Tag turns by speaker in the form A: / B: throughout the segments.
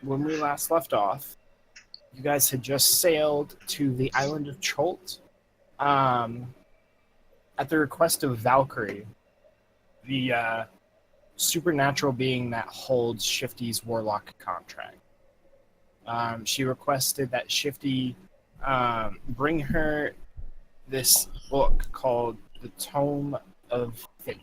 A: when we last left off, you guys had just sailed to the island of Cholt. At the request of Valkyrie, the supernatural being that holds Shifty's warlock contract. She requested that Shifty bring her this book called The Tome of Fate.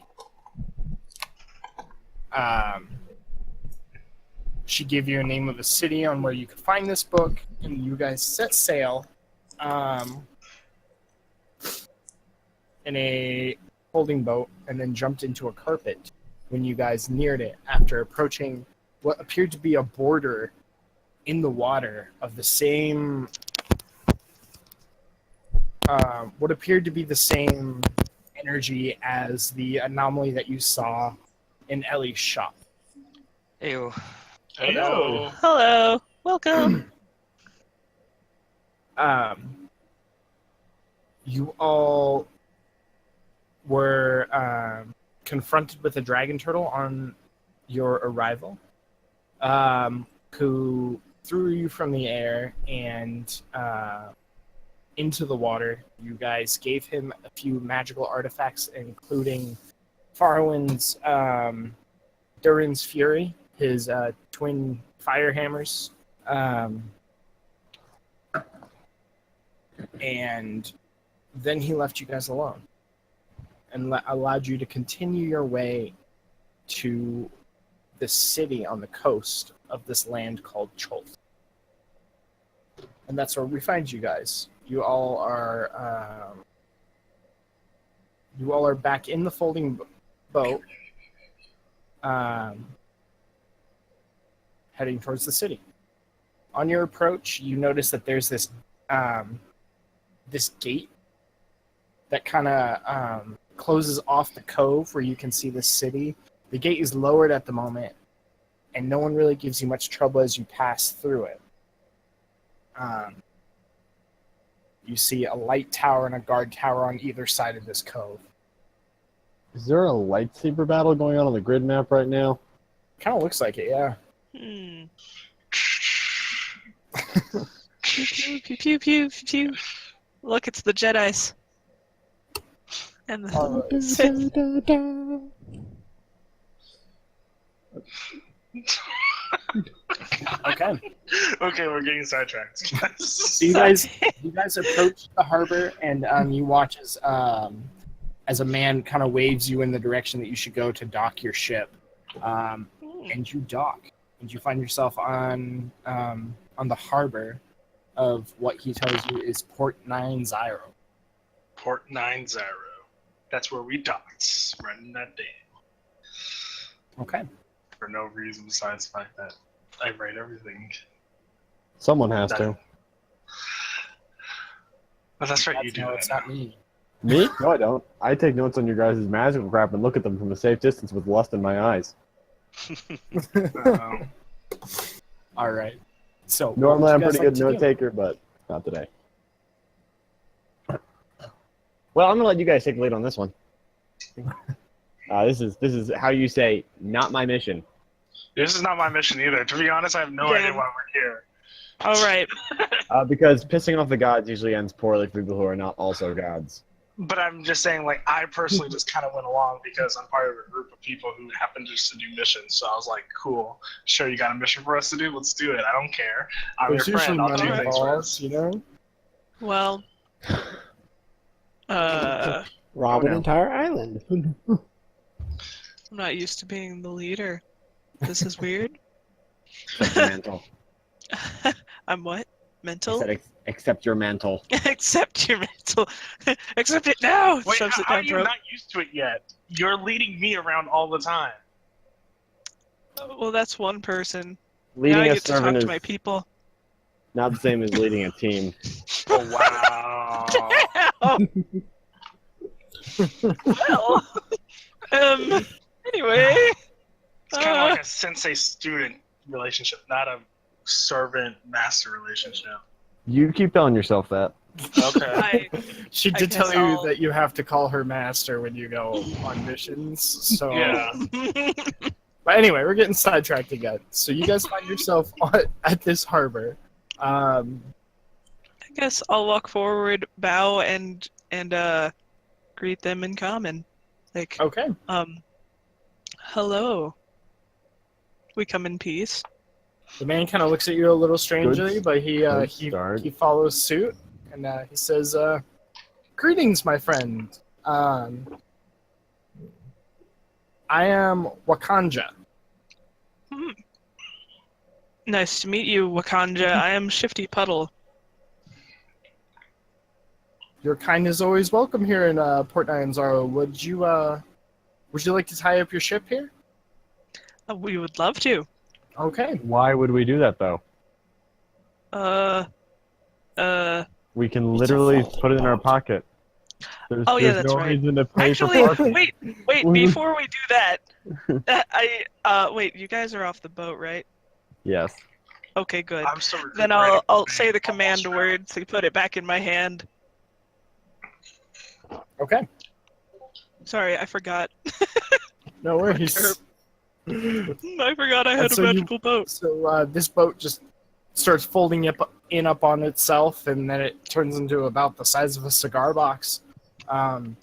A: She gave you a name of a city on where you could find this book, and you guys set sail in a holding boat and then jumped into a carpet when you guys neared it after approaching what appeared to be a border in the water of the same what appeared to be the same energy as the anomaly that you saw in Ellie's shop.
B: Ew.
C: Hello.
D: Hello. Welcome.
A: You all were confronted with a dragon turtle on your arrival, who threw you from the air and into the water. You guys gave him a few magical artifacts, including Farwin's Durin's Fury, his twin fire hammers, and then he left you guys alone and allowed you to continue your way to the city on the coast of this land called Cholt. And that's where we find you guys. You all are back in the folding boat, heading towards the city. On your approach, you notice that there's this this gate that kind of closes off the cove where you can see the city. The gate is lowered at the moment, and no one really gives you much trouble as you pass through it. You see a light tower and a guard tower on either side of this cove.
E: Is there a lightsaber battle going on the grid map right now?
A: Kind of looks like it, yeah.
D: Pew, pew, pew, pew, pew, pew. Look, it's the Jedis. And the Sith.
A: Okay.
C: Okay, we're getting sidetracked.
A: So you guys approach the harbor, and you watch as a man kind of waves you in the direction that you should go to dock your ship, and you dock, and you find yourself on the harbor of what he tells you is Port 9-0.
C: Port 9-0. That's where we docked, running that day.
A: Okay.
C: For no reason besides the fact that I write everything.
E: Someone has to.
C: But that's right, you do
A: No,
C: that.
A: it's not me.
E: Me? No, I don't. I take notes on your guys' magical crap and look at them from a safe distance with lust in my eyes.
A: All right. So
E: Normally, I'm
A: what would
E: pretty
A: you
E: good
A: guys
E: note
A: like to do?
E: taker, but not today. Well, I'm gonna let you guys take the lead on this one. This is how you say not my mission.
C: This is not my mission either. To be honest, I have no idea why we're here.
D: All right.
E: Because pissing off the gods usually ends poorly for people who are not also gods.
C: But I'm just saying, like, I personally just kind of went along because I'm part of a group of people who happen just to do missions. So I was like, cool, sure, you got a mission for us to do? Let's do it. I don't care. I'm your
A: There's
C: friend.
A: usually
C: I'll do
A: money
C: things for
A: involved,
C: us.
A: you know?
D: Well,
F: Rob an
E: no.
F: entire island.
D: I'm not used to being the leader. This is weird.
E: Except your mantle.
D: I'm what?
E: I
D: Mental?
E: said accept your mantle.
D: Accept your mental. Accept it now!
C: Wait,
D: Shoves it
C: how are
D: down
C: you
D: throat.
C: not used to it yet? You're leading me around all the time.
D: Well, that's one person. Now
E: Leading
D: I
E: a
D: get to talk
E: servant
D: to
E: is
D: my people.
E: not the same as leading a team.
C: Oh, wow.
D: Well, anyway.
C: It's kind of like a sensei-student relationship, not a servant-master relationship.
E: You keep telling yourself that.
C: Okay.
A: She
D: I
A: did tell
D: guess
A: you
D: I'll-
A: that you have to call her master when you go on missions, so
C: Yeah.
A: But anyway, we're getting sidetracked again. So you guys find yourself at this harbor.
D: I guess I'll walk forward, bow, and greet them in common. Like,
A: Okay.
D: hello. We come in peace.
A: The man kind of looks at you a little strangely,
E: Good-
A: but he
E: good start.
A: he follows suit, and he says, "Greetings, my friend. I am Wakanja."
D: Nice to meet you, Wakanja. I am Shifty Puddle.
A: Your kind is always welcome here in Port Nyanzaro. Would you like to tie up your ship here?
D: We would love to.
A: Okay.
E: Why would we do that though? We can literally put it in our pocket. There's
D: That's
E: no
D: right.
E: reason to pay
D: Actually,
E: for parking.
D: wait, before we do that, wait, you guys are off the boat, right?
E: Yes.
D: Okay, good.
C: I'm still
D: Then
C: recuperating
D: I'll
C: from
D: say
C: being
D: the command
C: almost
D: word to put it back in my hand.
A: Okay.
D: Sorry, I forgot.
A: No worries.
D: I forgot I had
A: And
D: a
A: so you-
D: magical boat.
A: So this boat just starts folding up on itself, and then it turns into about the size of a cigar box. And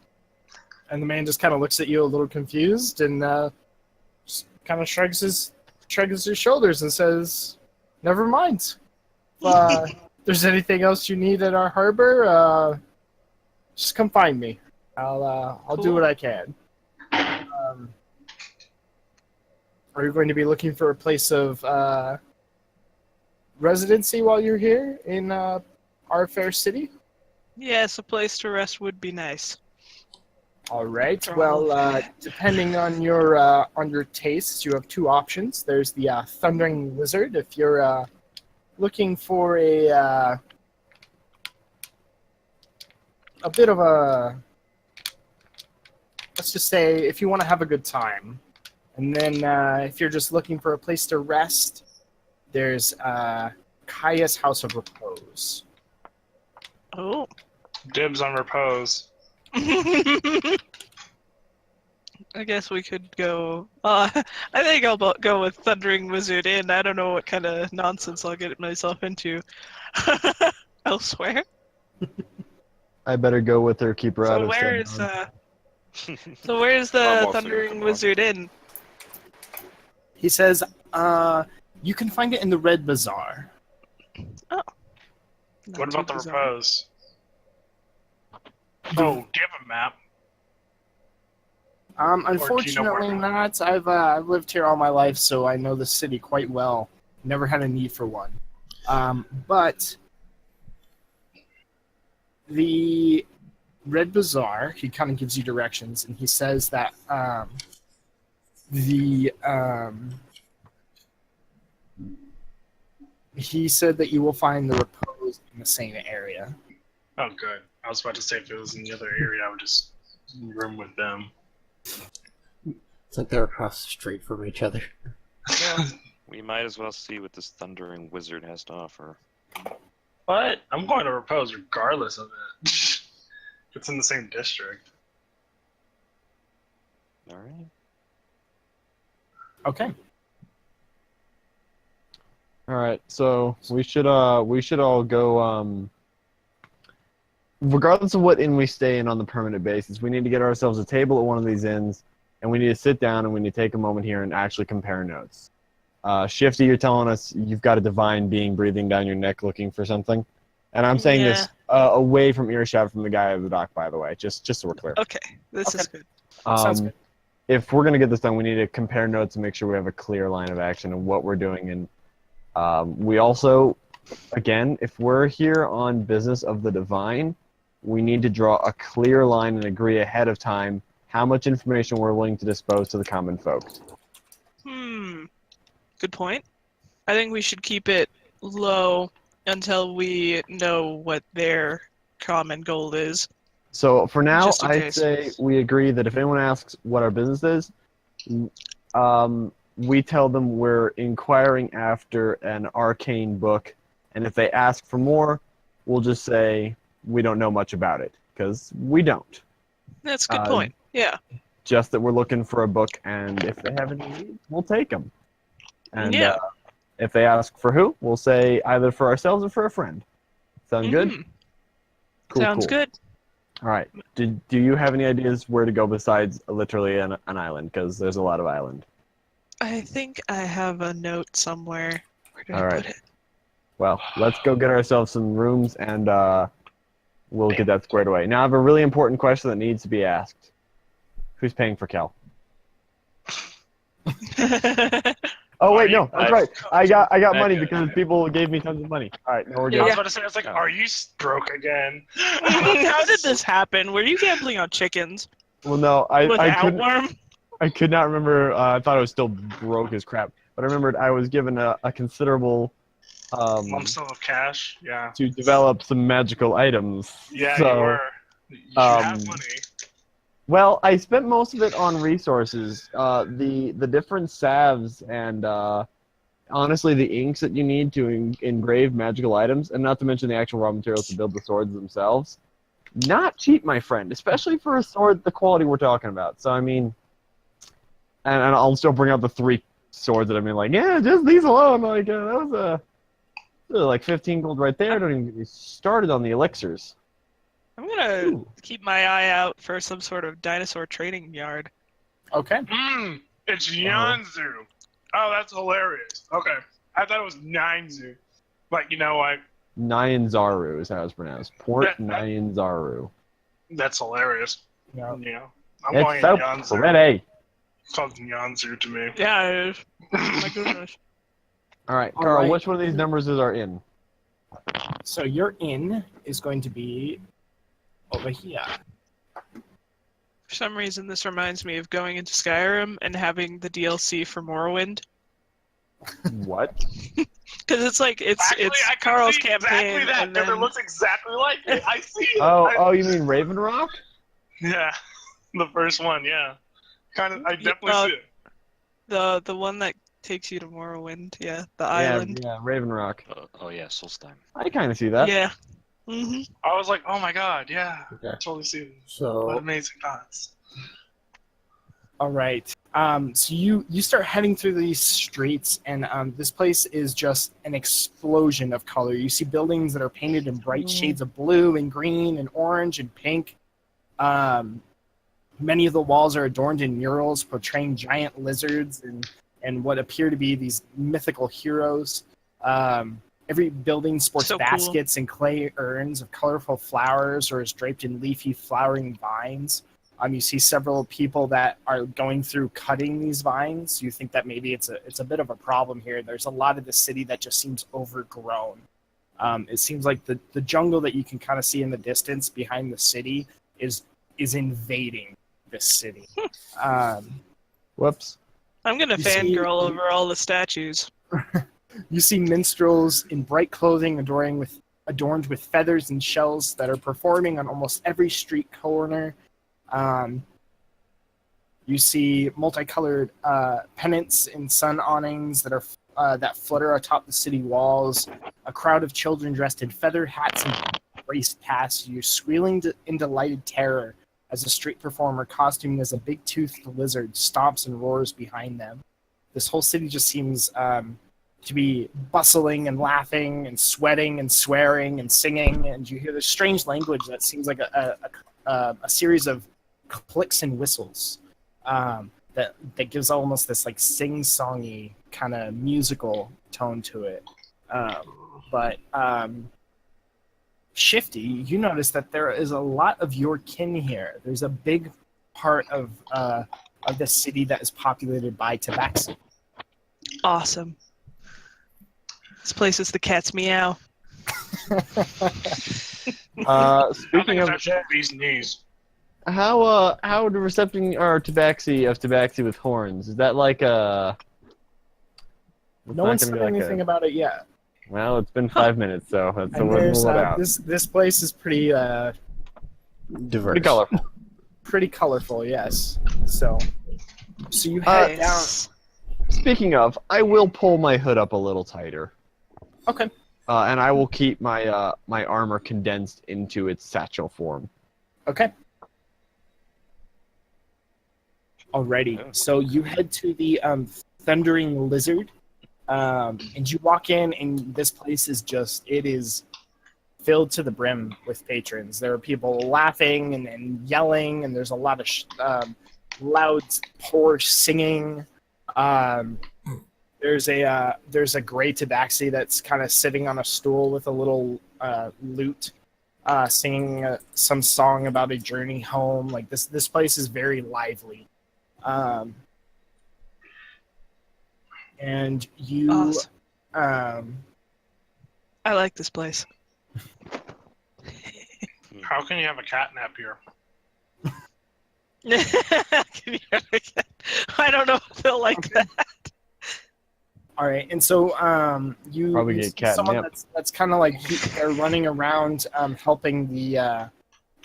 A: the man just kind of looks at you a little confused, and just kind of shrugs his shoulders and says, "Never mind. If there's anything else you need at our harbor, just come find me. I'll do
D: Cool.
A: what I can." Are you going to be looking for a place of residency while you're here in our fair city?
D: Yes, a place to rest would be nice.
A: All right.
D: After all
A: Well,
D: of that.
A: depending on your tastes, you have two options. There's the Thundering Lizard. If you're looking for a bit of a, let's just say, if you want to have a good time, and then if you're just looking for a place to rest, there's Kaya's House of Repose.
D: Oh.
C: Dibs on repose.
D: I guess we could go. I think I'll go with Thundering Wizard Inn. I don't know what kind of nonsense I'll get myself into elsewhere.
E: I better go with her. Keep her out
D: So
E: of
D: where's
E: Sundown.
D: where's
B: I'm
D: the
B: also
D: Thundering
B: gonna go.
D: Wizard Inn?
A: He says, you can find it in the Red Bazaar.
D: Not
C: What about
D: too
C: the
D: bizarre.
C: repose? Oh, do you have a map?
A: Unfortunately
C: where?
A: not. I've lived here all my life, so I know the city quite well. Never had a need for one. But the Red Bazaar, he kind of gives you directions, and he says that he said that you will find the repose in the same area.
C: Oh, good. I was about to say if it was in the other area, I would just room with them.
F: It's like they're across the street from each other.
B: We might as well see what this thundering wizard has to offer.
C: What? I'm going to repose regardless of it. It's in the same district.
B: All right.
A: Okay.
E: All right, so we should all go. Regardless of what inn we stay in on the permanent basis, we need to get ourselves a table at one of these inns, and we need to sit down and we need to take a moment here and actually compare notes. Shifty, you're telling us you've got a divine being breathing down your neck looking for something, and I'm saying this away from earshot from the guy at the dock, by the way, just so we're clear.
D: Okay, this is good.
A: Sounds good.
E: If we're gonna get this done, we need to compare notes and make sure we have a clear line of action and what we're doing. And we also, again, if we're here on business of the divine, we need to draw a clear line and agree ahead of time how much information we're willing to dispose to the common folk.
D: Good point. I think we should keep it low until we know what their common goal is.
E: So for now,
D: Just in
E: I
D: case.
E: say we agree that if anyone asks what our business is, we tell them we're inquiring after an arcane book, and if they ask for more, we'll just say we don't know much about it, because we don't.
D: That's a good point. Yeah.
E: just that we're looking for a book, and if they have any needs, we'll take them. And
D: Yeah.
E: if they ask for who, we'll say either for ourselves or for a friend. Sound good?
D: Mhm.
E: Cool,
D: Sounds
E: cool.
D: good.
E: All right. Do you have any ideas where to go besides literally an island? Because there's a lot of island.
D: I think I have a note somewhere. Where did
E: All
D: I
E: right.
D: put it?
E: Well, let's go get ourselves some rooms, and we'll get that squared away. Now, I have a really important question that needs to be asked. Who's paying for Cal? Oh wait, no, that's right. I got money because people gave me tons of money. All right, no, we're
C: I
E: good.
C: was about to say, I was like, are you broke again?
D: How did this happen? Were you gambling on chickens
E: Well, no,
D: with
E: I couldn't.
D: Outworm?
E: I could not remember. I thought I was still broke as crap, but I remembered I was given a considerable
C: Lump sum of cash? Yeah.
E: to develop some magical items.
C: Yeah,
E: so,
C: you were. You should have money.
E: Well, I spent most of it on resources. The different salves and honestly the inks that you need to engrave magical items, and not to mention the actual raw materials to build the swords themselves. Not cheap, my friend, especially for a sword the quality we're talking about. So I mean, and I'll still bring out the 3 swords that I mean, like, yeah, just these alone, like that was like 15 gold right there. Don't even get me started on the elixirs.
D: I'm gonna keep my eye out for some sort of dinosaur training yard.
A: Okay.
C: It's Yanzu. Oh, that's hilarious. Okay. I thought it was Ninezu. But you know what?
E: Nyanzaru is how it's pronounced. Port Nyanzaru.
C: That's hilarious.
A: Yeah.
C: Yeah. I'm
E: It's
C: going
E: so
C: Yanzu.
E: pretty.
C: It's called Yanzu to me.
D: Yeah, it is. My goodness.
E: All right,
A: All
E: Carl,
A: right.
E: which one of these numbers is our inn?
A: So your inn is going to be over here.
D: For some reason, this reminds me of going into Skyrim and having the DLC for Morrowind.
E: What?
D: Because it's like
C: Actually,
D: it's
C: I could
D: Carl's
C: see
D: campaign,
C: exactly that,
D: and then
C: it looks exactly like it. I see it.
E: Oh, you mean Raven Rock?
C: Yeah, the first one. Yeah, kind of. I definitely see it.
D: the one that takes you to Morrowind. Yeah, the island.
E: Yeah, Raven Rock.
B: Oh yeah, Solstein.
E: I kind of see that.
D: Yeah. hmm
C: I was like, oh my god, yeah,
F: Okay.
C: I totally see it. What
F: So
C: amazing thoughts.
A: All right. So you start heading through these streets, and this place is just an explosion of color. You see buildings that are painted in bright shades of blue and green and orange and pink. Many of the walls are adorned in murals portraying giant lizards and what appear to be these mythical heroes. Every building sports
D: So cool.
A: baskets and clay urns of colorful flowers or is draped in leafy flowering vines. You see several people that are going through cutting these vines. You think that maybe it's a bit of a problem here. There's a lot of the city that just seems overgrown. It seems like the jungle that you can kind of see in the distance behind the city is invading this city.
E: Whoops.
D: I'm gonna
A: You see-
D: fangirl over all the statues.
A: You see minstrels in bright clothing adorned with feathers and shells that are performing on almost every street corner. You see multicolored pennants and sun awnings that flutter atop the city walls. A crowd of children dressed in feather hats and race past you, squealing in delighted terror as a street performer costumed as a big-toothed lizard stomps and roars behind them. This whole city just seems to be bustling and laughing and sweating and swearing and singing, and you hear this strange language that seems like a series of clicks and whistles that gives almost this like sing-songy kind of musical tone to it. But Shifty, you notice that there is a lot of your kin here. There's a big part of the city that is populated by tabaxi.
D: Awesome. This place is the cat's meow.
C: I
E: Speaking
C: think
E: of,
C: it's actually these knees.
E: how the recepting our tabaxi with horns? Is that like a?
A: No one's said anything about it yet.
E: Well, it's been 5 minutes, so that's
A: And
E: we'll
A: there's,
E: rule it out.
A: this place is pretty
F: diverse.
E: Pretty colorful.
A: pretty colorful, yes. So you head down.
E: Speaking of, I will pull my hood up a little tighter.
A: Okay.
E: And I will keep my my armor condensed into its satchel form.
A: Okay. Alrighty.
B: Oh.
A: So you head to the Thundering Lizard, and you walk in, and this place it is filled to the brim with patrons. There are people laughing and yelling, and there's a lot of loud, hoarse singing. There's a gray tabaxi that's kind of sitting on a stool with a little lute, singing some song about a journey home. Like this place is very lively. And you,
D: Awesome. I like this place.
C: How can you have a catnap here?
D: I don't know if they'll like that.
A: all right, and so you
E: Probably
A: you
E: get
A: see someone
E: catnip.
A: that's kind of like they're running around helping the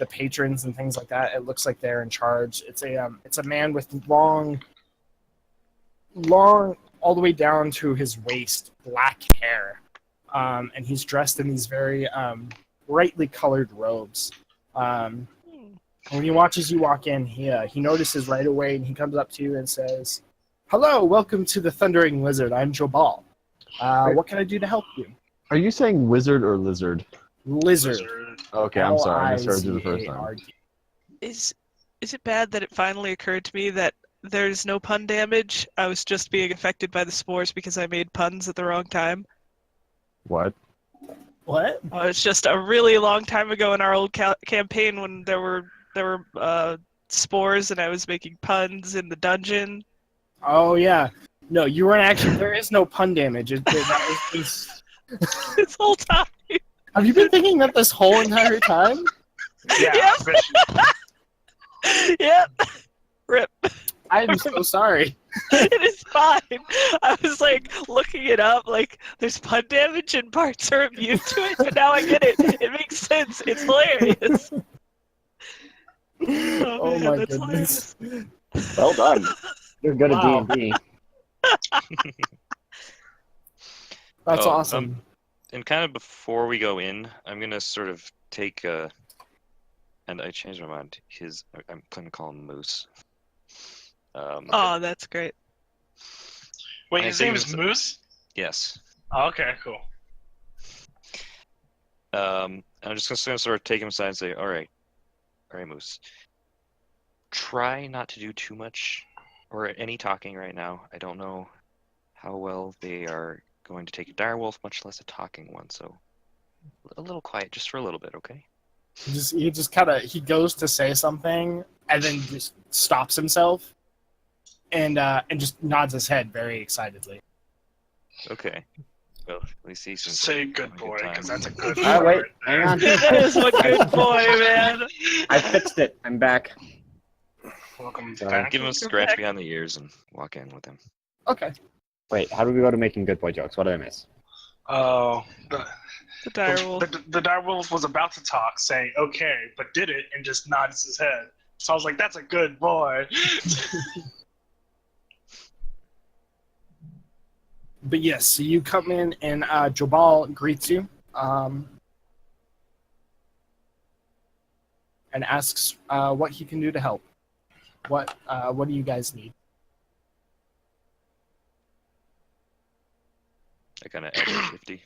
A: patrons and things like that. It looks like they're in charge. It's a man with long, all the way down to his waist, black hair, and he's dressed in these very brightly colored robes. When he watches you walk in, he notices right away, and he comes up to you and says, "Hello, welcome to the Thundering Lizard. I'm Jobal. What can I do to help you?"
E: Are you saying wizard or lizard?
A: Lizard.
E: Okay, I'm sorry. I misheard you the first time.
A: L-I-Z-A-R-D.
D: Is it bad that it finally occurred to me that there's no pun damage? I was just being affected by the spores because I made puns at the wrong time.
E: What?
A: What?
D: It's just a really long time ago in our old campaign when there were spores and I was making puns in the dungeon.
A: Oh yeah. No, you weren't actually. There is no pun damage.
D: This whole time.
A: Have you been thinking that this whole entire time?
C: Yeah.
D: Yep. Yep. Rip.
A: I'm so sorry.
D: It is fine. I was like looking it up, like there's pun damage and parts are immune to it, but now I get it. It makes sense. It's hilarious.
A: Oh
D: man,
A: my
D: that's
A: goodness.
D: hilarious.
F: Well done. You're good
A: Wow.
F: at D&D.
A: That's
B: Oh,
A: awesome.
B: And kind of before we go in, I'm gonna sort of take and I changed my mind. I'm gonna call him Moose.
D: Oh, that's great.
C: Wait,
B: I
C: his
B: think
C: name
B: it's-
C: is Moose?
B: Yes.
C: Oh, okay, cool.
B: I'm just gonna sort of take him aside and say, all right, Moose. Try not to do too much or any talking right now. I don't know how well they are going to take a direwolf, much less a talking one. So a little quiet, just for a little bit, okay?
A: He just kind of goes to say something and then just stops himself and just nods his head very excitedly.
B: Okay. Well, at least he's
C: Just say good boy, because that's a good boy.
F: Oh, wait.
C: right
F: Hang
C: there.
F: on.
D: That is a good boy, man.
F: I fixed it. I'm back.
C: Welcome
F: Sorry.
C: back.
B: give him a scratch behind the ears and walk in with him.
A: Okay.
F: Wait, how do we go to making good boy jokes? What did I miss?
C: Oh,
D: The direwolf.
C: the direwolf was about to talk, saying okay, but did it and just nods his head. So I was like, that's a good boy.
A: But yes, so you come in and Jobal greets you and asks what he can do to help. What do you guys need?
B: I kind of extra shifty.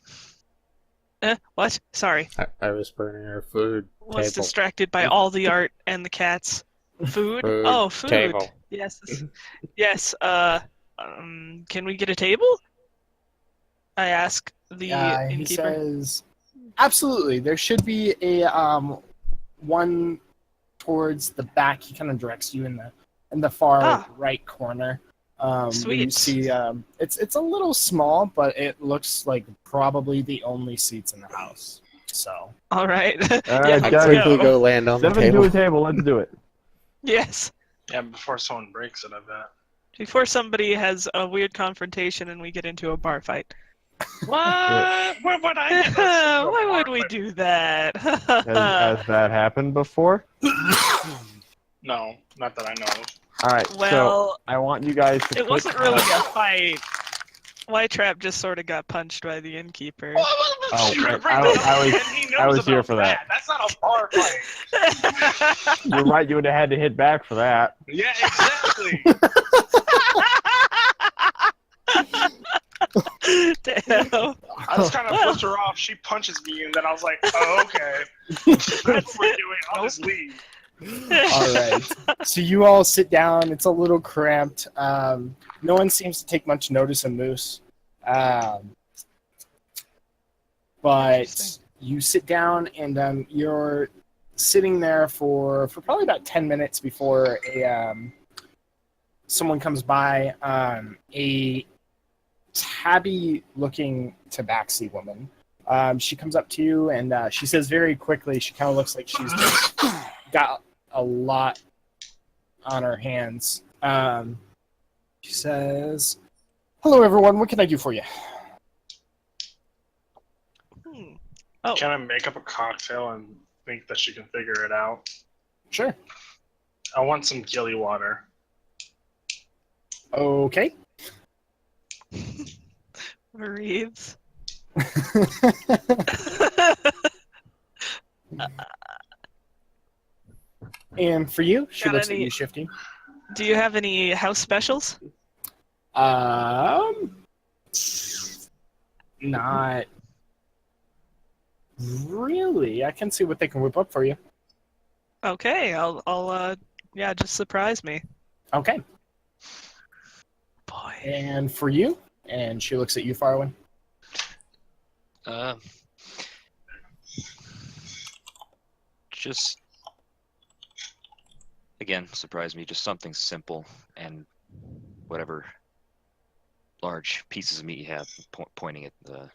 D: What? Sorry.
F: I was burning our food.
D: Was
F: Table.
D: distracted by all the art and the cats. Food?
F: Food,
D: Oh, food.
F: table.
D: Yes. Yes. Can we get a table? I ask the
A: He
D: innkeeper.
A: says, absolutely. There should be a one towards the back. He kind of directs you in the far right corner. You
D: Sweet.
A: see, it's a little small, but it looks like probably the only seats in the house. So
D: All right.
E: All right,
D: Yeah,
F: I
D: let's
E: guys.
F: quickly
D: go.
F: go land on the
E: Step into
F: table.
E: a table. Let's do it.
D: Yes.
C: Yeah, before someone breaks it, I bet.
D: Before somebody has a weird confrontation and we get into a bar fight.
C: What? Where would I get those?
D: Why would we do that?
E: Has that happened before?
C: No, not that I know of.
E: All right. So
D: Well,
E: I want you guys to.
D: it wasn't really a fight. Trap just sort of got punched by the innkeeper.
E: Oh,
C: You
E: right.
C: bring
E: I
C: that
E: was-
C: up,
E: I was-
C: and he knows
E: I was here
C: about
E: for that.
C: That's not a bar fight.
E: You're right. You would have had to hit back for that.
C: Yeah, exactly.
D: Damn.
C: I just kind of flipped her off. She punches me, and then I was like, "Oh, okay. That's what we're doing. I'll just leave."
A: All right. So you all sit down. It's a little cramped. No one seems to take much notice of Moose. But
D: Interesting.
A: you sit down, and you're sitting there for probably about 10 minutes before someone comes by. A tabby-looking tabaxi woman. She comes up to you, and she says very quickly, she kind of looks like she's just got a lot on her hands. She says, "Hello, everyone. What can I do for you?"
D: Oh,
C: Can I make up a cocktail and think that she can figure it out?
A: Sure.
C: I want some gilly water.
A: Okay.
D: Reeves.
A: And for you, she
D: Got
A: looks at
D: any-
A: you, Shifty.
D: Do you have any house specials?
A: Not really. I can see what they can whip up for you.
D: Okay, I'll yeah, just surprise me.
A: Okay.
D: Boy.
A: And for you, and she looks at you, Farwin.
B: Just again, surprise me. Just something simple and whatever large pieces of meat you have, pointing at the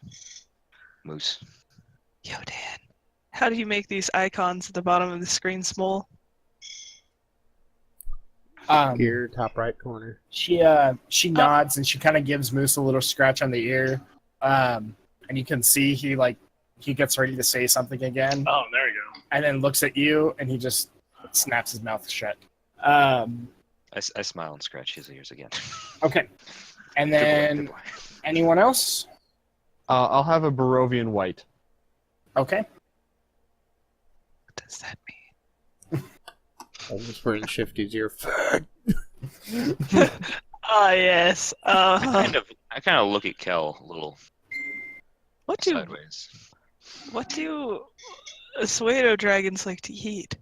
B: moose.
D: Yo, Dan. How do you make these icons at the bottom of the screen small?
F: Here, top right corner.
A: She nods and she kind of gives Moose a little scratch on the ear, and you can see he gets ready to say something again,
C: Oh, there you go.
A: and then looks at you and he just snaps his mouth shut.
B: I smile and scratch his ears again.
A: Okay, and
B: Good boy,
A: then
B: good boy.
A: anyone else?
E: I'll have a Barovian white.
A: Okay,
D: What does that mean?
F: I was wearing Shifty's ear.
D: Ah, yes.
B: I kind of look at Kel a little
D: What do
B: sideways.
D: Asueto dragons like to eat?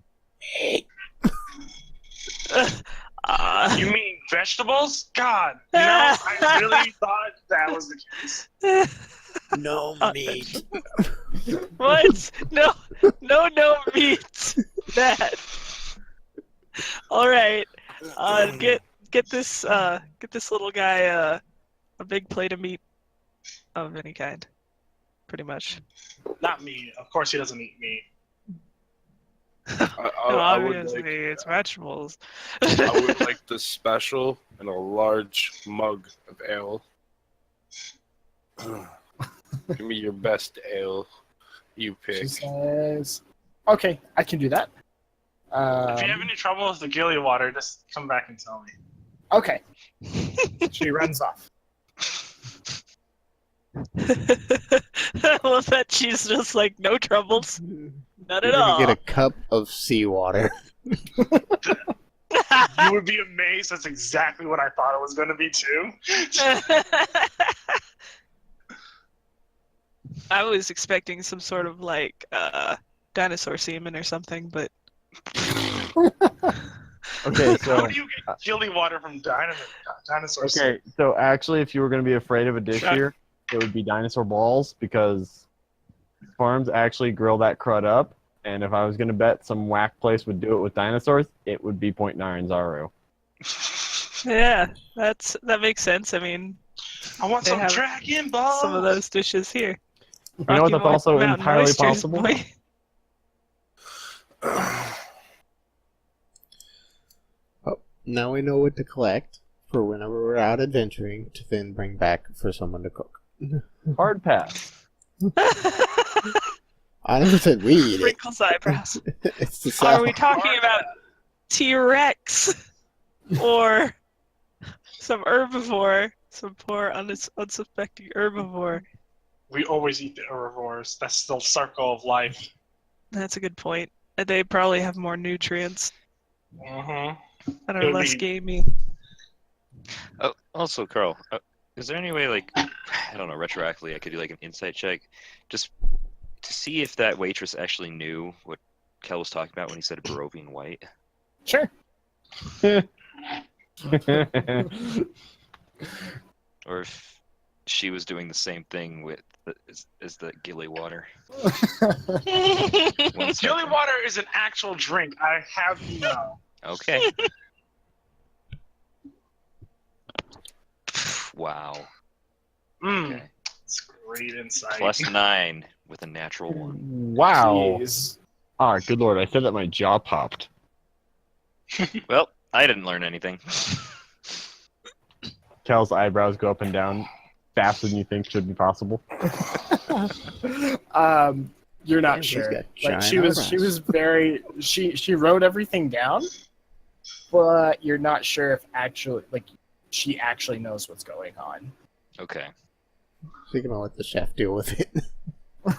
C: You mean vegetables? God, I really thought that was the case.
F: No meat.
D: What? No meat. That. All right. Get this little guy a big plate of meat of any kind. Pretty much.
C: Not me. Of course, he doesn't eat meat.
D: No,
G: I would
D: obviously
G: like,
D: it's vegetables.
G: I would like the special and a large mug of ale. Give me your best ale. You
A: she
G: pick.
A: says, "Okay, I can do that."
C: If you have any trouble with the gilly water, just come back and tell me.
A: Okay. She runs off.
D: I love that she's just like, no troubles. None
F: You're
D: at all.
F: gonna get a cup of seawater.
C: You would be amazed. That's exactly what I thought it was going to be too.
D: I was expecting some sort of like dinosaur semen or something, but
E: Okay,
C: How
E: so
C: do you get gilly water from dinosaurs?
E: okay, so actually, if you were going to be afraid of a dish
C: Sure.
E: here, it would be dinosaur balls because farms actually grill that crud up. And if I was going to bet some whack place would do it with dinosaurs, it would be Point Nine Zaru.
D: yeah, that makes sense. I mean,
C: I want
D: They
C: some
D: have
C: dragon balls.
D: some of those dishes here.
E: You know what? That's also
D: Mountain
E: entirely
D: oysters,
E: possible.
D: boy.
F: Oh, now we know what to collect for whenever we're out adventuring to then bring back for someone to cook.
E: Hard pass.
F: I never said we eat it.
D: Wrinkles eyebrows.
F: It's the
D: Are
F: sound.
D: we talking about T-Rex or some herbivore Some poor unsuspecting herbivore.
C: We always eat the herbivores. That's the circle of life.
D: That's a good point. They probably have more nutrients
C: Mm-hmm.
D: and are
C: It'll
D: less
C: be-
D: gamey.
B: Oh, also, Carl, is there any way, like, I don't know, retroactively, I could do like an insight check, just to see if that waitress actually knew what Kel was talking about when he said Barovian white?
A: Sure.
B: Or if she was doing the same thing with as the Gilly water.
C: Gilly water is an actual drink. I have you know.
B: Okay. Wow.
C: Mm.
B: Okay.
C: It's great insight.
B: +9 with a natural 1.
E: Wow.
A: Jeez.
E: Ah, good lord! I said that my jaw popped.
B: Well, I didn't learn anything.
E: Cal's eyebrows go up and down faster than you think should be possible.
A: You're not
F: Damn, he's
A: sure.
F: got
A: Like
F: giant
A: she
F: eyebrows.
A: was very she wrote everything down, but you're not sure if actually she actually knows what's going on.
B: Okay.
F: We're gonna let the chef deal with it.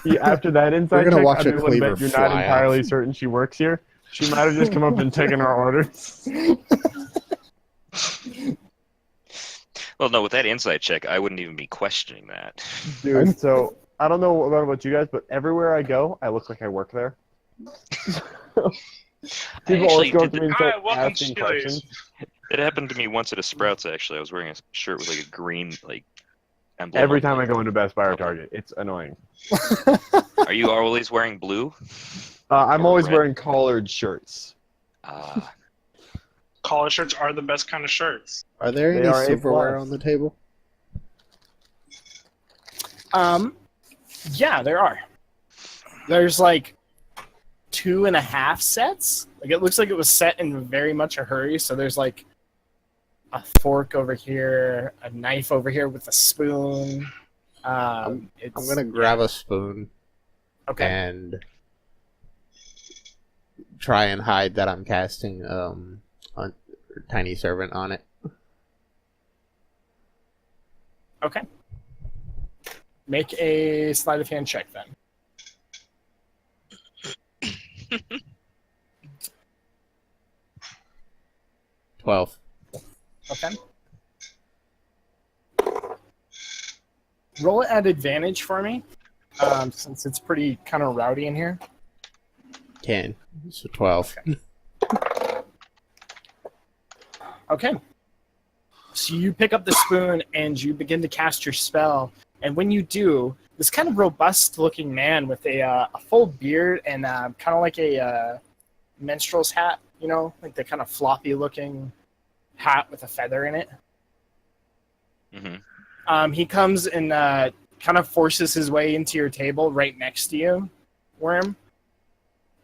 E: Yeah, after that inside
F: gonna
E: check,
F: watch
E: I'd be
F: a
E: willing to bet
F: cleaver
E: you're not
F: fly
E: entirely
F: off.
E: certain she works here. She might have just come up and taken our orders.
B: Well, no, with that insight check, I wouldn't even be questioning that.
E: Dude, so I don't know about you guys, but everywhere I go, I look like I work there. People always
B: actually
E: go up
B: did
E: to me and
C: Hi,
E: start
C: welcome to
E: asking
C: Chili's.
E: questions.
B: It happened to me once at a Sprouts, actually. I was wearing a shirt with like a green emblem.
E: Every
B: of,
E: time I
B: like-
E: go into Best Buy or Target, it's annoying.
B: Are you always wearing blue?
E: I'm
B: Or
E: always
B: red.
E: wearing collared shirts.
C: Collar shirts are the best kind of shirts.
F: Are there
E: They
F: any
E: are A+.
F: silverware on the table?
A: Yeah, there are. There's like 2.5 sets. Like it looks like it was set in very much a hurry. So there's like a fork over here, a knife over here with a spoon.
F: I'm gonna grab a spoon
A: Okay.
F: and try and hide that I'm casting on Tiny Servant on it.
A: Okay. Make a sleight of hand check then.
F: $12.
A: Okay. Roll it at advantage for me, since it's pretty kind of rowdy in here.
F: 10. So 12.
A: Okay. So you pick up the spoon and you begin to cast your spell. And when you do, this kind of robust-looking man with a full beard and kind of like a minstrel's hat, you know, like the kind of floppy-looking hat with a feather in it.
B: Mm-hmm.
A: He comes and kind of forces his way into your table right next to you, Worm.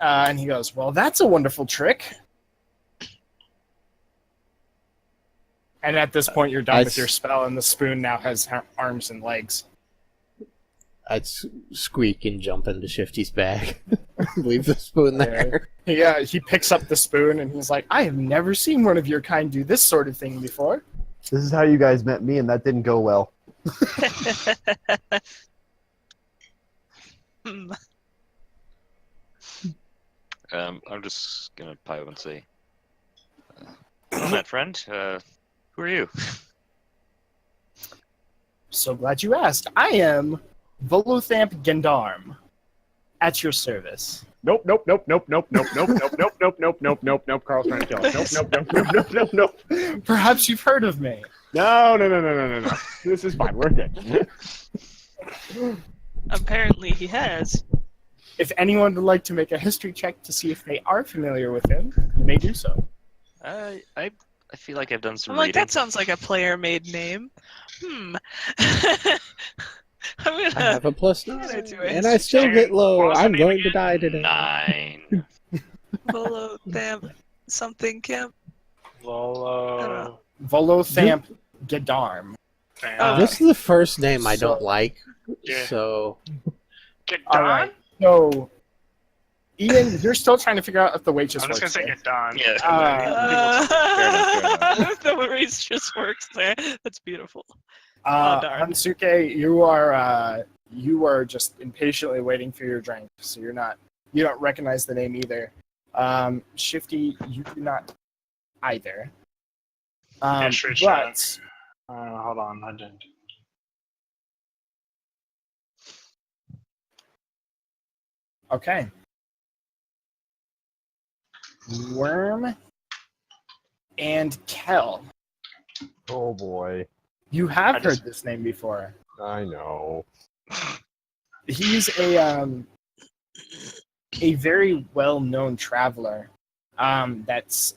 A: And he goes, "Well, that's a wonderful trick." And at this point, you're done with your spell, and the spoon now has arms and legs.
F: I'd squeak and jump into Shifty's bag. Leave the spoon there.
A: Yeah, he picks up the spoon, and he's like, "I have never seen one of your kind do this sort of thing before."
E: This is how you guys met me, and that didn't go well.
B: I'm just gonna pipe up and say, "Well, my friend, who are you?"
A: So glad you asked. I am Volothamp Gendarm, at your service.
E: Nope. Carl's trying to kill us. Nope.
A: Perhaps you've heard of me.
E: No. This is fine. We're good.
D: Apparently he has.
A: If anyone would like to make a history check to see if they are familiar with him, you may do so.
B: I feel like I've done some
D: I'm like,
B: reading.
D: that sounds like a player-made name. I'm
F: I
D: gonna.
F: have a +9.
D: gonna do a
F: And I
D: history
F: still
D: check.
F: get low.
C: What was the
F: I'm
C: name
F: going to
C: again?
F: die today.
B: 9.
D: Follow them. Something camp.
C: Lolo.
A: Volothamp Gendarm.
D: Oh,
F: This is the first name I
A: So-
F: don't like.
C: Yeah.
F: So
C: Get
A: All
C: done?
A: right. So Ian, you're still trying to figure out if the waitress
C: I'm just gonna
A: works
C: say
A: there.
C: get done.
B: Yeah.
D: The race just works there. That's beautiful. Darn.
A: Hansuke, you are just impatiently waiting for your drink, so you don't recognize the name either. Shifty, you do not either.
C: Yeah, straight shot.
A: But
C: Hold on, I didn't.
A: okay, Worm and Kel.
E: Oh boy,
A: You have heard this name before.
E: I know.
A: He's a very well-known traveler. That's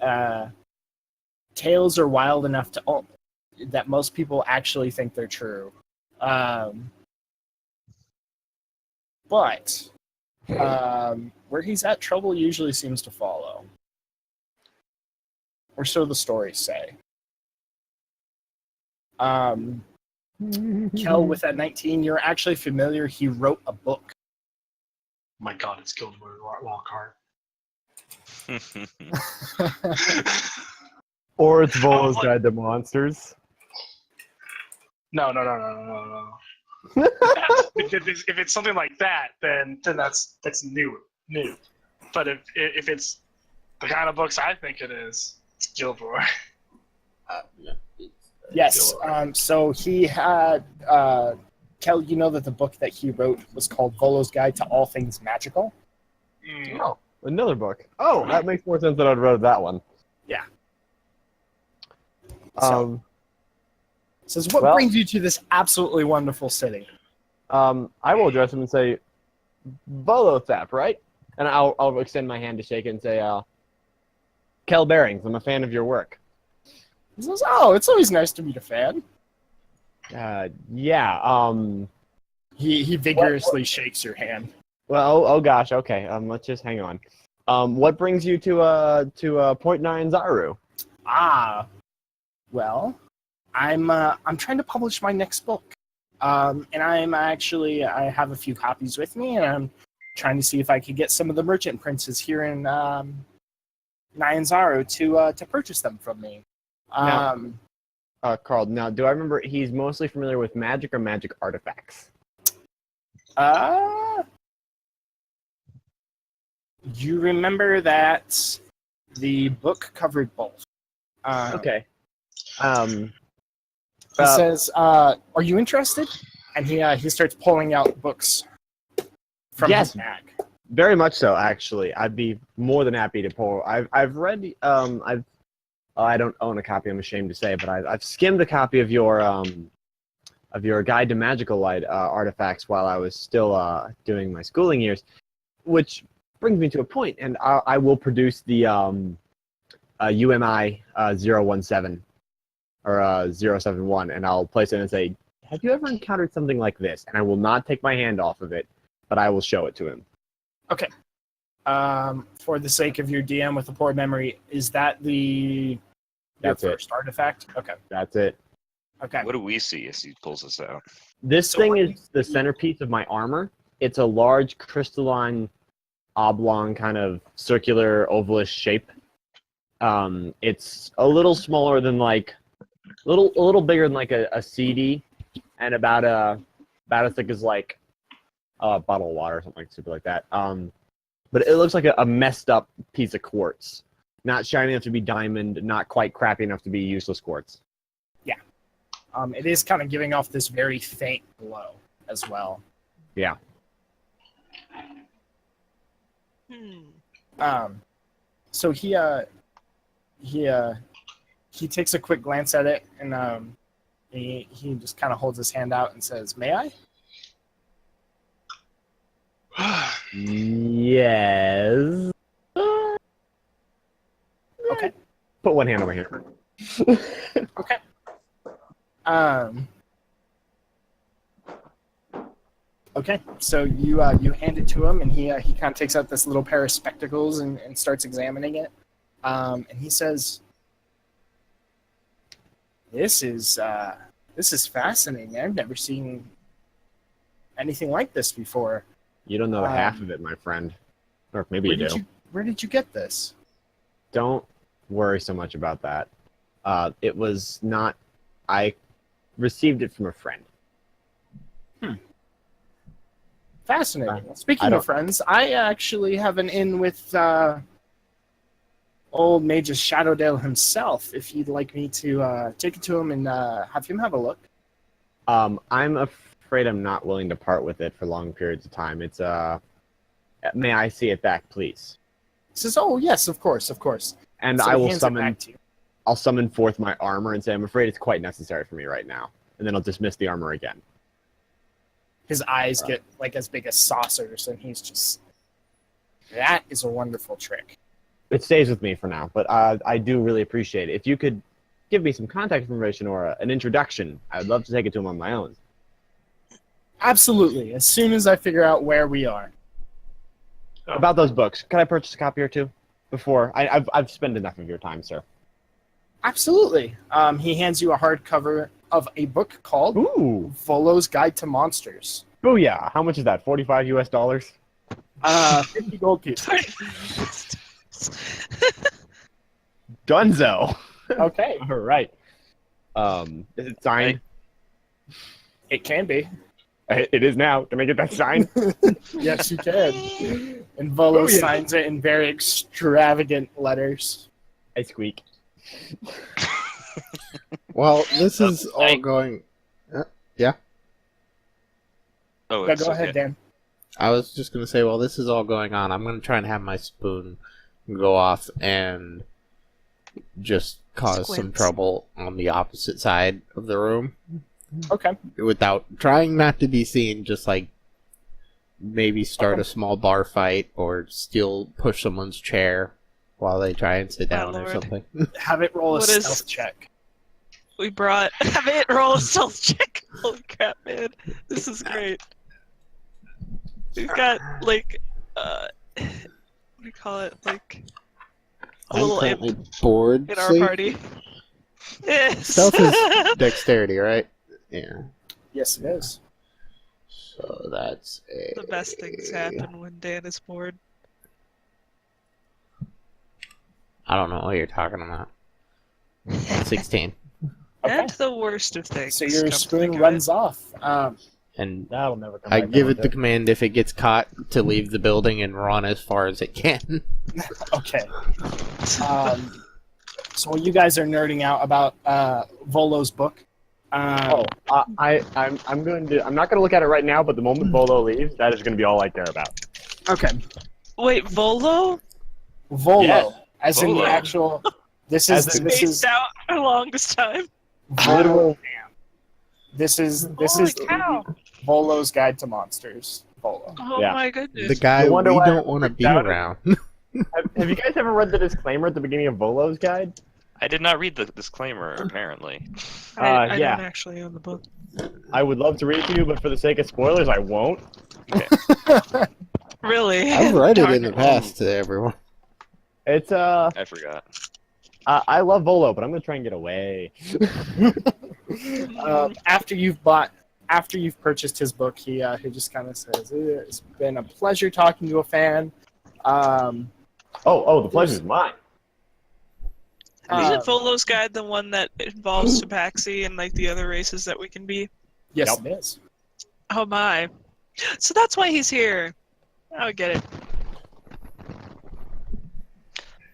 A: tales are wild enough that most people actually think they're true. But where he's at, trouble usually seems to follow, or so the stories say. Kel, with that 19, you're actually familiar. He wrote a book.
C: My God, it's Gilderoy Lockhart.
E: Or it's
C: I
E: Volo's
C: was like-
E: Guide to Monsters.
C: No. If it's something like that, then that's new. But if it's the kind of books I think it is, it's Gilderoy.
A: Yes. So he had Kel. You know that the book that he wrote was called Volo's Guide to All Things Magical.
E: Oh, another book. Oh, that makes more sense than I'd read that one.
A: Yeah. Says, what
E: well-
A: brings you to this absolutely wonderful city?
E: I will address him and say, Volo Thap, right? And I'll extend my hand to shake it and say, Kel Bearings, I'm a fan of your work.
A: He says, oh, it's always nice to meet a fan.
E: Yeah.
A: He vigorously shakes your hand.
E: Well, oh gosh, okay. Let's just hang on. What brings you to Point Nine Zaru?
A: Well, I'm trying to publish my next book, and I have a few copies with me, and I'm trying to see if I could get some of the merchant princes here in Nyanzaru to purchase them from me.
E: Carl, now do I remember he's mostly familiar with magic or magic artifacts?
A: You remember that the book covered both.
E: Okay.
A: He says, "Are you interested?" And he starts pulling out books from
E: Yes.
A: his bag.
E: Very much so, actually. I'd be more than happy to pull. I've read. I don't own a copy. I'm ashamed to say, but I've skimmed a copy of your Guide to Magical Light artifacts while I was still doing my schooling years, which brings me to a point, and I will produce the UMI 017 or 071, and I'll place it and say, "Have you ever encountered something like this?" And I will not take my hand off of it, but I will show it to him.
A: Okay. For the sake of your DM with a poor memory, is that your
E: That's it.
A: first artifact? Okay.
E: That's it.
A: Okay.
B: What do we see as he pulls this out?
E: This
A: So
E: thing
A: what-
E: is the centerpiece of my armor. It's a large crystalline, oblong, kind of circular, ovalish shape. It's a little smaller than a little bigger than like a CD, and about as thick as like a bottle of water or something stupid like that. But it looks like a messed up piece of quartz. Not shiny enough to be diamond, not quite crappy enough to be useless quartz.
A: It is kind of giving off this very faint glow as well.
E: Yeah.
A: So he takes a quick glance at it, and he just kind of holds his hand out and says, "May I?"
E: Yes.
A: Okay.
E: Put one hand over here.
A: Okay. Okay, so you hand it to him, and he kind of takes out this little pair of spectacles and starts examining it. And he says, "This is fascinating. I've never seen anything like this before."
E: You don't know the half of it, my friend. Or maybe you do.
A: Where did you get this?
E: Don't worry so much about that. It was not. I received it from a friend.
A: Fascinating. Speaking of friends, I actually have an in with old Magus Shadowdale himself. If you'd like me to take it to him and have him have a look.
E: I'm afraid I'm not willing to part with it for long periods of time. It's may I see it back, please?
A: He says, "Oh yes, of course, of course."
E: And
A: So
E: I
A: he
E: will
A: hands it
E: summon.
A: back to you.
E: I'll summon forth my armor and say, "I'm afraid it's quite necessary for me right now." And then I'll dismiss the armor again.
A: His eyes get like as big as saucers, and he's just, that is a wonderful trick.
E: It stays with me for now, but I do really appreciate it. If you could give me some contact information or an introduction, I'd love to take it to him on my own.
A: Absolutely. As soon as I figure out where we are.
E: About those books, can I purchase a copy or two? Before I've spent enough of your time, sir.
A: Absolutely. He hands you a hardcover of a book called
E: Ooh,
A: Volo's Guide to Monsters.
E: booyah! How much is that? $45 US?
A: 50 gold pieces.
E: Dunzo.
A: Okay,
E: All right. Is it signed?
A: it can be.
E: It is now. Can I get that signed?
A: Yes, you can. And Volo signs it in very extravagant letters.
E: I squeak.
F: Well, this is all going. Yeah.
B: Oh,
A: Yeah,
B: it's
A: go ahead,
B: okay.
A: Dan.
F: I was just gonna say, while this is all going on, I'm gonna try and have my spoon go off and just cause some
D: Squints.
F: trouble on the opposite side of the room
A: Okay.
F: without trying not to be seen. Just like maybe start a small bar fight or push someone's chair while they try and sit
D: My
F: down or
D: lord.
F: something.
A: Have it roll a
D: What is-
A: stealth check.
D: We brought have it roll a stealth check. Holy crap, man! This is great. We've got like what do you call it? Like a
F: I'm
D: little
F: currently
D: imp
F: bored.
D: in our
F: sleep.
D: party. Yes.
F: Stealth is dexterity, right? Yeah.
A: Yes, it is.
F: So that's
D: The best things happen when Dan is bored.
F: I don't know what you're talking about. 16.
A: Okay.
D: And the worst of things.
A: So your
D: come to
A: spoon
D: think of
A: runs off.
F: And
E: That'll never come
F: I
E: back
F: give
E: down,
F: it the
E: will
F: command if it gets caught to leave the building and run as far as it can.
A: Okay. So while you guys are nerding out about Volo's book,
E: I'm not gonna look at it right now, but the moment Bolo leaves, that is gonna be all I care about.
A: okay,
D: Wait, Volo?
A: Volo,
E: Yes.
A: as in
B: Volo.
A: the actual. This
E: As
A: is
E: in-
A: this
D: Spaced
A: is
D: out for the longest time.
A: Volo. This is
D: Holy cow.
A: Volo's Guide to Monsters. Volo.
D: Oh
E: Yeah.
D: my goodness.
F: The guy
E: You
F: we
E: wonder why
F: don't
E: I
F: want to
E: freaked
F: be
E: out?
F: around.
E: Have you guys ever read the disclaimer at the beginning of Volo's guide?
B: I did not read the disclaimer, apparently.
D: I
E: yeah.
D: don't actually own the book.
E: I would love to read it to you, but for the sake of spoilers, I won't.
D: Really?
F: I've read it
D: Darn
F: in the past to everyone.
E: It's
B: I forgot.
E: I love Volo, but I'm gonna try and get away.
A: After you've purchased his book, he just kind of says, "It's been a pleasure talking to a fan."
E: Oh, the pleasure's mine.
D: Isn't Volo's Guide the one that involves Tabaxi and like the other races that we can be?
A: Yes,
E: Yep.
A: it is.
D: Oh my. So that's why he's here. I get it.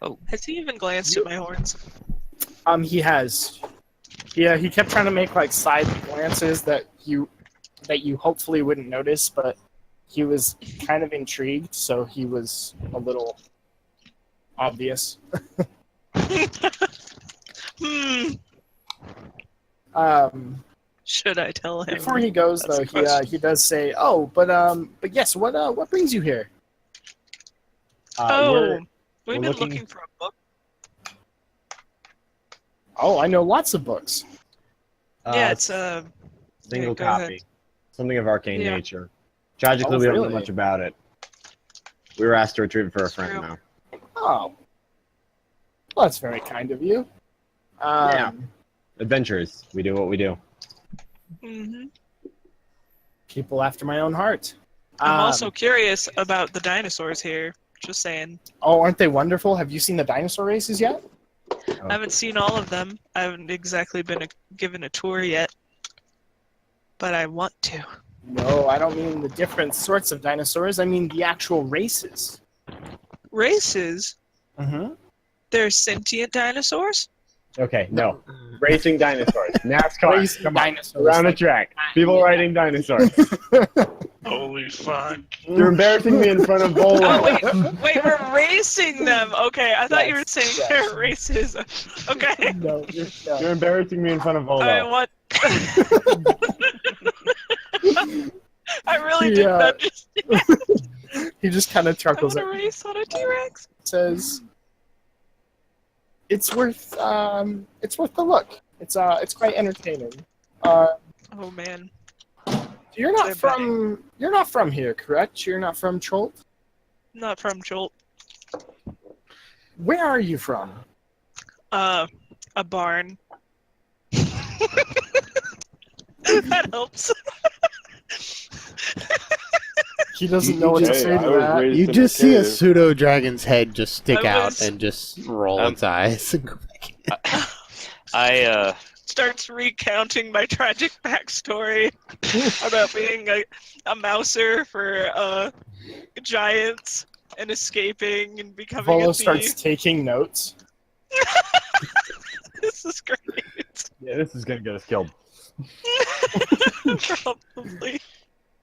B: Oh.
D: Has he even glanced at my horns?
A: He has. Yeah, he kept trying to make like side glances that you hopefully wouldn't notice, but he was kind of intrigued, so he was a little obvious.
D: Should I tell him?
A: Before he goes,
D: That's
A: though,
D: the question.
A: he does say, "Oh, but yes, what brings you here?"
E: We're
D: We've
E: we're
D: been
E: looking-
D: looking for a book.
A: Oh, I know lots of books.
D: Yeah, it's
E: single
D: go
E: copy,
D: ahead.
E: something of arcane
D: Yeah.
E: nature. Tragically,
A: Oh,
E: we don't know
A: really?
E: much about it. We were asked to retrieve it for a
D: That's
E: friend
D: true.
E: now.
A: Oh, well, that's very kind of you.
E: Yeah. Adventures. We do what we do.
D: hmm
A: People after my own heart.
D: I'm also curious about the dinosaurs here. Just saying.
A: Oh, aren't they wonderful? Have you seen the dinosaur races yet?
D: I haven't seen all of them. I haven't exactly been given a tour yet. But I want to.
A: No, I don't mean the different sorts of dinosaurs. I mean the actual races.
D: Races?
A: Mm-hmm.
D: There's sentient dinosaurs?
E: Okay, no. Racing dinosaurs. NASCAR.
A: Racing
E: Come on.
A: dinosaurs.
E: Around a
A: like-
E: track. People riding dinosaurs.
C: Holy fuck.
E: You're embarrassing me in front of Volo.
D: Oh, wait, we're racing them. Okay, I thought you were
A: Yes,
D: saying
A: yes.
D: they're races. Okay.
A: No, no.
E: You're embarrassing me in front of Volo.
D: I want. I really
A: He,
D: didn't understand.
A: He just kind of
D: I
A: chuckles
D: want
A: and
D: to race on a T-Rex.
A: says, "It's worth the look. It's quite entertaining."
D: Oh man.
A: You're not from here, correct? You're not from Cholt?
D: Not from Jolt.
A: Where are you from?
D: A barn. That helps.
A: He doesn't know what to say to that.
F: You just see a pseudo dragon's head just stick
D: I
F: out
D: was-
F: and just roll its eyes. And go back.
B: I
D: Starts recounting my tragic backstory about being a mouser for giants and escaping and becoming
A: Volo
D: a thief.
A: starts taking notes.
D: This is great.
E: Yeah, this is gonna get us killed.
D: Probably.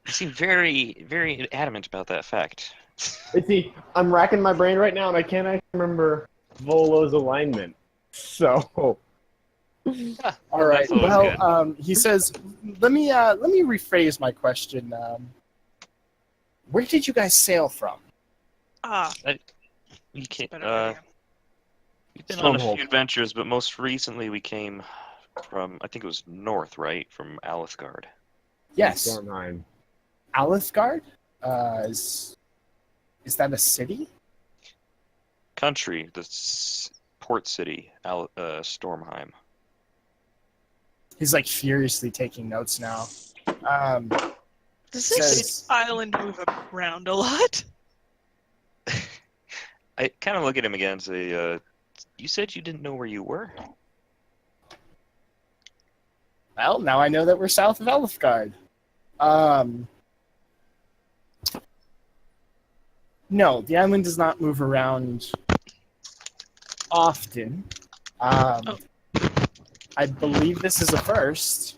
B: you seem very, very adamant about that fact.
E: See, I'm racking my brain right now, and I can't actually remember Volo's alignment. So,
A: All right.
B: That's always good.
A: Well, he says, "Let me rephrase my question. Where did you guys sail from?"
B: We came,
D: Better idea.
B: we've been on a
E: Stronghold.
B: few adventures, but most recently we came from, I think it was north, right? From Alithgard.
A: Yes,
E: Stormheim.
A: Alithgard. Is that a city?
B: Country, the port city, Stormheim.
A: He's like furiously taking notes now.
D: Does
A: says-
D: this island move around a lot?
B: I kind of look at him again and say, you said you didn't know where you were?
A: Well, now I know that we're south of Alithgard. No, the island does not move around often. I believe this is a first.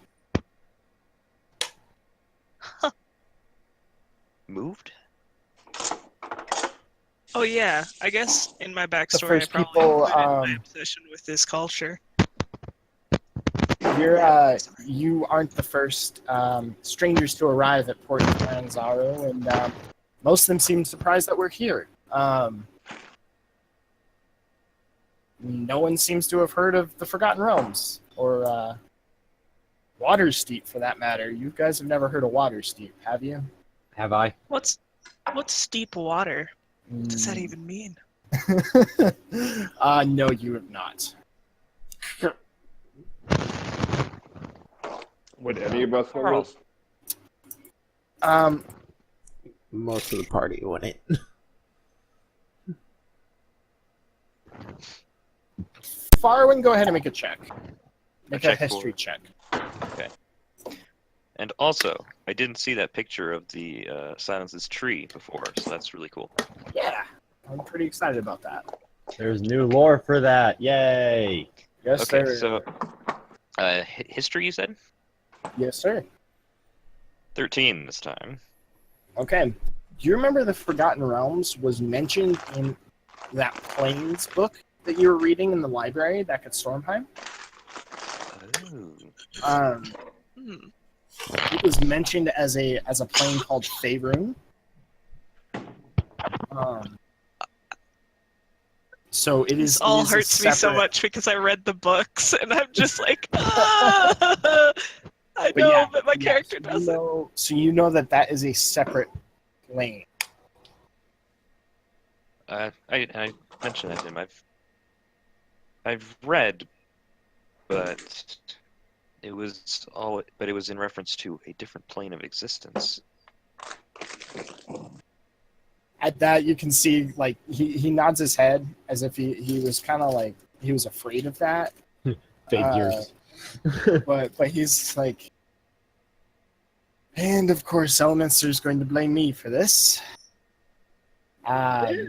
B: Moved?
D: Oh yeah, I guess in my backstory I
A: first
D: probably
A: people,
D: included my obsession with this culture.
A: You aren't the first strangers to arrive at Port Lanzaro, and most of them seem surprised that we're here. No one seems to have heard of the Forgotten Realms, or Watersteep, for that matter. You guys have never heard of Watersteep, have you?
E: Have I?
D: What's steep water? What does that
A: Mm.
D: even mean?
A: No, you have not.
H: Would any of us know
B: Carl.
H: this?
F: Most of the party wouldn't.
A: Farwin, go ahead and make a check. Make a
B: check
A: history
B: for-
A: check.
B: And also, I didn't see that picture of the Silence's tree before, so that's really cool.
A: Yeah, I'm pretty excited about that.
E: There's new lore for that. Yay!
A: Yes,
B: Okay,
A: sir.
B: so history, you said?
A: Yes, sir.
B: 13 this time.
A: Okay. Do you remember the Forgotten Realms was mentioned in that Plains book that you were reading in the library back at Stormheim?
B: Oh.
D: Hmm.
A: It was mentioned as a plane called Faerun. So it is.
D: This all
A: it is a
D: hurts me so
A: separate-
D: much because I read the books and I'm just like, I
A: But
D: know,
A: yeah,
D: but my
A: yeah,
D: character
A: so
D: doesn't.
A: So you know that is a separate plane.
B: I mentioned that to him. I've read, but it was in reference to a different plane of existence.
A: At that, you can see like he nods his head as if he was kind of like he was afraid of that.
E: Figures.
A: But he's like, and of course, Elminster's going to blame me for this. Well,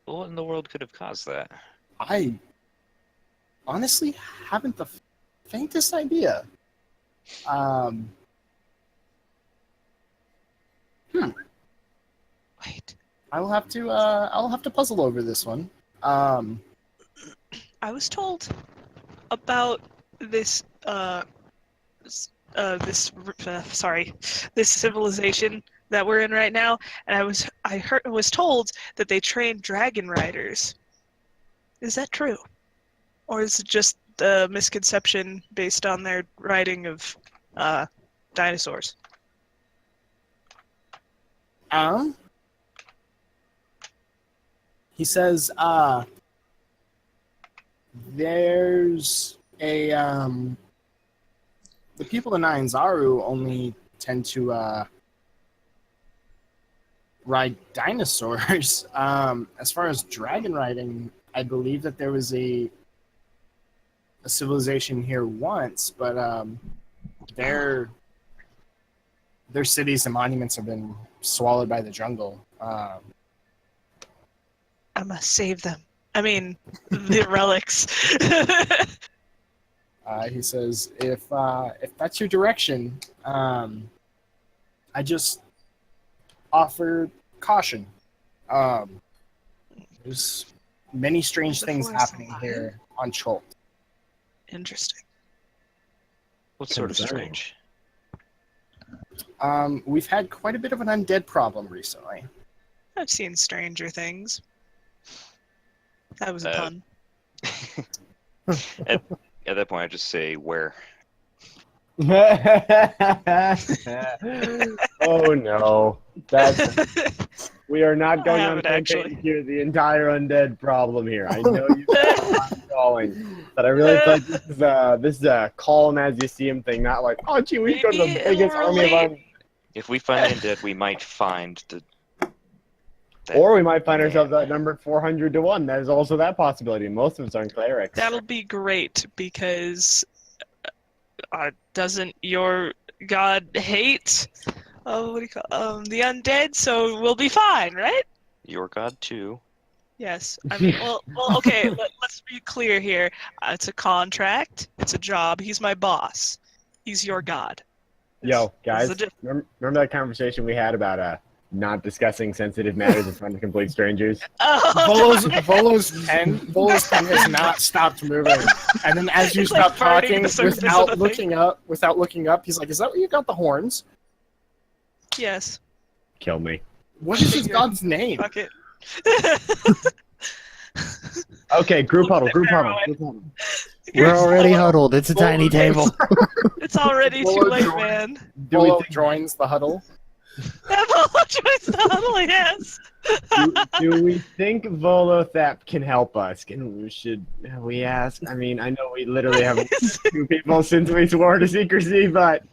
B: What in the world could have caused that?
A: I honestly haven't the faintest idea.
D: Wait.
A: I'll have to puzzle over this one.
D: I was told about this this civilization that we're in right now, and I was told that they train dragon riders. Is that true, or is it just a misconception based on their riding of dinosaurs?
A: He says, there's a, the people in Nine Zaru only tend to, ride dinosaurs. As far as dragon riding, I believe that there was a civilization here once, but, their cities and monuments have been swallowed by the jungle.
D: I must save them. I mean, the relics.
A: He says, if that's your direction, I just offer caution. There's many strange
D: The
A: things
D: forest
A: happening
D: alive?
A: here on Cholt.
D: Interesting.
B: What sort of
E: Concerning.
B: strange?
A: We've had quite a bit of an undead problem recently.
D: I've seen Stranger Things. That was a pun.
B: At that point, I just say where.
E: Oh no. We are not going on
D: haven't, actually.
E: campaign here the entire undead problem here. I know you're not going, but I really feel like this is a call him as you see him thing, not like, oh gee, we go to the
D: Maybe
E: biggest
D: it'll
E: army of
D: relate.
E: un-.
B: If we find the undead, we might find the. that-
E: Or we might find ourselves
B: Yeah.
E: outnumbered 400 to 1. That is also that possibility. Most of us aren't clerics.
D: That'll be great because doesn't your god hate what do you call the undead? So we'll be fine, right?
B: Your god too.
D: Yes. I mean, well, okay. Let's be clear here. It's a contract. It's a job. He's my boss. He's your god.
E: Yo, guys,
D: It's a diff-
E: remember that conversation we had about not discussing sensitive matters in front of complete strangers?
D: Oh,
A: Volo's pen has not stopped moving. And then as you
D: It's like
A: stop
D: farting
A: talking,
D: the surface of
A: without
D: the
A: looking up, he's like, is that where you got the horns?
D: yes.
E: Kill me.
A: What is his god's name?
D: Fuck it.
E: Okay, group huddle.
F: We're already huddled. It's a tiny table.
D: It's already too
A: Volo
D: late,
A: joins-
D: man.
E: Do we
A: Volo
E: think
A: joins the huddle.
D: Yes.
E: do we think Volothap can help us? Should we ask? I mean, I know we literally have 2 people since we swore to secrecy, but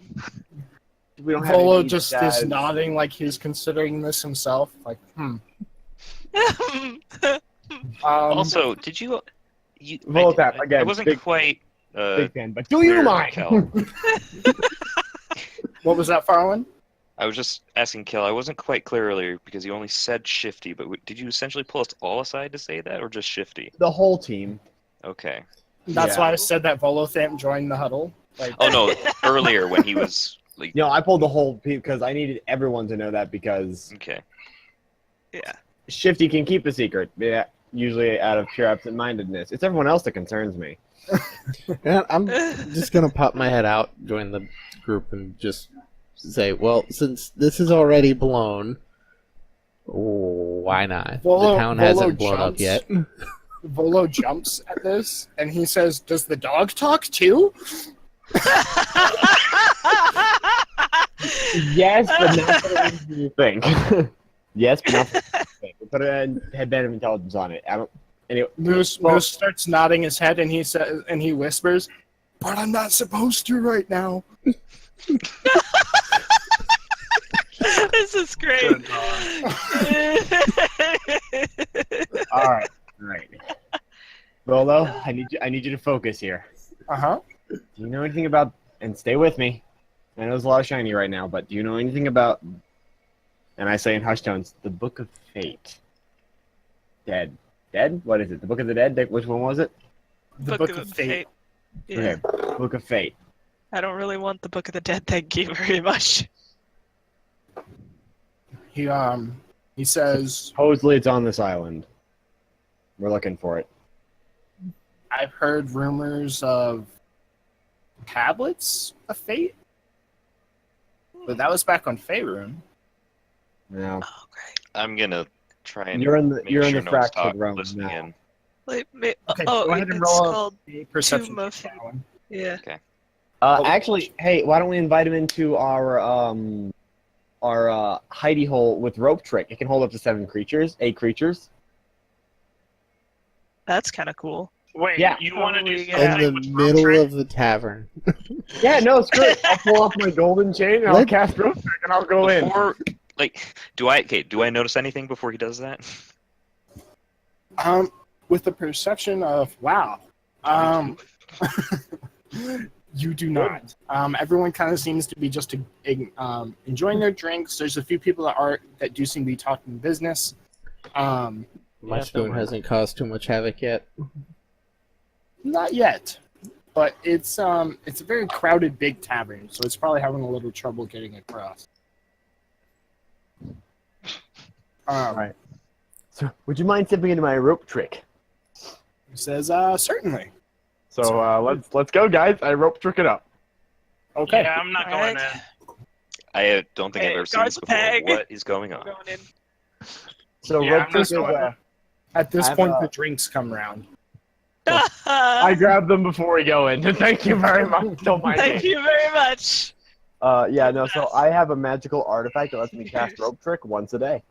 E: we don't have
A: Volo
E: any
A: just
E: guys.
A: is nodding like he's considering this himself. Like,
B: Also, did you?
E: Voltap, again,
B: I wasn't
E: big-
B: quite.
E: Big fan, but do you
B: clear,
E: mind?
B: Kel.
A: What was that, Farland?
B: I was just asking Kel. I wasn't quite clear earlier because you only said Shifty, but did you essentially pull us all aside to say that, or just Shifty?
E: The whole team.
B: Okay.
A: That's
E: Yeah.
A: why I said that Volothamp joined the huddle. Like,
B: Oh no, earlier when he was like.
E: No, I pulled the whole team because I needed everyone to know that because
B: Okay.
D: Yeah.
E: Shifty can keep a secret. Yeah, usually out of pure absent-mindedness. It's everyone else that concerns me.
F: And I'm just gonna pop my head out, join the group, and just say, well, since this is already blown, why not?
A: Volo-
F: The town
A: Volo
F: hasn't blown up
A: jumps.
F: yet.
A: Volo jumps at this, and he says, "Does the dog talk too?"
E: Yes, but not for the reason you think. Yes, but not for the reason you think. We put a headband of intelligence on it. I don't. Anyway,
A: Moose starts nodding his head, and he says, and he whispers, But I'm not supposed to right now.
D: This is great.
C: Good dog.
E: All right. Bolo, I need you to focus here.
A: Uh-huh.
E: Do you know anything about? And stay with me. I know there's a lot of shiny right now, but do you know anything about? And I say in hushed tones, the Book of Fate. Dead. What is it? The Book of the Dead? Which one was it?
A: The Book of Fate.
D: Yeah.
E: Okay. Book of Fate.
D: I don't really want the Book of the Dead, thank you very much.
A: He says,
E: Supposedly it's on this island. We're looking for it.
A: I've heard rumors of tablets of fate, but that was back on Faerun.
E: Now
D: Oh, great.
B: I'm gonna try and
E: you're in the
B: make
E: you're
B: sure
E: in the
B: no one's
E: fractured realm
B: listening
E: now.
B: in.
D: Like,
A: Okay,
D: oh,
A: go ahead and
D: it's
A: roll
D: called
A: a perception
D: Tomb of
A: check for that one.
D: Yeah.
E: Actually, hey, why don't we invite him into our hidey hole with rope trick? It can hold up to 8 creatures.
D: That's kind of cool.
C: Wait,
E: Yeah.
C: you want to do
D: Totally,
C: something
F: In the
C: with rope
F: middle
C: trick?
F: of the tavern.
E: Yeah, no, screw it. I'll pull off my golden chain and I'll
F: What?
E: cast rope trick and I'll go in.
B: Before, like, do I notice anything before he does that?
A: With the perception of you do not. Everyone kind of seems to be just enjoying their drinks. There's a few people that do seem to be talking business.
F: My
B: Yeah,
F: spoon
B: don't worry.
F: hasn't caused too much havoc yet.
A: Not yet, but it's a very crowded big tavern, so it's probably having a little trouble getting across.
E: Right. So, would you mind stepping into my rope trick?
A: He says, certainly.
E: So let's go, guys. I rope trick it up.
A: Okay.
C: Yeah, I'm not going
D: Alright.
C: in.
B: I don't think I've
D: Hey,
B: ever seen this
D: guards
B: before.
D: peg.
B: What is going
D: I'm
B: on?
D: going in.
E: So
C: Yeah,
E: rope
C: I'm
E: trick
C: just
E: is
C: going-
A: At this
E: I've,
A: point, the drinks come round.
E: I grab them before we go in. Thank you very much. Don't mind
D: Thank
E: me.
D: you very much.
E: Yeah, no. So I have a magical artifact that lets me cast rope trick once a day.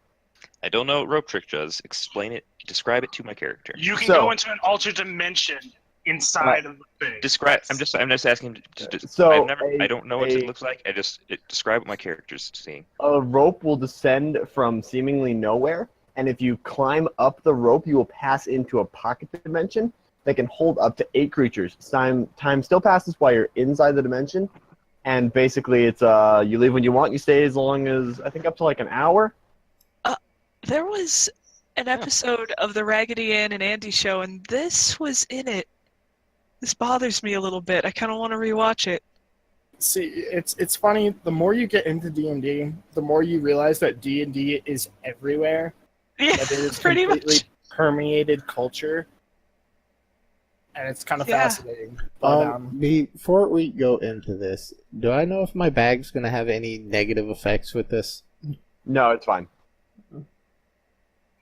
B: I don't know what rope trick does. Explain it. Describe it to my character.
C: You can
E: So-
C: go into an alternate dimension inside of the thing.
B: Describe. I'm just asking.
E: So
B: I don't know what it looks like. Describe what my character's seeing.
E: A rope will descend from seemingly nowhere, and if you climb up the rope, you will pass into a pocket dimension that can hold up to 8 creatures. Time still passes while you're inside the dimension, and basically it's you leave when you want. You stay as long as I think up to like an hour.
D: There was an episode of the Raggedy Ann and Andy show, and this was in it. This bothers me a little bit. I kind of want to rewatch it.
A: See, it's funny. The more you get into D&D, the more you realize that D&D is everywhere.
D: Yeah,
A: That it is
D: pretty
A: completely
D: much.
A: permeated culture, and it's kind of
D: Yeah.
A: fascinating. But
F: Before we go into this, do I know if my bag's going to have any negative effects with this?
E: No, it's fine.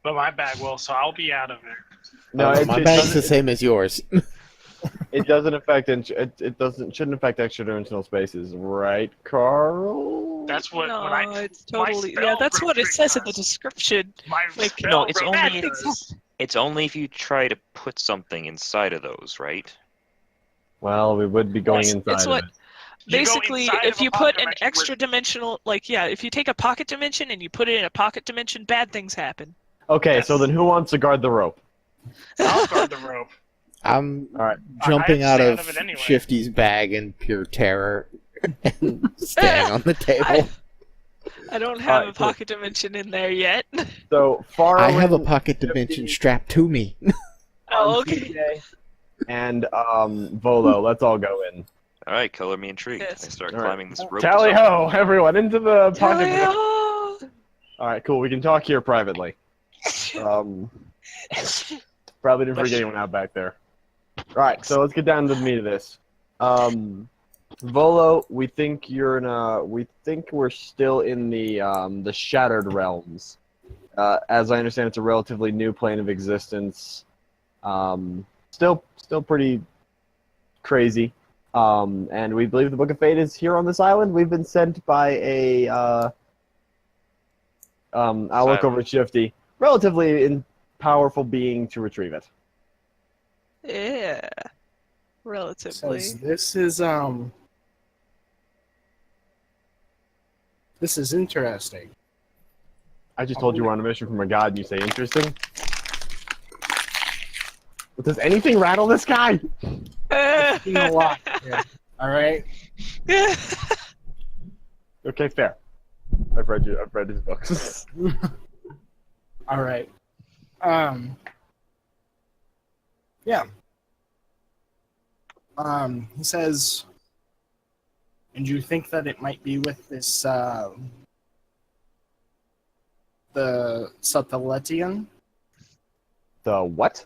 C: But my bag will, so I'll be out of it.
E: No,
F: My
E: it
F: bag's the
E: doesn't,
F: same as yours.
E: it doesn't affect. Shouldn't affect extra-dimensional spaces, right, Carl?
C: That's what
D: No,
C: when I
D: it's
C: my
D: totally.
C: spell
D: Yeah, that's what it
C: trick
D: says in the
C: does.
D: description.
C: My
D: Like,
C: spell
B: no, it's
C: rope
B: only-
D: Bad things
C: does.
B: It's only if you try to put something inside of those, right?
E: Well, we would be going
D: Yes,
E: inside
D: it's
E: of
D: what-
E: it.
C: You go
D: Basically,
C: inside
D: if
C: of a
D: you
C: pocket
D: put an
C: dimension
D: extra dimensional, like, yeah, if you take a pocket dimension and you put it in a pocket dimension, bad things happen.
E: Okay, so
C: Yes.
E: then who wants to guard the rope?
C: I'll guard the rope.
F: I'm
E: All right.
F: jumping
C: I'd
F: out
C: stay
F: of
C: out of it anyway.
F: Shifty's bag in pure terror and staying on the table.
D: I don't have
E: Alright,
D: a
E: cool.
D: pocket dimension in there yet.
E: So far.
F: I have a pocket dimension strapped to me.
D: Oh, okay.
E: And Volo, let's all go in.
B: All right, color me intrigued.
D: Yes.
B: I start
E: All right.
B: climbing this rope.
E: Tally ho, everyone, into the pocket.
D: Tally-ho!
E: All right, cool. We can talk here privately. Probably didn't forget anyone out back there. All right, so let's get down to the meat of this. Volo, we think you're in a. We think we're still in the Shattered Realms. As I understand, it's a relatively new plane of existence. Still pretty crazy. And we believe the Book of Fate is here on this island. We've been sent by a. I'll look over at Shifty. Relatively powerful being to retrieve it.
D: Yeah. relatively.
A: Says this is interesting.
E: I just told you we're on a mission from a god, and you say interesting. But does anything rattle this guy?
A: It's been a lot. Yeah. All right.
E: Okay, fair. I've read his books.
A: All right. Yeah. He says, and you think that it might be with this, the Satellitian?
E: The what?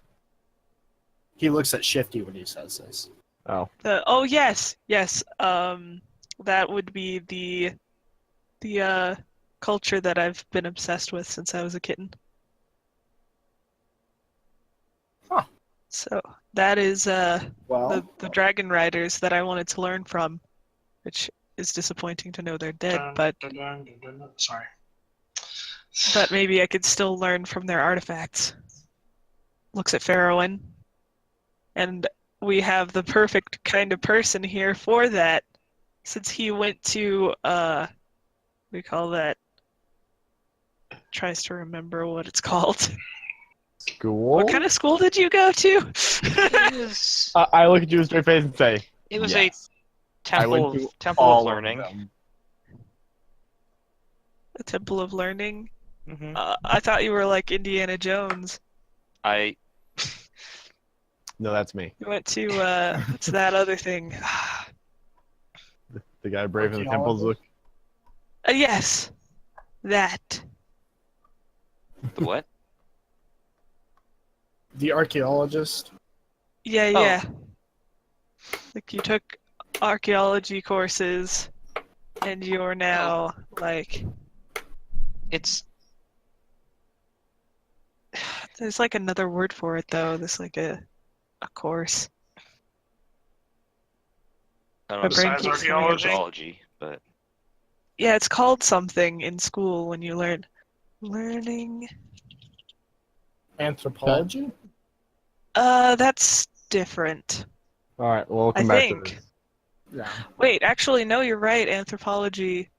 A: He looks at Shifty when he says this.
E: Oh.
D: Oh yes. That would be the culture that I've been obsessed with since I was a kitten.
A: Huh.
D: So that is
A: Well,
D: the dragon riders that I wanted to learn from, which is disappointing to know they're dead, but
C: Sorry.
D: maybe I could still learn from their artifacts. Looks at Farrowin, and we have the perfect kind of person here for that, since he went to we call that, tries to remember what it's called.
E: School?
D: What kind of school did you go to?
E: I look at you with a straight face and say,
B: It was
E: yes.
B: a
E: I went to
B: temple
E: all
B: of learning.
E: them.
D: A temple of learning?
B: Hmm.
D: I thought you were like Indiana Jones.
B: I
E: No, that's me.
D: You went to what's that other thing?
E: The guy brave in the temples. Look.
D: Yes, that.
B: the what?
A: the archaeologist.
D: Yeah. Like you took archaeology courses, and you're now like.
B: It's
D: There's like another word for it though. There's like a course.
B: I
D: My
B: don't know.
D: brain
C: Besides
D: keeps doing it.
C: archaeology?
B: But
D: Yeah, it's called something in school when you learning.
A: Anthropology?
D: That's different.
E: All right, well, we'll
D: I
E: come back to
D: think.
E: this.
A: Yeah.
D: Wait, actually, no, you're right. Anthropology.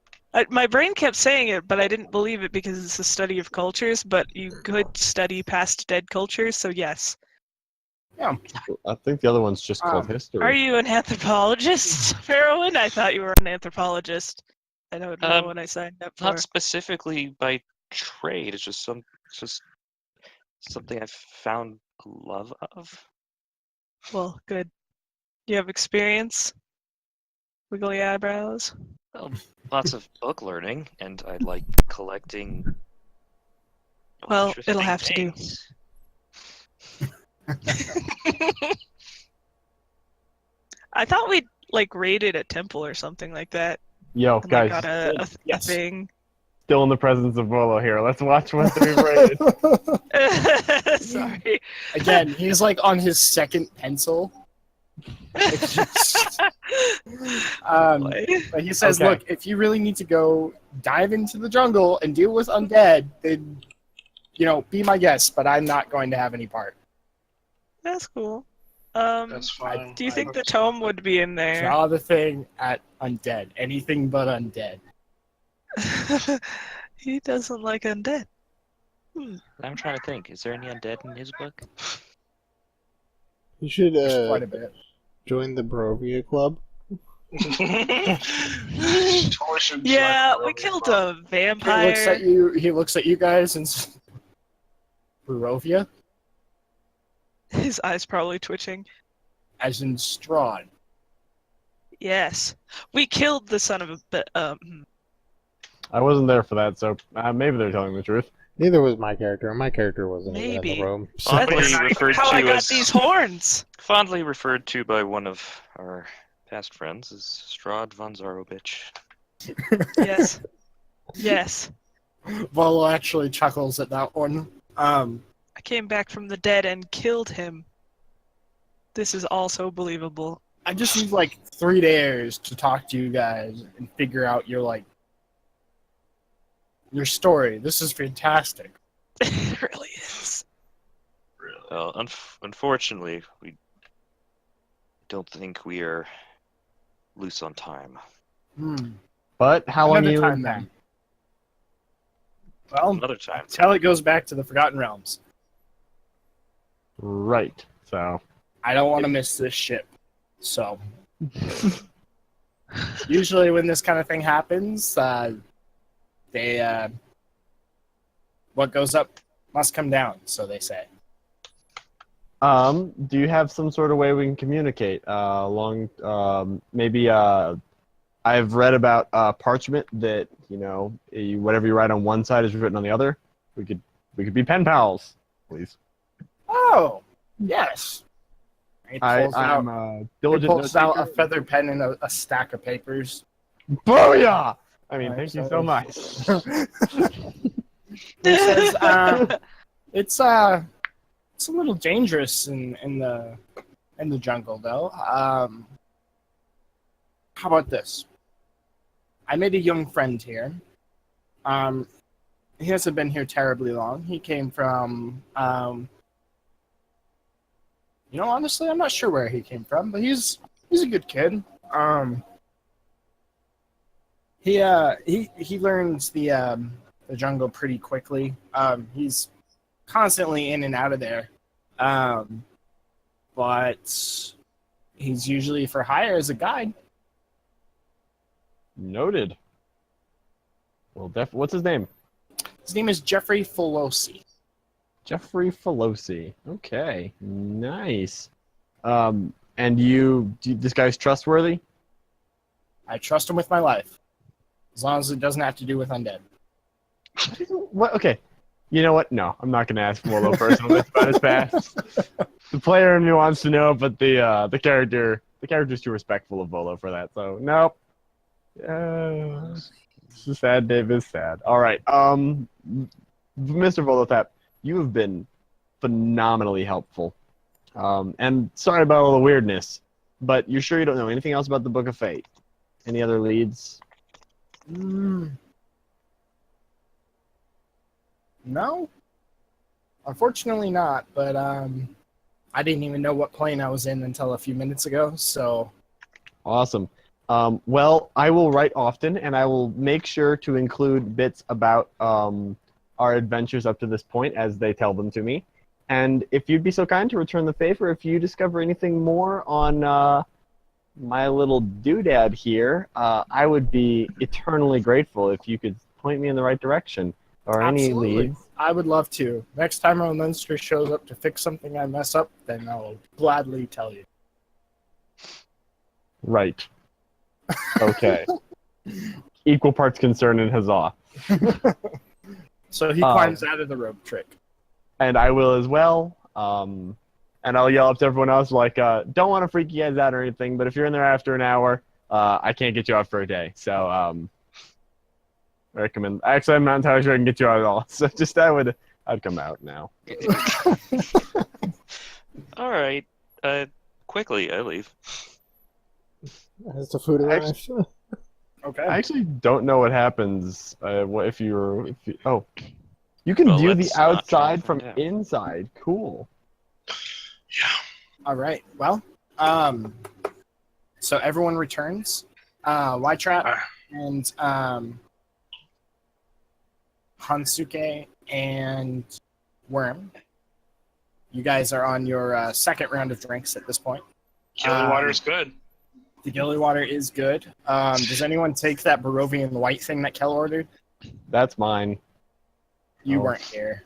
D: My brain kept saying it, but I didn't believe it because it's a study of cultures. But you could study past dead cultures, so yes.
E: I think the other one's just called history.
D: Are you an anthropologist, Farrowin? I thought you were an anthropologist. I don't know what I signed up for.
B: not specifically by trade. It's just something I've found a love of.
D: Well, good. You have experience? Wiggly eyebrows?
B: Well, lots of book learning, and I like collecting.
D: Well,
B: interesting
D: it'll have to do.
B: things.
D: I thought we'd like raided a temple or something like that.
E: Yo,
D: And
E: guys,
D: like got a
A: Yes.
D: thing.
E: still in the presence of Volo here. Let's watch what we've rated.
D: Sorry.
A: Again, he's like on his second pencil. It's just, but he says,
E: Okay.
A: look, if you really need to go dive into the jungle and deal with undead, then, be my guest, but I'm not going to have any part.
D: That's cool.
C: That's fine.
D: Do you think the tome would be in there?
A: Draw the thing at undead. Anything but undead.
D: He doesn't like undead.
B: I'm trying to think. Is there any undead in his book?
F: You should
A: There's quite a bit.
F: join the Barovia Club.
C: Totally should
D: Yeah,
C: join
D: we
C: the
D: killed
C: club.
D: a vampire.
A: He looks at you guys and says, Barovia?
D: His eyes probably twitching.
A: As in Strahd.
D: Yes, we killed the son of a.
E: I wasn't there for that, so maybe they're telling the truth.
F: Neither was my character. My character wasn't even in
D: Maybe.
F: the room.
B: Fondly
D: That's
B: referred
D: how I
B: to
D: got
B: as
D: these horns.
B: fondly referred to by one of our past friends as Strahd von Zarovich.
D: Yes. Yes.
A: Volo actually chuckles at that one.
D: I came back from the dead and killed him. This is also believable.
A: I just need like 3 days to talk to you guys and figure out your story. This is fantastic.
D: It really is.
B: Well, unfortunately, don't think we are loose on time.
E: But how long
A: Another
E: you
A: time then. Well,
B: Another time.
A: until it goes back to the Forgotten Realms.
E: Right. So.
A: I don't want to miss this ship. So, usually when this kind of thing happens, what goes up must come down, so they say.
E: Do you have some sort of way we can communicate? Maybe I've read about parchment that whatever you write on one side is written on the other. We could be pen pals, please.
A: Oh, yes. He
E: I'm
A: pulls
E: diligent.
A: out a feather pen and a stack of papers.
E: Booyah! I mean,
A: Alright,
E: thank you
A: so-
E: so much.
A: He says, it's a little dangerous in the jungle, though. How about this? I made a young friend here. He hasn't been here terribly long. He came from, honestly, I'm not sure where he came from, but he's a good kid. He learns the jungle pretty quickly. He's constantly in and out of there, but he's usually for hire as a guide.
E: Noted. Well, what's his name?
A: His name is Jeffrey Filosi.
E: Jeffrey Filosi. Okay, nice. And this guy's trustworthy?
A: I trust him with my life, as long as it doesn't have to do with undead.
E: What? Okay. You know what? No, I'm not going to ask Wolo first on this about his past. The player in me wants to know, but the character's too respectful of Volo for that. So nope. It's a sad day. It's sad. All right. Mr. Volotap, you have been phenomenally helpful. And sorry about all the weirdness, but you're sure you don't know anything else about the Book of Fate? Any other leads?
A: No, unfortunately not. But I didn't even know what plane I was in until a few minutes ago. So
E: Awesome. Well, I will write often, and I will make sure to include bits about our adventures up to this point as they tell them to me. And if you'd be so kind to return the favor, if you discover anything more on my little doodad here, I would be eternally grateful if you could point me in the right direction. Or any
A: absolutely,
E: leads.
A: I would love to. Next time a monster shows up to fix something I mess up, then I'll gladly tell you.
E: Right. Okay. Equal parts concern and huzzah.
A: So he climbs out of the rope trick.
E: And I will as well. And I'll yell up to everyone else like, don't want to freak you guys out or anything, but if you're in there after an hour, I can't get you out for a day. So recommend. Actually, I'm not entirely sure I can get you out at all. So just I'd come out now.
B: All right. Quickly, I leave.
F: Has the food arrived?
A: Okay.
E: I actually don't know what happens if you you can
B: Well,
E: view the
B: let's not
E: outside
B: try
E: from
B: to find out.
E: inside. Cool.
A: All right. Well, so everyone returns. White Trap and Hansuke and Worm. You guys are on your second round of drinks at this point.
C: Killing water is good.
A: The Gilly water is good. Does anyone take that Barovian white thing that Kel ordered?
E: That's mine.
A: You
E: Oh.
A: weren't here.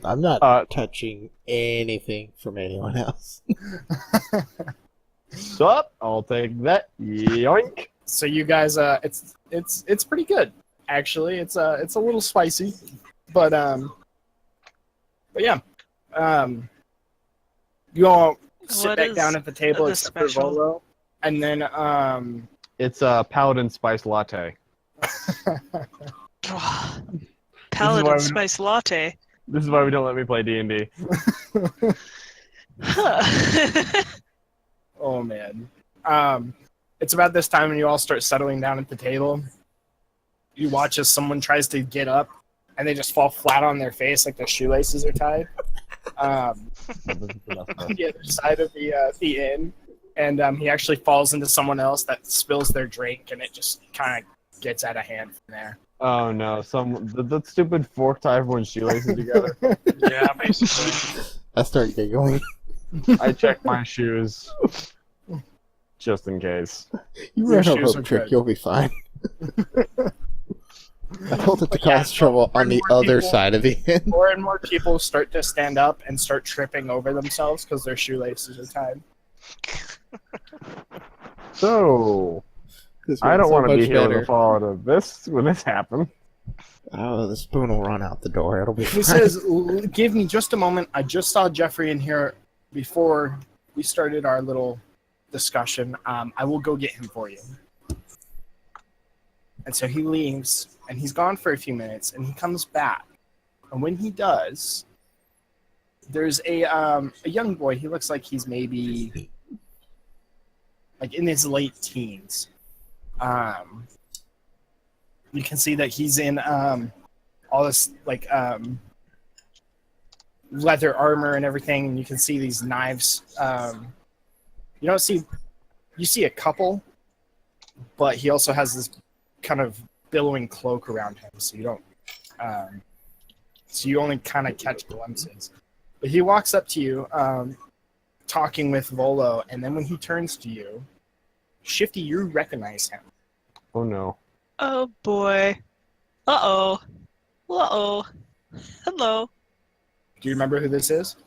F: I'm not touching anything from anyone else.
E: Sup? I'll take that. Yoink.
A: So you guys, it's pretty good actually. It's a little spicy, but yeah. You all sit
D: What
A: back
D: is
A: down at the table
D: the
A: except for
D: special?
A: Volo, and then
E: It's a paladin spice latte.
D: Paladin
E: we-
D: spice latte.
E: This is why we don't let me play D&D.
D: Huh.
A: oh man, it's about this time when you all start settling down at the table. You watch as someone tries to get up, and they just fall flat on their face like their shoelaces are tied. On the other side of the inn, and he actually falls into someone else that spills their drink, and it just kind of gets out of hand from there.
E: Oh no! The stupid fork tie everyone's shoelaces together.
C: Yeah, basically.
F: I start giggling.
E: I check my shoes, just in case.
F: You
A: Your
F: ran a
A: shoes
F: rope
A: are
F: trick,
A: good.
F: you'll be fine. I told it to
A: But yeah,
F: cause trouble on the
A: more
F: other
A: people-
F: side of the inn.
A: More and more people start to stand up and start tripping over themselves because their shoelaces are tied.
E: So
F: This
E: I
F: went
E: don't
F: so
E: want to be
F: much
E: here with
F: better.
E: the fallout of this when this happens.
F: Oh, the spoon will run out the door. It'll be
A: He
F: fine.
A: says, "Give me just a moment. I just saw Jeffrey in here before we started our little discussion. I will go get him for you." And so he leaves, and he's gone for a few minutes, and he comes back. And when he does, there's a young boy. He looks like he's maybe like in his late teens. You can see that he's in all this like leather armor and everything, and you can see these knives. You see a couple, but he also has this kind of billowing cloak around him, so you don't. So you only kind of catch glimpses. But he walks up to you, talking with Volo, and then when he turns to you, Shifty, you recognize him.
E: Oh no!
D: Oh boy. Uh-oh. Uh-oh. Hello.
A: Do you remember who this is?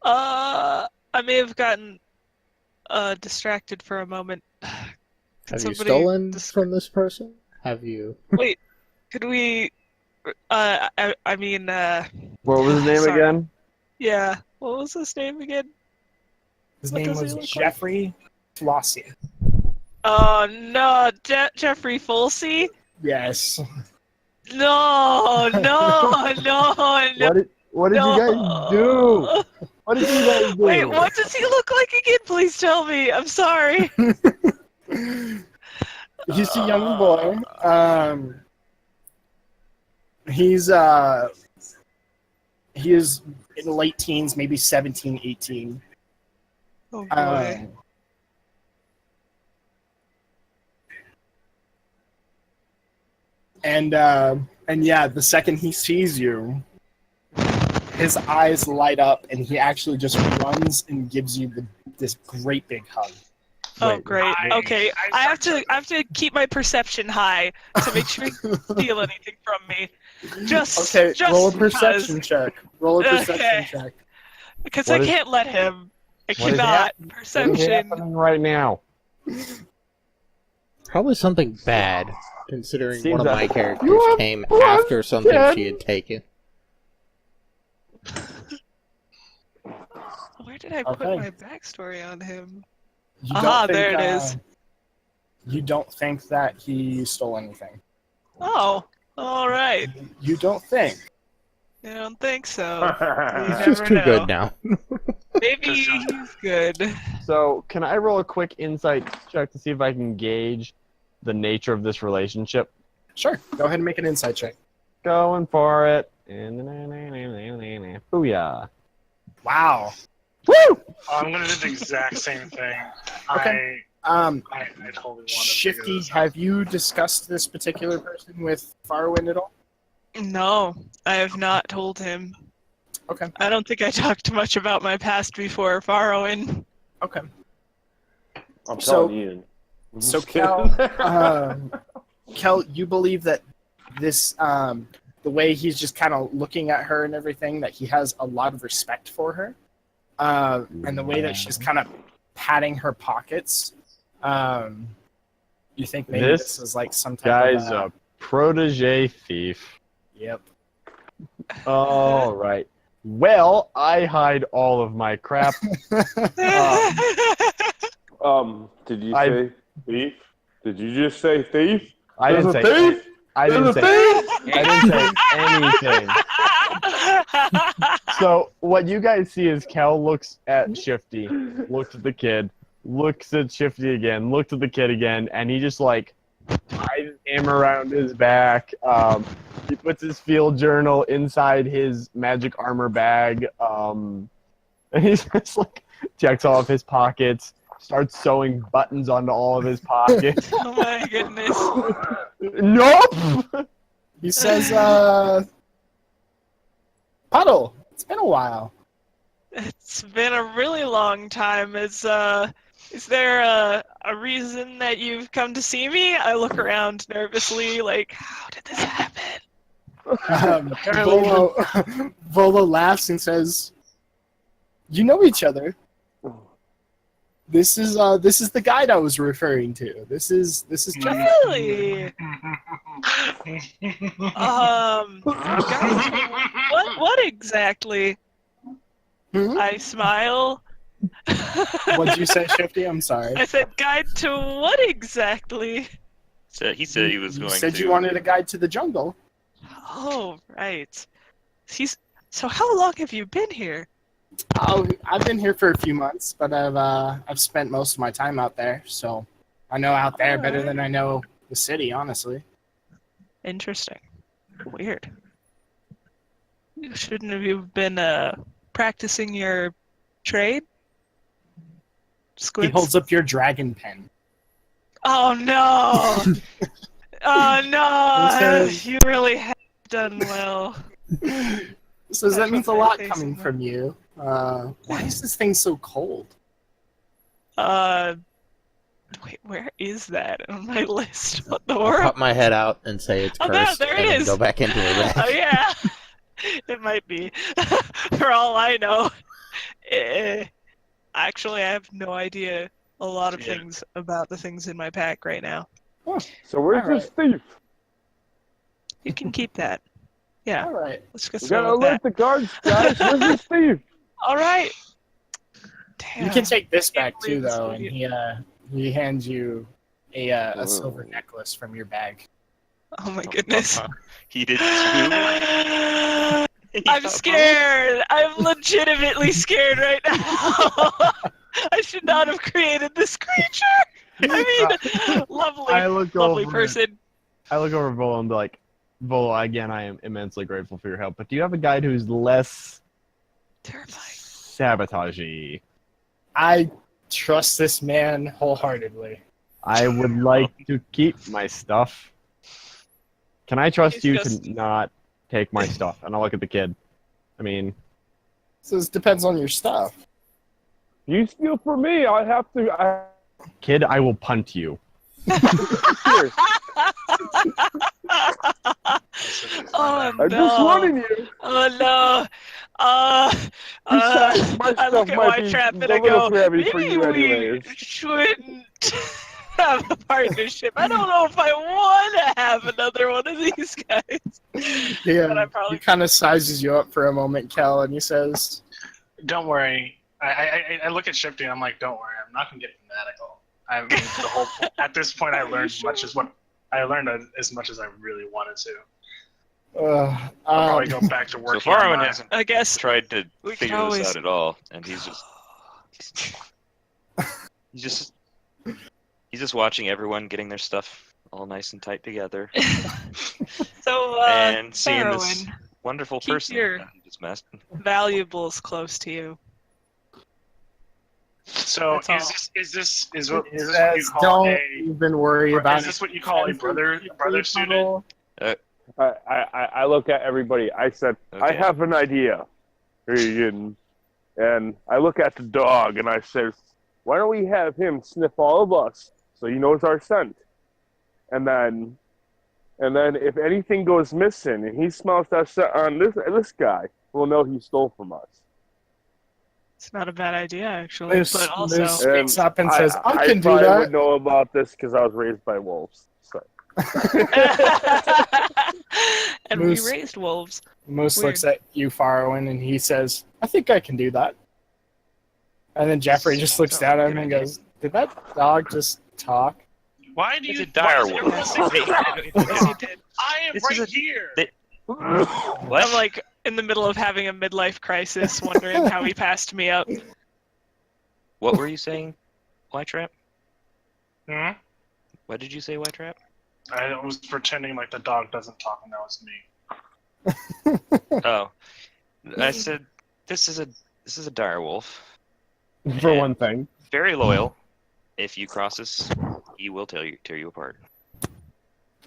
D: I may have gotten distracted for a moment.
F: Have you
D: Somebody
F: stolen
D: dis-
F: from this person? Have you?
D: Wait, could we I mean
E: What was his name
D: Sorry.
E: again?
D: yeah, what was his name again?
A: His
D: What
A: name
D: does he
A: was
D: look like?
A: Jeffrey Flossie.
D: Oh no, Jeffrey Fulsey?
A: Yes.
D: No, no, no, no.
E: What did you guys do? What did you guys do?
D: Wait, what does he look like again? Please tell me. I'm sorry.
A: He's a young boy. He is in the late teens, maybe 17, 18.
D: Oh boy.
A: Um, and yeah, the second he sees you, his eyes light up, and he actually just runs and gives you this great big hug.
D: Oh
E: Wait,
D: great. Okay, I have to keep my perception high to make sure he doesn't steal anything from me. Just
A: Roll a perception check. Roll a
D: Okay.
A: perception check.
D: because
E: What
D: I
E: is-
D: can't let him. I
E: what is
D: cannot.
E: What is
D: Perception.
E: happening right now?
F: Probably something bad, considering
E: Seems
F: one of
E: that-
F: my characters
E: You have
F: came
E: one
F: after something
E: kid.
F: she had taken.
D: Where did I put
A: Okay.
D: my backstory on him?
A: You
D: Aha, there it is.
A: You don't think that he stole anything.
D: Oh, all right.
A: You don't think.
D: I don't think so. You
F: He's
D: never
F: just too
D: know.
F: good now.
D: Maybe he's good.
E: So, can I roll a quick insight check to see if I can gauge the nature of this relationship?
A: Sure. Go ahead and make an insight check.
E: Going for it. Booyah.
A: Wow.
C: Oh, I'm gonna do the exact same thing.
A: Okay.
C: I totally want to
A: Shifty, have you discussed this particular person with Farwind at all?
D: No, I have not told him.
A: Okay.
D: I don't think I talked much about my past before Farrowin.
A: Okay.
G: I'm
A: So-
G: telling you.
A: So Kel, Kel, you believe that this, the way he's just kind of looking at her and everything, that he has a lot of respect for her, and the way that she's kind of patting her pockets. You think maybe
E: This
A: this is like some type
E: Guy's
A: of
E: a protege thief.
A: Yep.
E: All right. Well, I hide all of my crap.
G: Did you
E: I-
G: say thief? Did you just say thief?
E: I didn't say.
G: There's a thief?
E: I didn't
G: There's a
E: say.
G: thief?
E: I didn't say anything. So what you guys see is Kel looks at Shifty, looks at the kid, looks at Shifty again, looks at the kid again, and he just like ties his hammer around his back. He puts his field journal inside his magic armor bag, and he's just like checks off his pockets. Starts sewing buttons onto all of his pockets.
D: Oh my goodness.
E: Nope!
A: He says, Puddle, it's been a while.
D: It's been a really long time. Is there a reason that you've come to see me? I look around nervously, like, how did this happen?
A: Volo laughs and says, "You know each other. This is the guide I was referring to. This is Jeff."
D: Really? Guys, what exactly?
A: Hmm?
D: I smile.
A: What'd you say, Shifty? I'm sorry.
D: I said, guide to what exactly?
B: So he said he was
A: You
B: going
A: said
B: to.
A: you wanted a guide to the jungle.
D: Oh, right. So how long have you been here?
A: Oh, I've been here for a few months, but I've spent most of my time out there, so I know out there better than I know the city, honestly.
D: Interesting. Weird. Shouldn't have you been practicing your trade?
A: He
D: Squints.
A: holds up your dragon pen.
D: Oh no! Oh no!
A: says-
D: You really have done well.
A: So that
D: That's
A: means a
D: what
A: lot
D: they
A: coming
D: say.
A: from you. Why is this thing so cold?
D: Wait, where is that on my list? What the
F: I'll
D: world?
F: pop my head out and say it's
D: Oh,
F: cursed,
D: no, there it
F: and then
D: is.
F: go back into a rack.
D: Oh yeah, it might be. For all I know. Actually, I have no idea a lot of
C: Yeah.
D: things about the things in my pack right now.
H: So where's
A: All
H: this thief?
D: You can keep that. Yeah,
A: All right.
D: let's get
H: We gotta
D: started with
H: alert
D: that.
H: the guards, guys. Where's this thief?
D: All right. Damn.
A: You can take this
D: Can't
A: back too,
D: believe this
A: though, and
D: idiot.
A: he hands you a
H: Oh.
A: silver necklace from your bag.
D: Oh my goodness.
B: He did too.
D: I'm scared. I'm legitimately scared right now. I should not have created this creature. I mean, lovely person.
E: I look over Volo and be like, Volo, again, I am immensely grateful for your help, but do you have a guide who's less
D: Terrifying.
E: sabotagey?
A: I trust this man wholeheartedly.
E: I would like to keep my stuff. Can I trust
D: He's
E: you
D: just-
E: to not take my stuff? And I'll look at the kid. I mean,
A: So this depends on your stuff.
H: You steal from me. I have to.
E: kid, I will punt you.
H: Here,
D: Oh
H: I'm just
D: no.
H: warning you.
D: Oh no.
H: Besides, my
D: I look
H: stuff
D: at
H: might
D: White
H: be
D: Trap and
H: a
D: I
H: little
D: go,
H: crabby for
D: maybe
H: you
D: we
H: anyways.
D: shouldn't have a partnership. I don't know if I want to have another one of these guys.
A: Yeah,
D: But I probably
A: he kind of sizes you up for a moment, Kel, and he says,
C: Don't worry. I look at Shifty and I'm like, don't worry. I'm not gonna get fanatical. I mean, the whole at this point, I learned as much as I really wanted to.
A: Ugh,
C: I'll probably go back to
B: So
C: work.
B: Farman hasn't
D: I guess
B: tried to
D: we can
B: figure
D: always-
B: this out at all, and he's just watching everyone getting their stuff all nice and tight together,
D: so
B: and seeing this
D: Farrowin,
B: wonderful
D: keep
B: person
D: your-
B: that he just messed.
D: valuables close to you.
C: So
D: That's
C: is this
A: he
C: what you
A: says,
C: call
A: don't
C: a
A: even worry about
C: is this what you call a brother student?
H: I look at everybody. I said, I
B: Okay.
H: have an idea. And I look at the dog and I say, why don't we have him sniff all of us so he knows our scent? And then if anything goes missing and he smells that scent on this guy, we'll know he stole from us.
D: It's not a bad idea, actually.
A: Moose,
D: But also,
A: Moose speaks up and says, I can do
H: probably
A: that.
H: would know about this because I was raised by wolves. So.
D: and
A: Moose.
D: we raised wolves.
A: Moose
D: Weird.
A: looks at you, Farrowin, and he says, I think I can do that. And then Jeffrey just looks down at him and goes, did that dog just talk?
C: Why do
B: It's
C: you?
B: a dire
C: why
B: wolf.
C: does everyone
D: Yes, he did.
C: I am
B: This
C: right
B: is a-
C: here.
B: they-
D: I'm like in the middle of having a midlife crisis, wondering how he passed me up.
B: What were you saying, White Trap?
C: Hmm?
B: What did you say, White Trap?
C: I was pretending like the dog doesn't talk, and that was me.
B: Oh, I said this is a dire wolf.
E: For one thing.
B: Very loyal, If you cross this, he will tear you apart.
E: All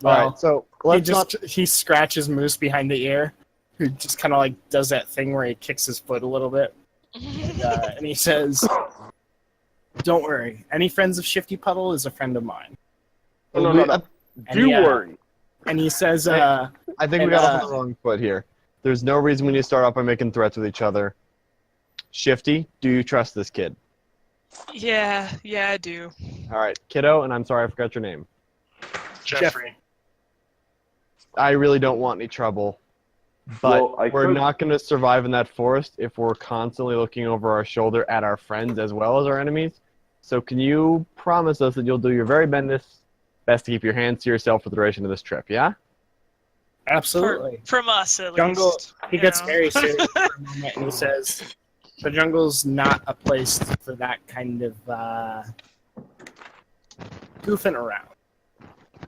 A: Well,
E: right, so let's
A: he scratches Moose behind the ear, who just kind of like does that thing where he kicks his foot a little bit, and he says, "Don't worry. Any friends of Shifty Puddle is a friend of mine."
H: No.
A: And
H: Do
A: he,
H: worry.
A: And he says,
E: I think we
A: and,
E: got off on the wrong foot here. There's no reason we need to start off by making threats with each other. Shifty, do you trust this kid?
D: Yeah, I do.
E: All right, kiddo, and I'm sorry I forgot your name.
C: Jeffrey.
E: I really don't want any trouble, but
H: Well,
E: we're not going to survive in that forest if we're constantly looking over our shoulder at our friends as well as our enemies. So can you promise us that you'll do your very best to keep your hands to yourself for the duration of this trip, yeah?
A: "Absolutely."
D: From us, at
A: Jungle.
D: least.
A: He
D: you
A: gets
D: know?
A: very serious for a moment, and he says, "The jungle's not a place for that kind of goofing around."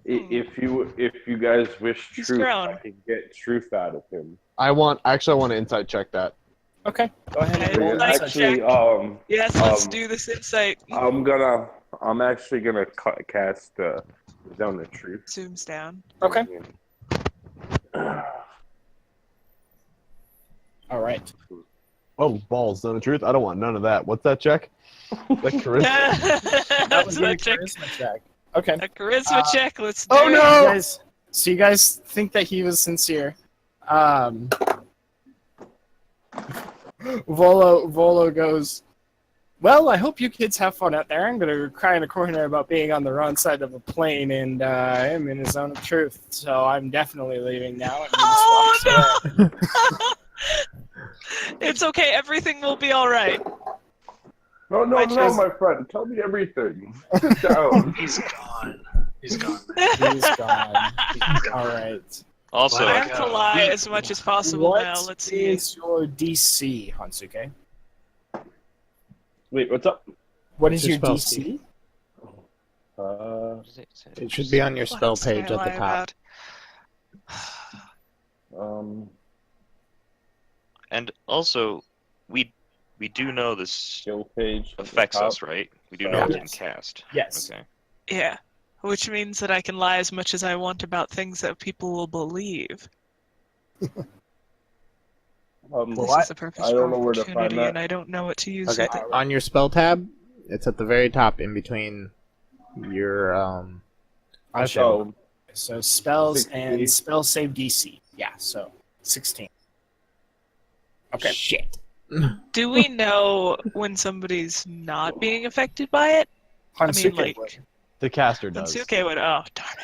H: If you guys wish
D: He's
H: truth,
D: grown.
H: I can get truth out of him.
E: I want to insight check that.
A: Okay, go ahead.
D: Okay,
A: And roll
D: like-
A: insight check.
H: Actually,
D: Yes, let's do this insight.
H: I'm actually gonna cast Zone of Truth.
D: Zooms down.
A: Okay. All right.
E: Oh, balls, Zone of Truth? I don't want none of that. What's that check? That charisma?
A: That
D: That's
A: would be a
D: a check.
A: charisma check. Okay.
D: A charisma check. Let's do
A: Oh
D: it.
A: no! So you guys think that he was sincere. Volo goes, "Well, I hope you kids have fun out there. I'm going to cry in a corner about being on the wrong side of a plane, and I'm in a zone of truth, so I'm definitely leaving now." And he just walks away.
D: It's okay. Everything will be all right.
H: No,
D: My choice-
H: my friend. Tell me everything. Sit down.
C: He's gone. He's gone.
A: He's gone. All right.
B: Also,
D: I have to lie as much as possible
A: What
D: now. Let's see.
A: is your DC, Hansuke?
H: Wait, what's up?
A: What is
F: What's your
A: your
F: spell
A: DC?
B: what does it say?
F: It should be on your
D: What
F: spell
D: else can
F: page
D: I
F: at the
D: lie
F: top.
D: about?
B: And also, we do know this
H: Skill page. at the
B: affects
H: top.
B: us, right? We do know it can
A: Yes.
B: cast.
A: Yes.
B: Okay.
D: Yeah. Which means that I can lie as much as I want about things that people will believe.
A: Well,
D: This
A: I-
D: is a purpose
H: I don't
D: for
H: know where to find
D: opportunity,
H: that.
D: and I don't know what to use
F: Okay,
D: with it.
F: on your spell tab, it's at the very top in between your
A: I'll
H: So,
A: So spells
H: 60.
A: and spell save DC. Yeah, so 16. Okay.
F: shit.
D: Do we know when somebody's not being affected by it? I mean,
A: Hansuke
D: like,
A: would.
E: The caster does.
D: Hansuke would. Oh, darn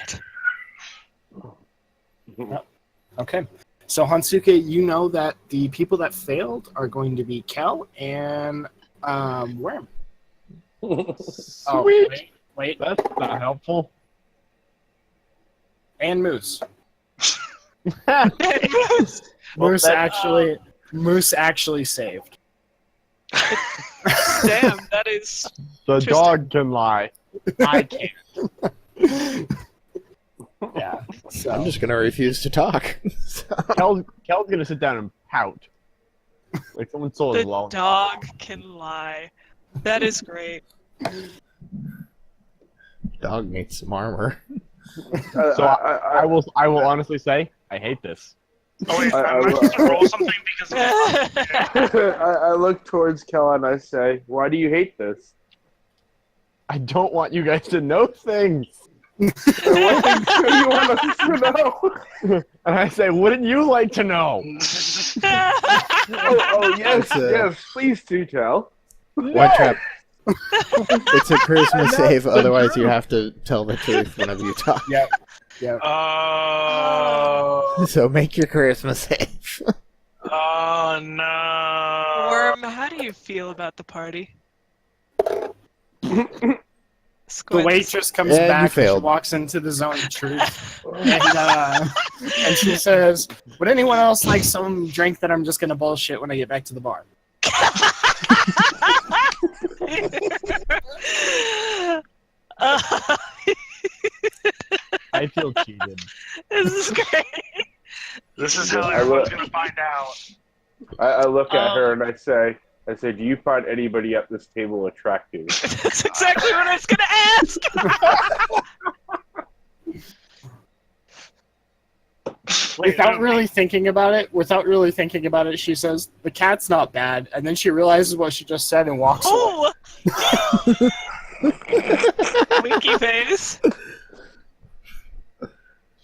D: it.
A: Okay. So Hansuke, you know that the people that failed are going to be Kel and Worm.
E: Sweet.
A: Oh, wait.
E: That's not helpful.
A: And Moose.
E: Well,
A: Moose actually saved.
D: Damn, that is.
E: The
D: Interesting.
E: dog can lie.
A: I can't. Yeah. So
F: I'm just gonna refuse to talk.
E: Kel's gonna sit down and pout. Like someone stole his
D: The
E: wallet.
D: dog can lie. That is great.
F: Dog needs some armor.
E: So I will honestly say I hate this.
C: Oh wait,
H: I-
C: I
H: I-
C: might have to roll something because
H: I look towards Kel and I say, "Why do you hate this?"
E: I don't want you guys to know things.
H: What do you want us to know?
E: And I say, wouldn't you like to know?
H: Oh yes,
F: It's a-
H: yes. Please do tell.
F: Watch out. It's a charisma save, otherwise you have to tell the truth whenever you talk.
A: yeah.
C: Oh,
F: So make your charisma save.
C: oh no.
D: Worm, how do you feel about the party?
A: The
D: Squint.
A: waitress comes
F: Yeah, you
A: back and she
F: failed.
A: walks into the zone of truth. And she says, "Would anyone else like some drink that I'm just going to bullshit when I get back to the bar?"
E: I feel cheated.
D: This is great.
C: This is how
H: I
C: everyone's
H: will-
C: gonna find out.
H: I look at her and I say, I say, do you find anybody at this table attractive?
D: That's exactly what I was gonna ask.
A: Without really thinking about it, she says, "The cat's not bad," and then she realizes what she just said and walks away.
D: Oh! Winky face.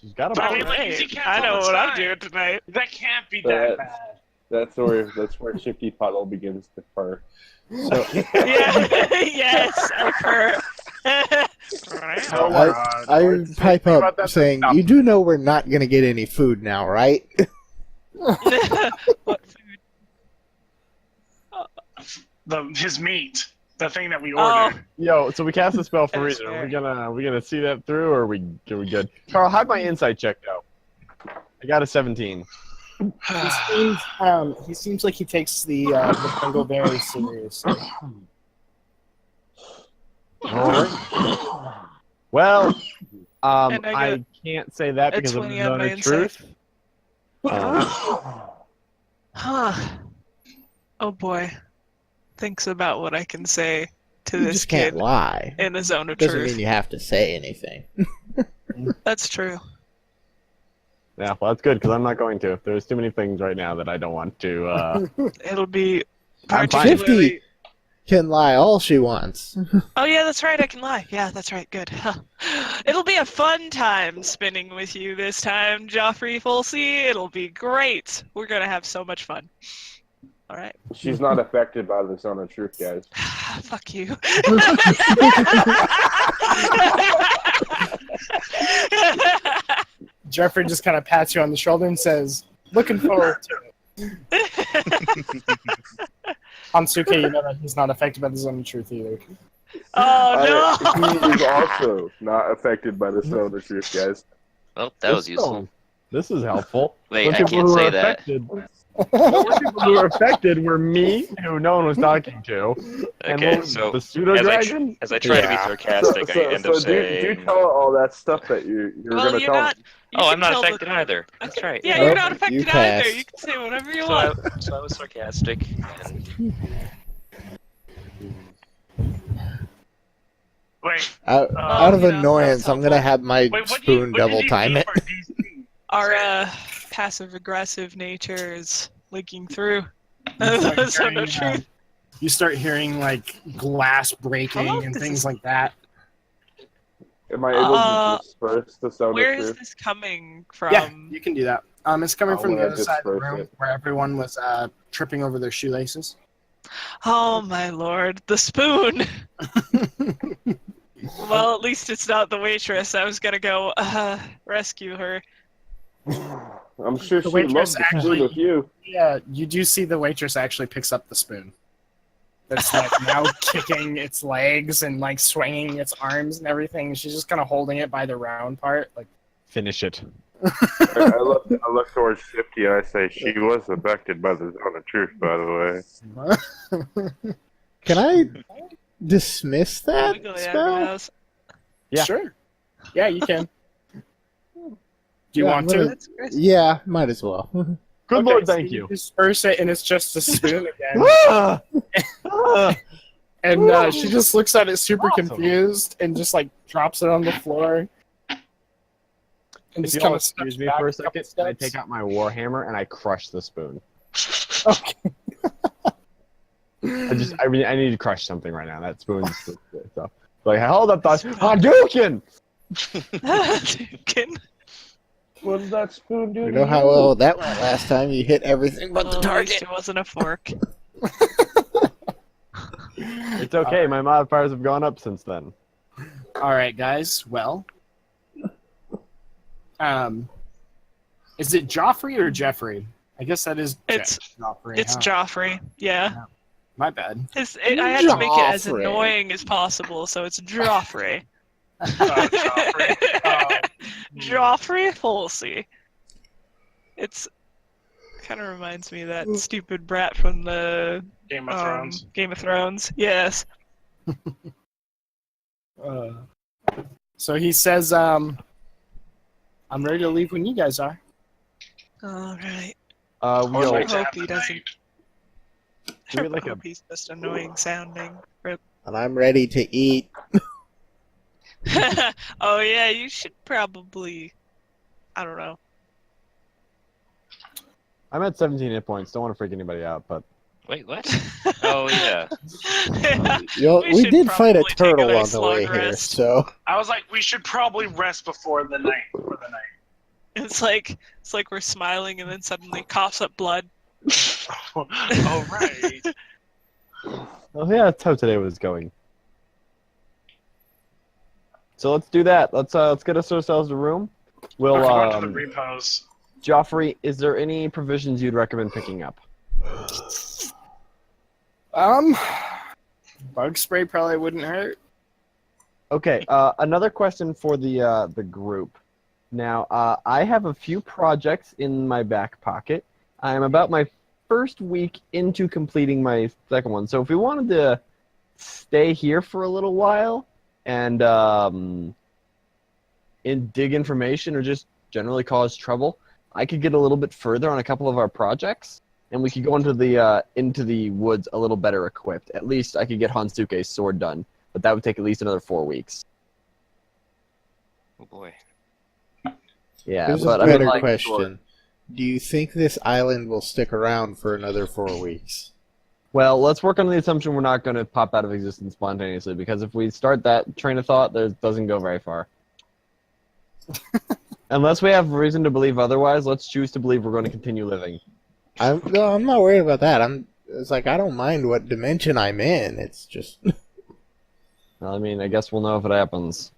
E: She's got a
C: But I
E: ball.
C: mean, like, you
D: Right.
C: see cats
D: I
C: all
D: know
C: the
D: what I'm
C: time.
D: doing tonight.
C: That can't be that bad.
H: That's where Shifty Puddle begins to purr.
F: So
D: Yeah. Yes, I've heard.
C: Oh, God.
F: I pipe
G: Think about
F: up
G: that,
F: saying,
G: stop.
F: "You do know we're not gonna get any food now, right?"
D: What food?
C: His meat. The thing that we
D: Oh.
C: ordered.
E: Yo, so we cast a spell for a
D: That's
E: reason. Are
D: fair.
E: we gonna see that through, or are we good? Carl, how'd my insight check go? I got a 17.
A: He seems like he takes the jungle very seriously.
E: Well,
D: And I
E: I can't say that
D: a
E: because of
D: 20
E: the
D: on
E: zone
D: my
E: of
D: insight.
E: truth.
D: Huh. Oh boy. Thinks about what I can say to
F: You
D: this
F: just can't
D: kid
F: lie.
D: in the zone of
F: Doesn't
D: truth.
F: mean you have to say anything.
D: That's true.
E: Yeah, well, that's good because I'm not going to. There's too many things right now that I don't want to.
D: It'll be
E: I'm fine.
D: particularly...
F: 50 can lie all she wants.
D: Oh yeah, that's right, I can lie. Yeah, that's right, good. It'll be a fun time spinning with you this time, Joffrey Folsey. It'll be great. We're gonna have so much fun. Alright.
H: She's not affected by the zone of truth, guys.
D: Fuck you.
A: Jeffrey just kind of pats you on the shoulder and says, "Looking forward to it." Hansuke, you know that he's not affected by the zone of truth either.
D: Oh no!
H: He is also not affected by the zone of truth, guys.
B: Well, that was useful.
E: This is helpful.
B: Wait,
E: The
B: I
E: people
B: can't
E: who
B: say
E: are
B: that.
E: affected- The people who were affected were me, who no one was talking to, and
B: Okay,
E: what was
B: so
E: the pseudo dragon.
B: as I try to be
E: Yeah.
B: sarcastic, I end up
H: do
B: saying,
H: tell her all that stuff that you were
D: Well,
H: going to
D: you're
H: tell
D: not.
H: him.
D: You
B: "Oh,
D: can
B: I'm not
D: tell the-
B: affected either." That's right.
D: Yeah,
F: Nope,
D: you're not
F: you
D: affected
F: passed.
D: either. You can say whatever you
B: So
D: want.
B: I was sarcastic. And
C: Wait.
F: Out of
D: you know,
F: annoyance,
D: that's
F: I'm gonna have my
C: Wait,
F: spoon double time it.
D: Our passive-aggressive nature is leaking through.
A: You start
D: The zone
A: hearing,
D: of truth.
A: you start hearing like glass
D: How
A: breaking
D: long
A: and
D: does
A: things
D: this-
A: like that.
H: Am I able to disperse the zone
D: Where
H: of
D: is
H: truth?
D: this coming from?
A: Yeah, you can do that. It's coming
H: I
A: from the
H: wanna
A: other side of the
H: disperse
A: room
H: it.
A: where everyone was tripping over their shoelaces.
D: Oh my lord, the spoon! Well, at least it's not the waitress. I was gonna go rescue her.
H: I'm sure
A: The
H: she
A: waitress
H: loves the
A: actually-
H: food of you.
A: Yeah, you do see the waitress actually picks up the spoon. That's like now kicking its legs and like swinging its arms and everything. She's just kind of holding it by the round part, like.
E: Finish it.
H: I look towards Shifty and I say, she was affected by the zone of truth, by the way.
F: Can I dismiss that
D: Wiggly
F: spell?
D: eyebrows.
E: Yeah.
A: Sure. Yeah, you can. Do you
F: Yeah,
A: want
F: I'm
A: to?
D: That's great.
F: Yeah, might as well.
E: Good
A: Okay,
E: lord,
A: so
E: thank you.
A: Disperse it, and it's just a spoon again.
E: Ah! Ah!
A: And she just looks at it super
E: Awesome.
A: confused and just like drops it on the floor. And
E: If
A: just
E: you
A: kind
E: all
A: of
E: excuse me for a second, I take out my warhammer and I crush the spoon.
A: Okay.
E: I need to crush something right now. That spoon's so. Like, hold up, thought Hadouken!
D: Dukin.
H: What did that spoon do?
F: You
H: to
F: know how well that went last time? You hit everything but the
D: Well, at least
F: target.
D: it wasn't a fork.
E: It's okay, my modifiers have gone up since then.
A: All right, guys. Well, is it Joffrey or Jeffrey? I guess that is.
D: It's-
A: Joffrey.
D: It's
A: huh?
D: Joffrey. Yeah.
A: My bad.
D: I had to make it as
F: Joffrey.
D: annoying as possible, so it's Joffrey.
C: Joffrey.
D: Joffrey Folsey. It's kind of reminds me of that stupid brat from the
C: Game of Thrones.
D: Game of Thrones. Yes.
A: So he says, "I'm ready to leave when you guys are."
D: All right.
E: We
C: Or
E: all,
C: like to
D: hope
C: have
D: he
C: the
D: doesn't-
C: night.
E: Do we like a
D: He's just annoying sounding. Rip.
F: And I'm ready to eat.
D: Oh yeah, you should probably. I don't know.
E: I'm at 17 hit points. Don't want to freak anybody out, but
B: Wait, what? Oh yeah.
F: We
D: should
F: did fight a
D: probably take
F: turtle
D: nice
F: on the way
D: long
F: here,
D: rest.
F: so
C: I was like, we should probably rest before the night. For the night.
D: It's like we're smiling and then suddenly coughs up blood.
C: Oh right.
E: oh yeah, that's how today was going. So let's do that. Let's get ourselves a room. We'll
C: Okay, go to the repos.
E: Joffrey, is there any provisions you'd recommend picking up?
A: Bug spray probably wouldn't hurt.
E: Okay, another question for the group. Now, I have a few projects in my back pocket. I'm about my first week into completing my second one. So if we wanted to stay here for a little while and dig information or just generally cause trouble, I could get a little bit further on a couple of our projects, and we could go into the woods a little better equipped. At least I could get Hansuke's sword done, but that would take at least another 4 weeks.
B: Oh boy.
E: Yeah,
F: here's
E: but
F: a
E: I mean,
F: better
E: like,
F: question. Do you think this island will stick around for another 4 weeks?
E: well, let's work on the assumption we're not going to pop out of existence spontaneously, because if we start that train of thought, it doesn't go very far. Unless we have reason to believe otherwise, let's choose to believe we're going to continue living.
F: I'm not worried about that. It's like I don't mind what dimension I'm in. It's just
E: Well, I mean, I guess we'll know if it happens.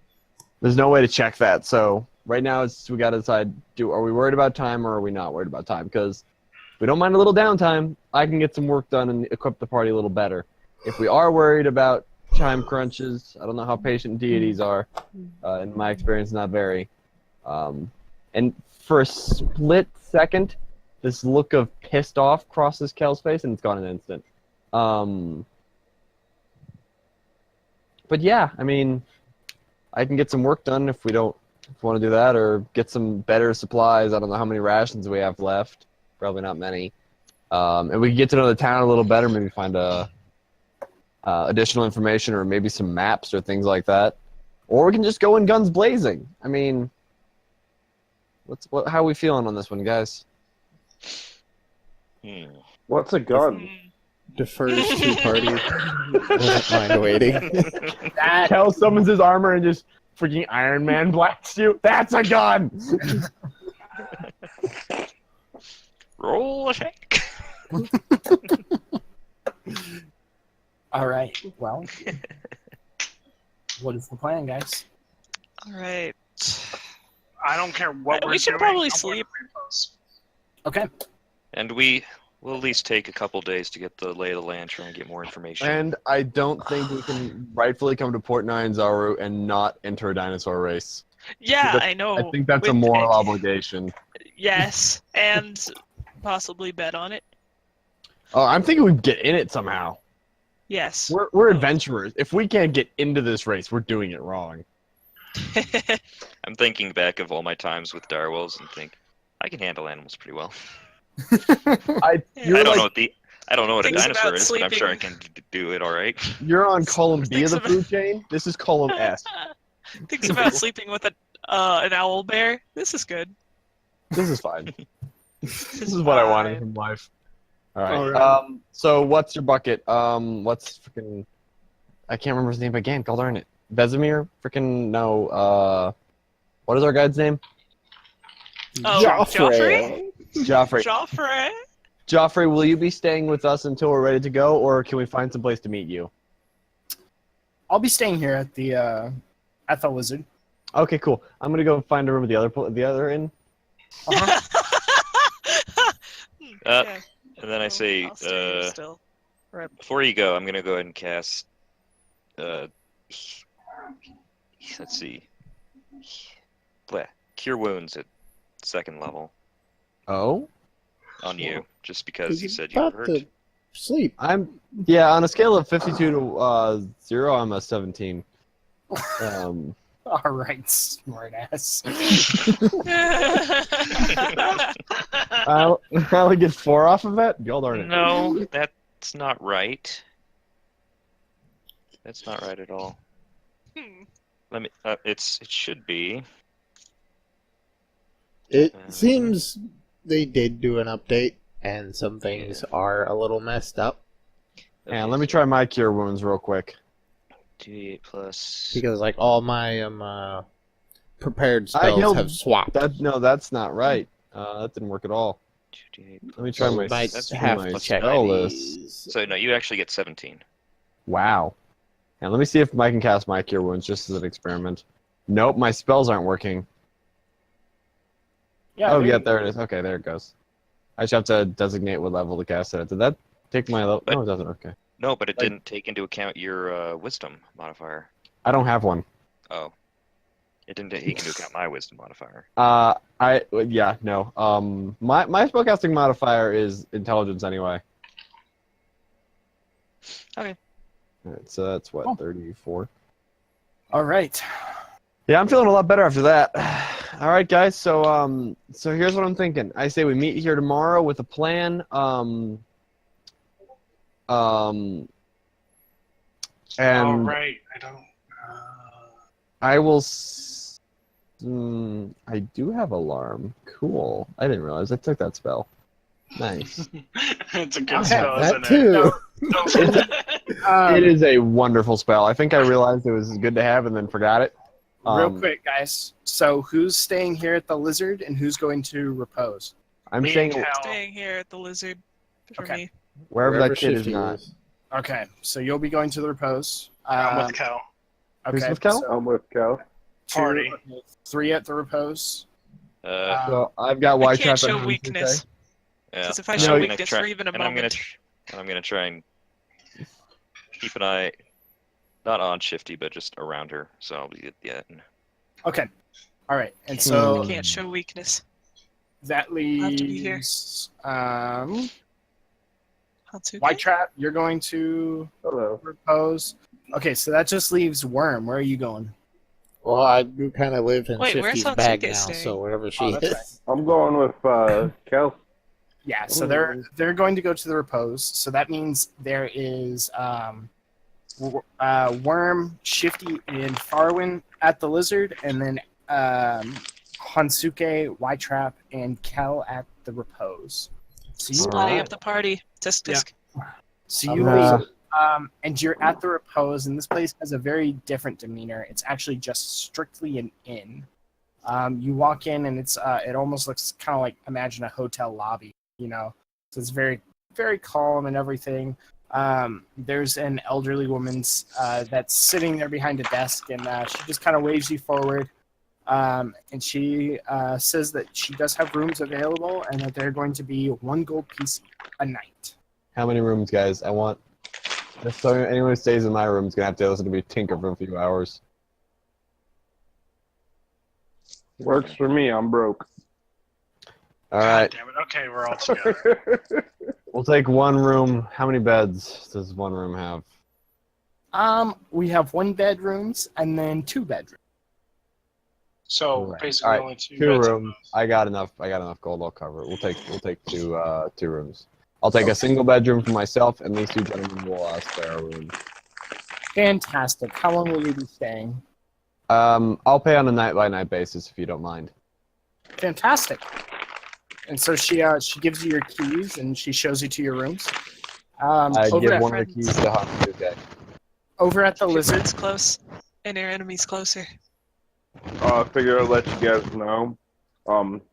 E: There's no way to check that, so right now we got to decide: are we worried about time or are we not worried about time? Because if we don't mind a little downtime, I can get some work done and equip the party a little better. If we are worried about time crunches, I don't know how patient deities are. In my experience, not very. And for a split second, this look of pissed off crosses Kel's face, and it's gone in an instant. But yeah, I mean, I can get some work done if we want to do that, or get some better supplies. I don't know how many rations we have left. Probably not many. And we can get to know the town a little better. Maybe find additional information, or maybe some maps or things like that. Or we can just go in guns blazing. I mean, how are we feeling on this one, guys?
H: What's a gun?
F: defers to party. Doesn't mind waiting.
E: Kel summons his armor and just freaking Iron Man blasts you. That's a gun!
B: Roll a shake.
A: All right. Well, what is the plan, guys?
D: All right.
C: I don't care what we're
D: We should
C: doing.
D: probably
C: I'm
D: sleep.
C: going to repos.
A: Okay.
B: And we will at least take a couple days to get the lay of the land, try and get more information.
E: And I don't think we can rightfully come to Port Nyanzaru and not enter a dinosaur race.
D: Yeah,
E: That-
D: I know.
E: I think that's a
D: With-
E: moral obligation.
D: Yes, and possibly bet on it.
E: Oh, I'm thinking we get in it somehow.
D: Yes.
E: We're adventurers. If we can't get into this race, we're doing it wrong.
B: I'm thinking back of all my times with Darwells and think I can handle animals pretty well.
E: I
B: I don't know what a
D: Thinks
B: dinosaur
D: about
B: is, but I'm sure I
D: sleeping.
B: can do it all right.
E: You're on column B of
D: Thinks
E: the
D: about-
E: food chain. This is column S.
D: Thinks about sleeping with an owl bear. This is good.
E: This is fine. This is what I wanted from life. All right.
A: All right.
E: So what's your bucket? What's freaking? I can't remember his name again. God darn it. Vesemir? Freaking no. What is our guide's name?
D: Oh,
F: Joffrey.
E: Joffrey.
D: Joffrey.
E: Joffrey, will you be staying with us until we're ready to go, or can we find some place to meet you?
A: I'll be staying here at the Lizard.
E: Okay, cool. I'm gonna go find a room at the other inn.
D: Okay.
B: And then I say,
D: I'll stay here still.
B: before you go, I'm gonna go ahead and cast. Let's see. Cure wounds at 2nd level
E: Oh.
B: on you, just because you said you
F: about
B: were
F: to
B: hurt.
F: sleep.
E: On a scale of 52 to 0, I'm a 17.
A: All right, smartass.
E: I only get 4 off of that. God darn it.
B: No, That's not right. That's not right at all. Let me. It should be.
F: It seems they did do an update, and some things are a little messed up.
E: And let me try my cure wounds real quick.
B: 2d8 plus.
F: Because, like, all my prepared spells have swapped.
E: No, that's not right. That didn't work at all.
B: 2d8
E: Let me try
F: So
E: my,
F: we might
B: that's
F: have
E: my
F: to check
E: spell
F: these.
E: list.
B: So no, you actually get 17.
E: Wow. And let me see if I can cast my cure wounds just as an experiment. Nope, my spells aren't working.
A: Yeah.
E: Oh, yeah, there it is. Okay, there it goes. I just have to designate what level to cast it at. Did that take my level? No, it doesn't. Okay.
B: No, but it didn't take into account your wisdom modifier.
E: I don't have one.
B: Oh. It didn't take into account my wisdom modifier.
E: No. My spellcasting modifier is intelligence anyway.
B: Okay.
E: Alright, so that's what, 34?
A: All right.
E: Yeah, I'm feeling a lot better after that. All right, guys. So here's what I'm thinking. I say we meet here tomorrow with a plan. And
C: All right. I don't.
E: I will. I do have alarm. Cool. I didn't realize I took that spell. Nice.
C: It's a good
F: I
C: spell,
F: have that
C: isn't
F: too.
C: it?
E: It is a wonderful spell. I think I realized it was good to have and then forgot it.
A: Real quick, guys. So who's staying here at the Lizard and who's going to repose?
E: I'm
C: Me
E: saying
C: and Cal.
D: Staying here at the Lizard for
A: Okay.
D: me.
E: wherever that kid is
F: Shifty
E: not.
F: is.
A: Okay, so you'll be going to the repose.
C: I'm with Cal.
E: Who's
A: Okay,
E: with Cal?
A: so
H: I'm with Cal.
C: Party.
A: 3 at the repose.
E: So I've got
D: I
E: White
D: can't
E: Trap at
D: show
E: home
D: weakness.
E: today.
B: Yeah.
D: Because if I
B: and
D: show
B: I'm gonna
D: weakness
B: try-
D: for even a
B: and I'm gonna
D: moment,
B: and I'm gonna try and keep an eye, not on Shifty, but just around her. So I'll be at the end.
A: Okay. All right, and
D: I
A: so
D: can't show weakness.
A: that
D: have to be here.
A: leaves
D: Hatsuki?
A: White Trap. You're going to
H: Hello.
A: repose. Okay, so that just leaves Worm. Where are you going?
F: Well, I do kind of live in
D: Wait, where's
F: Shifty's bag
D: Hatsuki
F: now,
D: staying?
F: so wherever she
A: that's
F: is.
A: right.
H: I'm going with Cal.
A: Yeah, so they're going to go to the repose. So that means there is Worm, Shifty, and Farwin at the Lizard, and then Hansuke, White Trap, and Kel at the repose. So you
D: Splitting
E: Alright.
D: up the party. Tisk tisk.
A: So you leave, and you're at the repose, and this place has a very different demeanor. It's actually just strictly an inn. You walk in, and it's it almost looks kind of like, imagine a hotel lobby, you know. So it's very, very calm and everything. There's an elderly woman that's sitting there behind a desk, and she just kind of waves you forward. And she says that she does have rooms available, and that they're going to be 1 gold piece a night.
E: How many rooms, guys? I want. Just so anyone who stays in my room is gonna have to listen to me tinker for a few hours.
H: Works for me. I'm broke.
E: All right,
C: God damn it. Okay, we're all together.
E: we'll take 1 room. How many beds does 1 room have?
A: We have 1 bedrooms and then 2 bedrooms.
C: So
E: Right.
C: basically
E: All right,
C: only 2
E: 2
C: beds in
E: rooms.
C: those.
E: I got enough gold. I'll cover it. We'll take 2 rooms. I'll take a single bedroom for myself, and these 2 gentlemen will spare a room.
A: Fantastic. How long will you be staying?
E: I'll pay on a night-by-night basis if you don't mind.
A: Fantastic. And so she gives you your keys and she shows you to your rooms.
E: I
A: Over
E: give
A: at,
E: one of the keys to Hansuke.
A: over at the
D: Your
A: Lizard.
D: friend's close, and your enemy's closer.
H: I figure I'll let you guys know.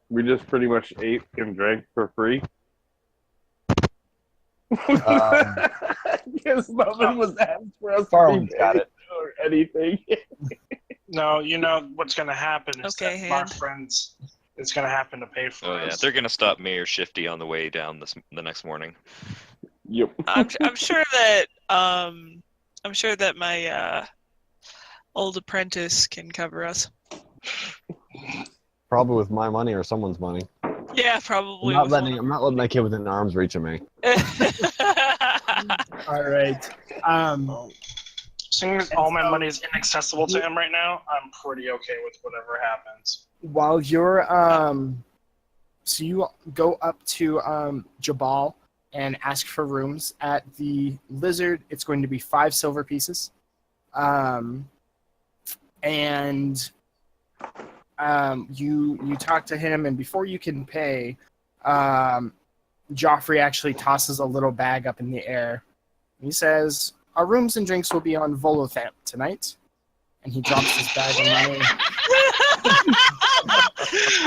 H: We just pretty much ate and drank for free. Because nothing was asked for us
E: Farland's
H: to be
E: got
H: paid
E: it.
H: or anything.
C: No, you know what's going to happen is
D: Okay,
C: that my
D: hand.
C: friends is going to happen to pay for
B: Oh yeah,
C: us.
B: they're gonna stop me or Shifty on the way down the next morning.
H: Yep.
D: I'm sure that my old apprentice can cover us.
E: Probably with my money or someone's money.
D: Yeah,
E: I'm
D: probably.
E: not
D: with
E: letting that kid within arm's reach of me.
A: All right.
C: Seeing as all my
A: so-
C: money is inaccessible to him right now, I'm pretty okay with whatever happens.
A: While you're so you go up to Jabal and ask for rooms. At the Lizard, it's going to be 5 silver pieces. And you talk to him, and before you can pay, Joffrey actually tosses a little bag up in the air. He says, "Our rooms and drinks will be on Volothamp tonight." And he drops his bag of money.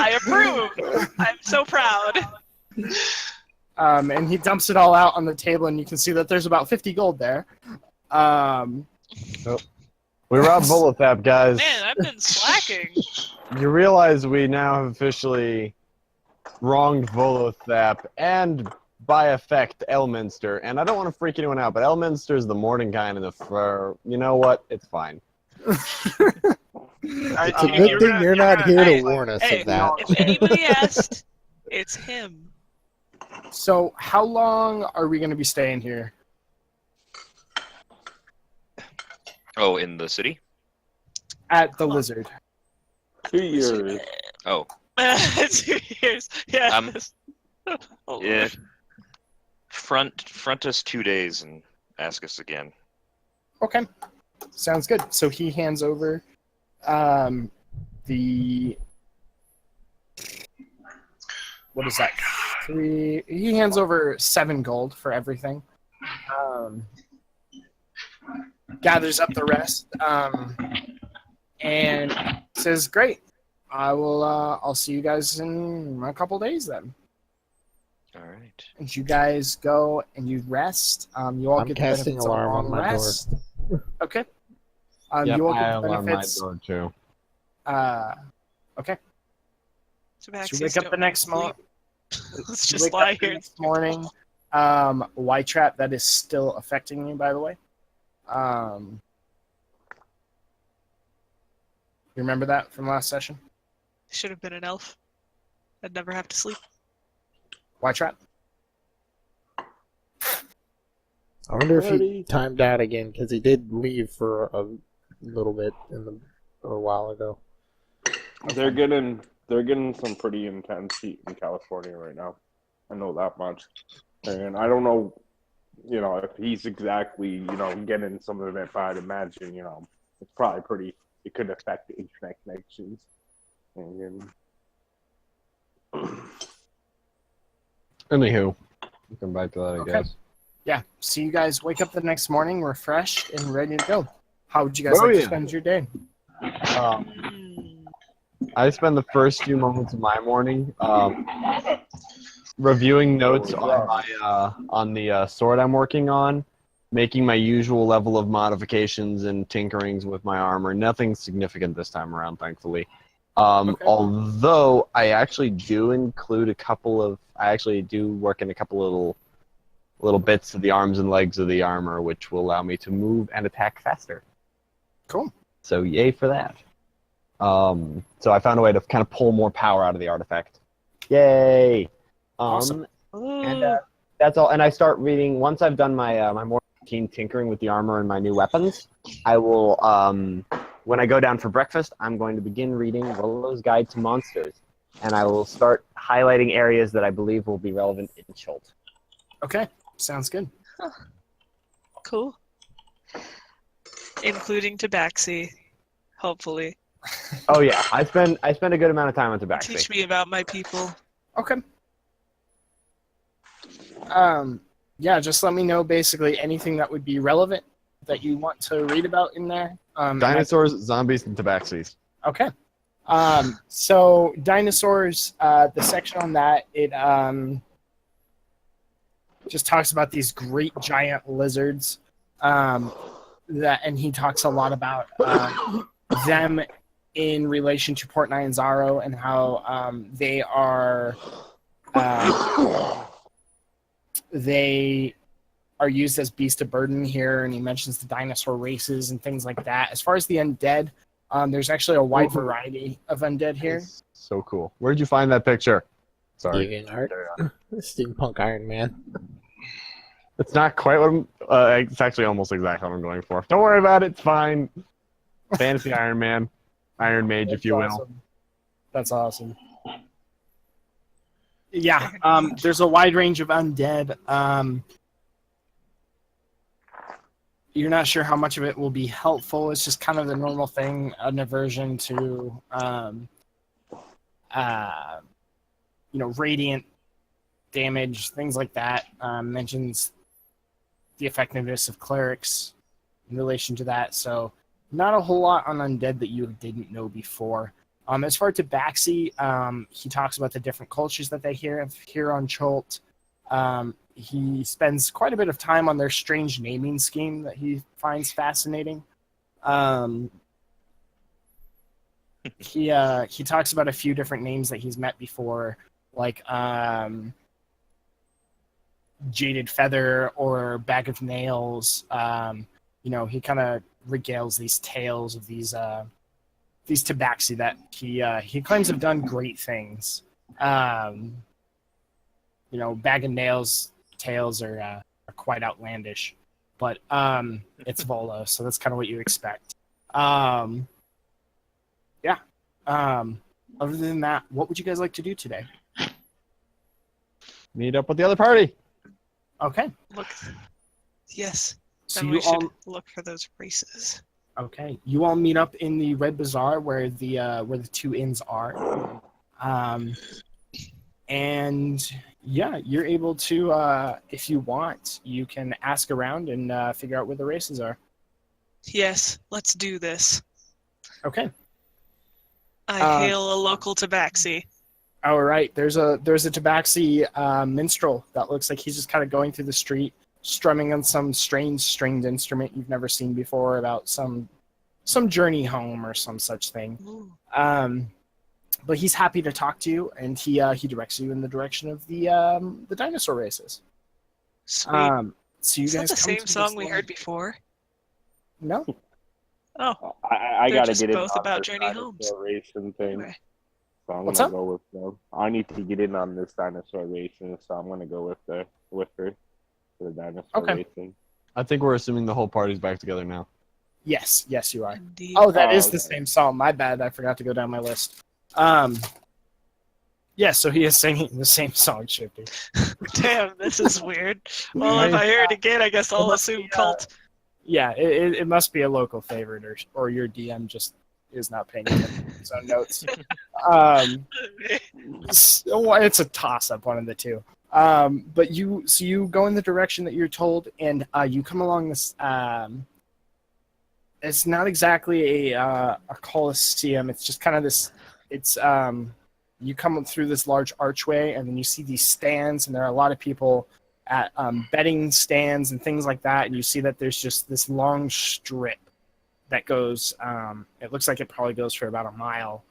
D: I approve. I'm so proud.
A: And he dumps it all out on the table, and you can see that there's about 50 gold there.
E: We robbed Volotap, guys.
D: Man, I've been slacking.
E: You realize we now have officially wronged Volotap and, by effect, Elminster. And I don't want to freak anyone out, but Elminster is the Mordenkainen of the fur. You know what? It's fine.
F: It's a good thing you're not here to warn us of that.
D: If anybody asked, it's him.
A: So how long are we going to be staying here?
B: Oh, in the city?
A: At the Lizard.
H: 2 years.
B: Oh,
D: 2 years. Yeah. Oh,
B: yeah.
D: Lord.
B: Front us 2 days and ask us again.
A: Okay. Sounds good. So he hands over the... What is that? 3... He hands over 7 gold for everything. Gathers up the rest. And says, "Great. I'll see you guys in a couple days then."
B: All right.
A: And you guys go and you rest. You all
F: I'm
A: get the
F: casting
A: benefits of a
F: alarm
A: long
F: on my door.
A: rest. Okay.
E: Yep,
A: you all
E: I
A: get the
E: alarm my
A: benefits.
E: door too.
A: Okay.
D: So
A: So you wake up the next morning.
D: Let's just lie here.
A: Next morning. White trap, that is still affecting you, by the way. You remember that from last session?
D: Should have been an elf. I'd never have to sleep.
A: White trap.
F: I wonder if he timed out again, because he did leave for a little bit a while ago.
H: They're getting some pretty intense heat in California right now. I know that much. And I don't know, if he's exactly, getting some of it, but I'd imagine, it's probably pretty, it could affect the internet connections. And
E: Anywho, we'll come back to that, I
A: Okay.
E: guess.
A: Yeah. So you guys wake up the next morning refreshed and ready to go. How would you guys
E: Oh,
A: like to
E: yeah.
A: spend your day?
E: I spend the first few moments of my morning reviewing notes on the sword I'm working on, making my usual level of modifications and tinkerings with my armor. Nothing significant this time around, thankfully.
A: Okay.
E: Although I actually do include I actually do work in a couple little bits of the arms and legs of the armor, which will allow me to move and attack faster.
A: Cool.
E: So yay for that. So I found a way to kind of pull more power out of the artifact. Yay!
A: Awesome.
E: And that's all. And I start reading once I've done my my more routine tinkering with the armor and my new weapons. I will when I go down for breakfast, I'm going to begin reading Rollo's Guide to Monsters, and I will start highlighting areas that I believe will be relevant in Chult.
A: Okay. Sounds good.
D: Cool. Including Tabaxi, hopefully.
E: Oh yeah, I spend a good amount of time on Tabaxi.
D: Teach me about my people.
A: Okay. Yeah, just let me know basically anything that would be relevant that you want to read about in there.
E: Dinosaurs, zombies, and Tabaxis.
A: Okay. So dinosaurs, the section on that, it just talks about these great giant lizards. And he talks a lot about them in relation to Port Nyanzaro and how they are used as beasts of burden here, and he mentions the dinosaur races and things like that. As far as the undead, there's actually a wide variety of undead here.
E: It's so cool. Where did you find that picture? Sorry.
F: Deviant art. Steampunk Iron Man.
E: It's not quite what it's actually almost exactly what I'm going for. Don't worry about it. It's fine. Fantasy Iron Man. Iron Mage, if you will.
A: Awesome. That's awesome. Yeah, there's a wide range of undead. You're not sure how much of it will be helpful. It's just kind of the normal thing, an aversion to, radiant damage, things like that. Mentions the effectiveness of clerics in relation to that. So not a whole lot on undead that you didn't know before. As far to Baxi, he talks about the different cultures that they have here on Cholt. He spends quite a bit of time on their strange naming scheme that he finds fascinating. He talks about a few different names that he's met before, like Jaded Feather or Bag of Nails. He kind of regales these tales of these tabaxi that he claims have done great things. Bag of Nails tales are quite outlandish, but it's Volo, so that's kind of what you expect. Other than that, what would you guys like to do today?
E: Meet up with the other party.
A: Okay.
D: Yes.
A: So
D: Then
A: you
D: we should
A: all
D: look for those races.
A: okay. You all meet up in the Red Bazaar where the two inns are. And yeah, you're able to, if you want, you can ask around and figure out where the races are.
D: Yes, let's do this.
A: Okay.
D: I hail a local tabaxi.
A: All right. There's a tabaxi minstrel that looks like he's just kind of going through the street, strumming on some strange stringed instrument you've never seen before about some journey home or some such thing.
D: Ooh.
A: But he's happy to talk to you, and he directs you in the direction of the dinosaur races.
D: Sweet.
A: So you
D: Is that
A: guys
D: the
A: come
D: same
A: to this
D: song we
A: line-
D: heard before?
A: No.
D: Oh,
H: I
D: They're
H: gotta
D: just
H: get in
D: both
H: on
D: about
H: this
D: journey
H: dinosaur
D: homes.
H: racing thing.
D: anyway.
H: So I'm
A: What's
H: gonna
A: up?
H: go with them. I need to get in on this dinosaur racing, so I'm gonna go with her for the dinosaur
A: Okay.
H: racing.
E: I think we're assuming the whole party's back together now.
A: Yes, you are.
D: Indeed.
A: Oh, that is
H: okay.
A: the same song. My bad. I forgot to go down my list. So he is singing the same song, Shifty.
D: Damn, this is weird. Well, if I hear it again, I guess I'll
A: must
D: assume
A: be,
D: cult.
A: Yeah, it must be a local favorite, or your DM just is not paying attention to his own notes. So it's a toss-up, one of the two. But you go in the direction that you're told, and you come along this. It's not exactly a coliseum. It's just kind of this. It's you come through this large archway, and then you see these stands, and there are a lot of people at betting stands and things like that. And you see that there's just this long strip that goes. It looks like it probably goes for about a mile.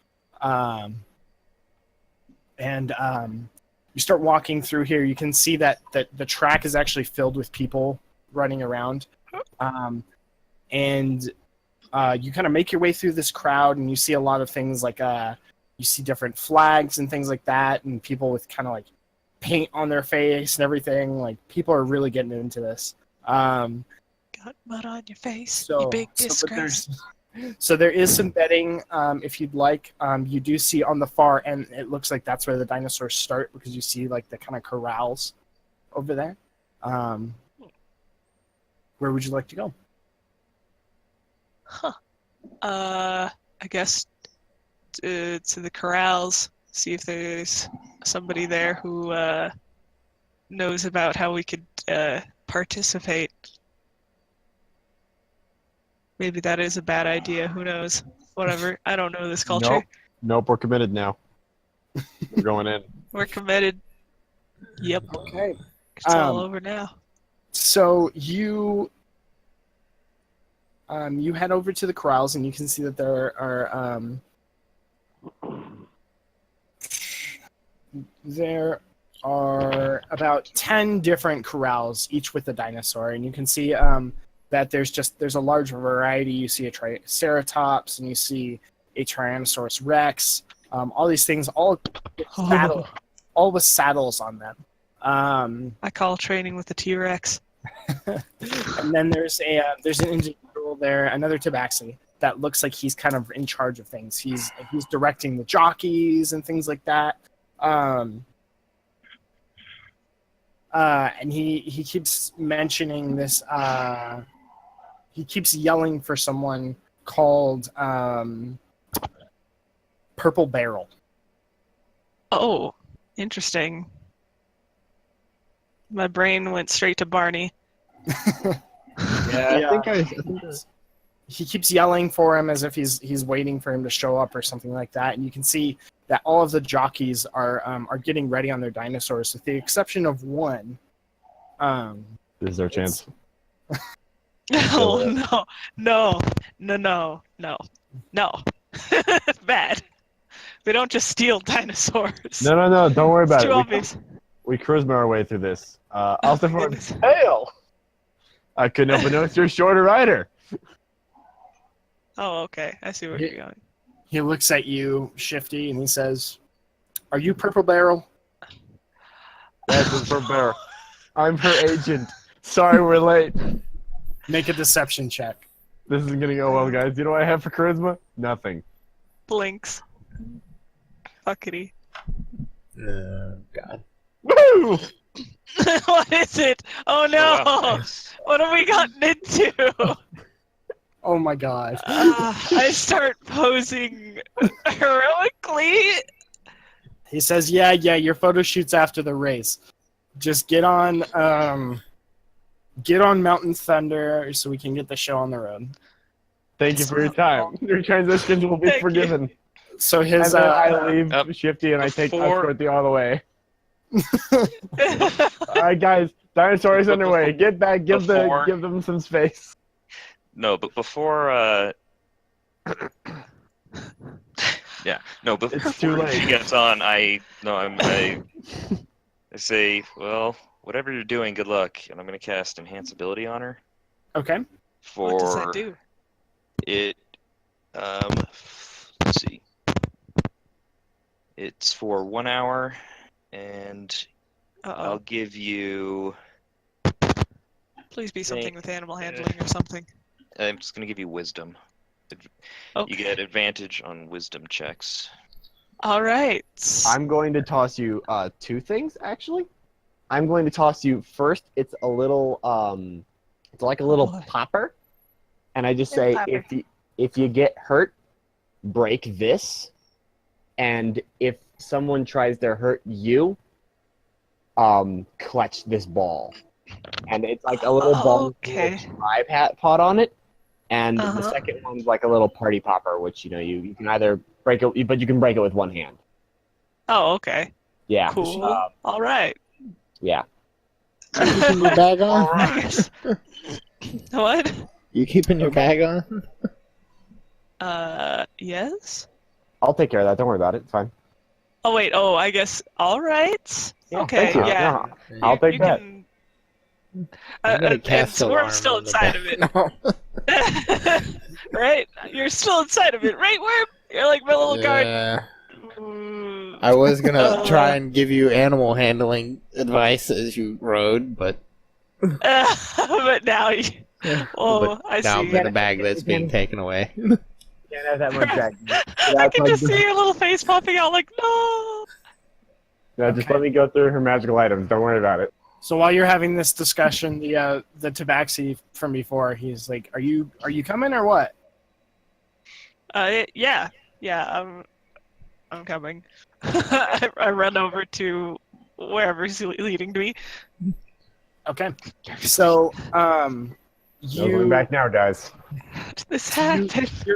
A: You start walking through here. You can see that the track is actually filled with people running around. You kind of make your way through this crowd, and you see a lot of things like you see different flags and things like that, and people with kind of like paint on their face and everything. Like, people are really getting into this.
D: Got mud on your face, you big disgrace.
A: So there is some betting, if you'd like. You do see on the far end, it looks like that's where the dinosaurs start, because you see like the kind of corrals over there. Where would you like to go?
D: I guess to the corrals, see if there's somebody there who knows about how we could participate. Maybe that is a bad idea. Who knows? Whatever. I don't know this culture.
E: Nope, we're committed now. We're going in.
D: We're committed. Yep.
A: Okay.
D: It's all over now.
A: So you head over to the corrals, and you can see that there are about 10 different corrals, each with a dinosaur, and you can see that there's a large variety. You see a Triceratops, and you see a Tyrannosaurus Rex. All these things, all with saddles on them.
D: I call training with the T-Rex.
A: And then there's an individual there, another tabaxi, that looks like he's kind of in charge of things. He's directing the jockeys and things like that. and he keeps mentioning this. He keeps yelling for someone called Purple Barrel.
D: Oh, interesting. My brain went straight to Barney.
E: Yeah, I think
A: He keeps yelling for him as if he's waiting for him to show up or something like that, and you can see that all of the jockeys are getting ready on their dinosaurs, with the exception of one.
E: this is our chance.
D: Oh no. Bad. We don't just steal dinosaurs.
E: No, don't worry
D: It's
E: about
D: too
E: it.
D: obvious.
E: We charisma our way through this. I'll
D: Oh,
E: step
D: my
E: forward.
D: goodness.
E: Hail! I couldn't help but notice you're a shorter rider.
D: Oh, okay. I see where you're going.
A: He looks at you, Shifty, and he says, "Are you Purple Barrel?"
E: That's just for Bear. I'm her agent. Sorry we're late.
A: Make a deception check.
E: This isn't gonna go well, guys. You know what I have for charisma? Nothing.
D: Blinks. Fuckity.
F: God.
E: Woo!
D: What is it? Oh no!
B: Oh, wow, nice.
D: What have we gotten into?
A: Oh my god.
D: I start posing heroically.
A: He says, yeah, your photo shoots after the race. Just get on Mountain Thunder so we can get the show on the road.
E: Thank you for your time. Your transactions will be
D: Thank you.
E: forgiven.
A: So
E: And
A: his
E: then I leave
B: Up
E: Shifty and I take
B: before-
E: escort all the way. All right, guys. Dinosaurs underway. Get back. Give them some space.
B: No, but before yeah, no, but
E: It's too
B: before she
E: late.
B: gets on, I say, well, whatever you're doing, good luck, and I'm gonna cast Enhance Ability on her
A: Okay.
B: for
D: What does that do?
B: it. Let's see. It's for 1 hour, and I'll
D: Uh-oh.
B: give you.
D: Please be something with animal handling or something.
B: I'm just gonna give you Wisdom.
D: Okay.
B: You get advantage on Wisdom checks.
D: All right.
E: I'm going to toss you two things, actually. I'm going to toss you first. It's a little, it's like a little
D: boy.
E: popper, and I just
D: Little
E: say
D: popper.
E: if you get hurt, break this, and if someone tries to hurt you, clutch this ball, and it's like a little ball with a
D: Okay.
E: little tripod on it, and the
D: Uh-huh.
E: second one's like a little party popper, which you can either break it, but you can break it with one hand.
D: Oh, okay.
E: Yeah.
D: Cool. All right.
E: Yeah.
F: You keeping your bag on?
D: I guess. What?
F: You keeping your bag on?
D: Yes?
E: I'll take care of that. Don't worry about it. It's fine.
D: Oh, wait. Oh, I guess. All right.
E: Yeah,
D: Okay,
E: thank you.
D: yeah.
E: No, I'll take
D: you
E: that.
D: Can...
F: I'm gonna
D: and
F: cast
D: Swarm's
F: alarm
D: still
F: on the
D: inside
F: back.
D: of it.
F: No.
D: Right? You're still inside of it, right, Worm? You're like my little guard.
F: Yeah.
D: Ooh.
F: I was gonna try and give you animal handling advice as you rode, but
D: But now you... Oh, I
F: now I'm
D: see.
F: in a bag that's being taken away.
E: Can't have that much jack.
D: I can just see your little face popping out like, no!
E: No, just let me go through her magical items. Don't worry about it.
A: So while you're having this discussion, the Tabaxi from before, he's like, "Are you coming or what?"
D: Yeah, I'm coming. I run over to wherever he's leading to me.
A: Okay. So
E: No going
A: you
E: back now, guys.
D: How did this happen?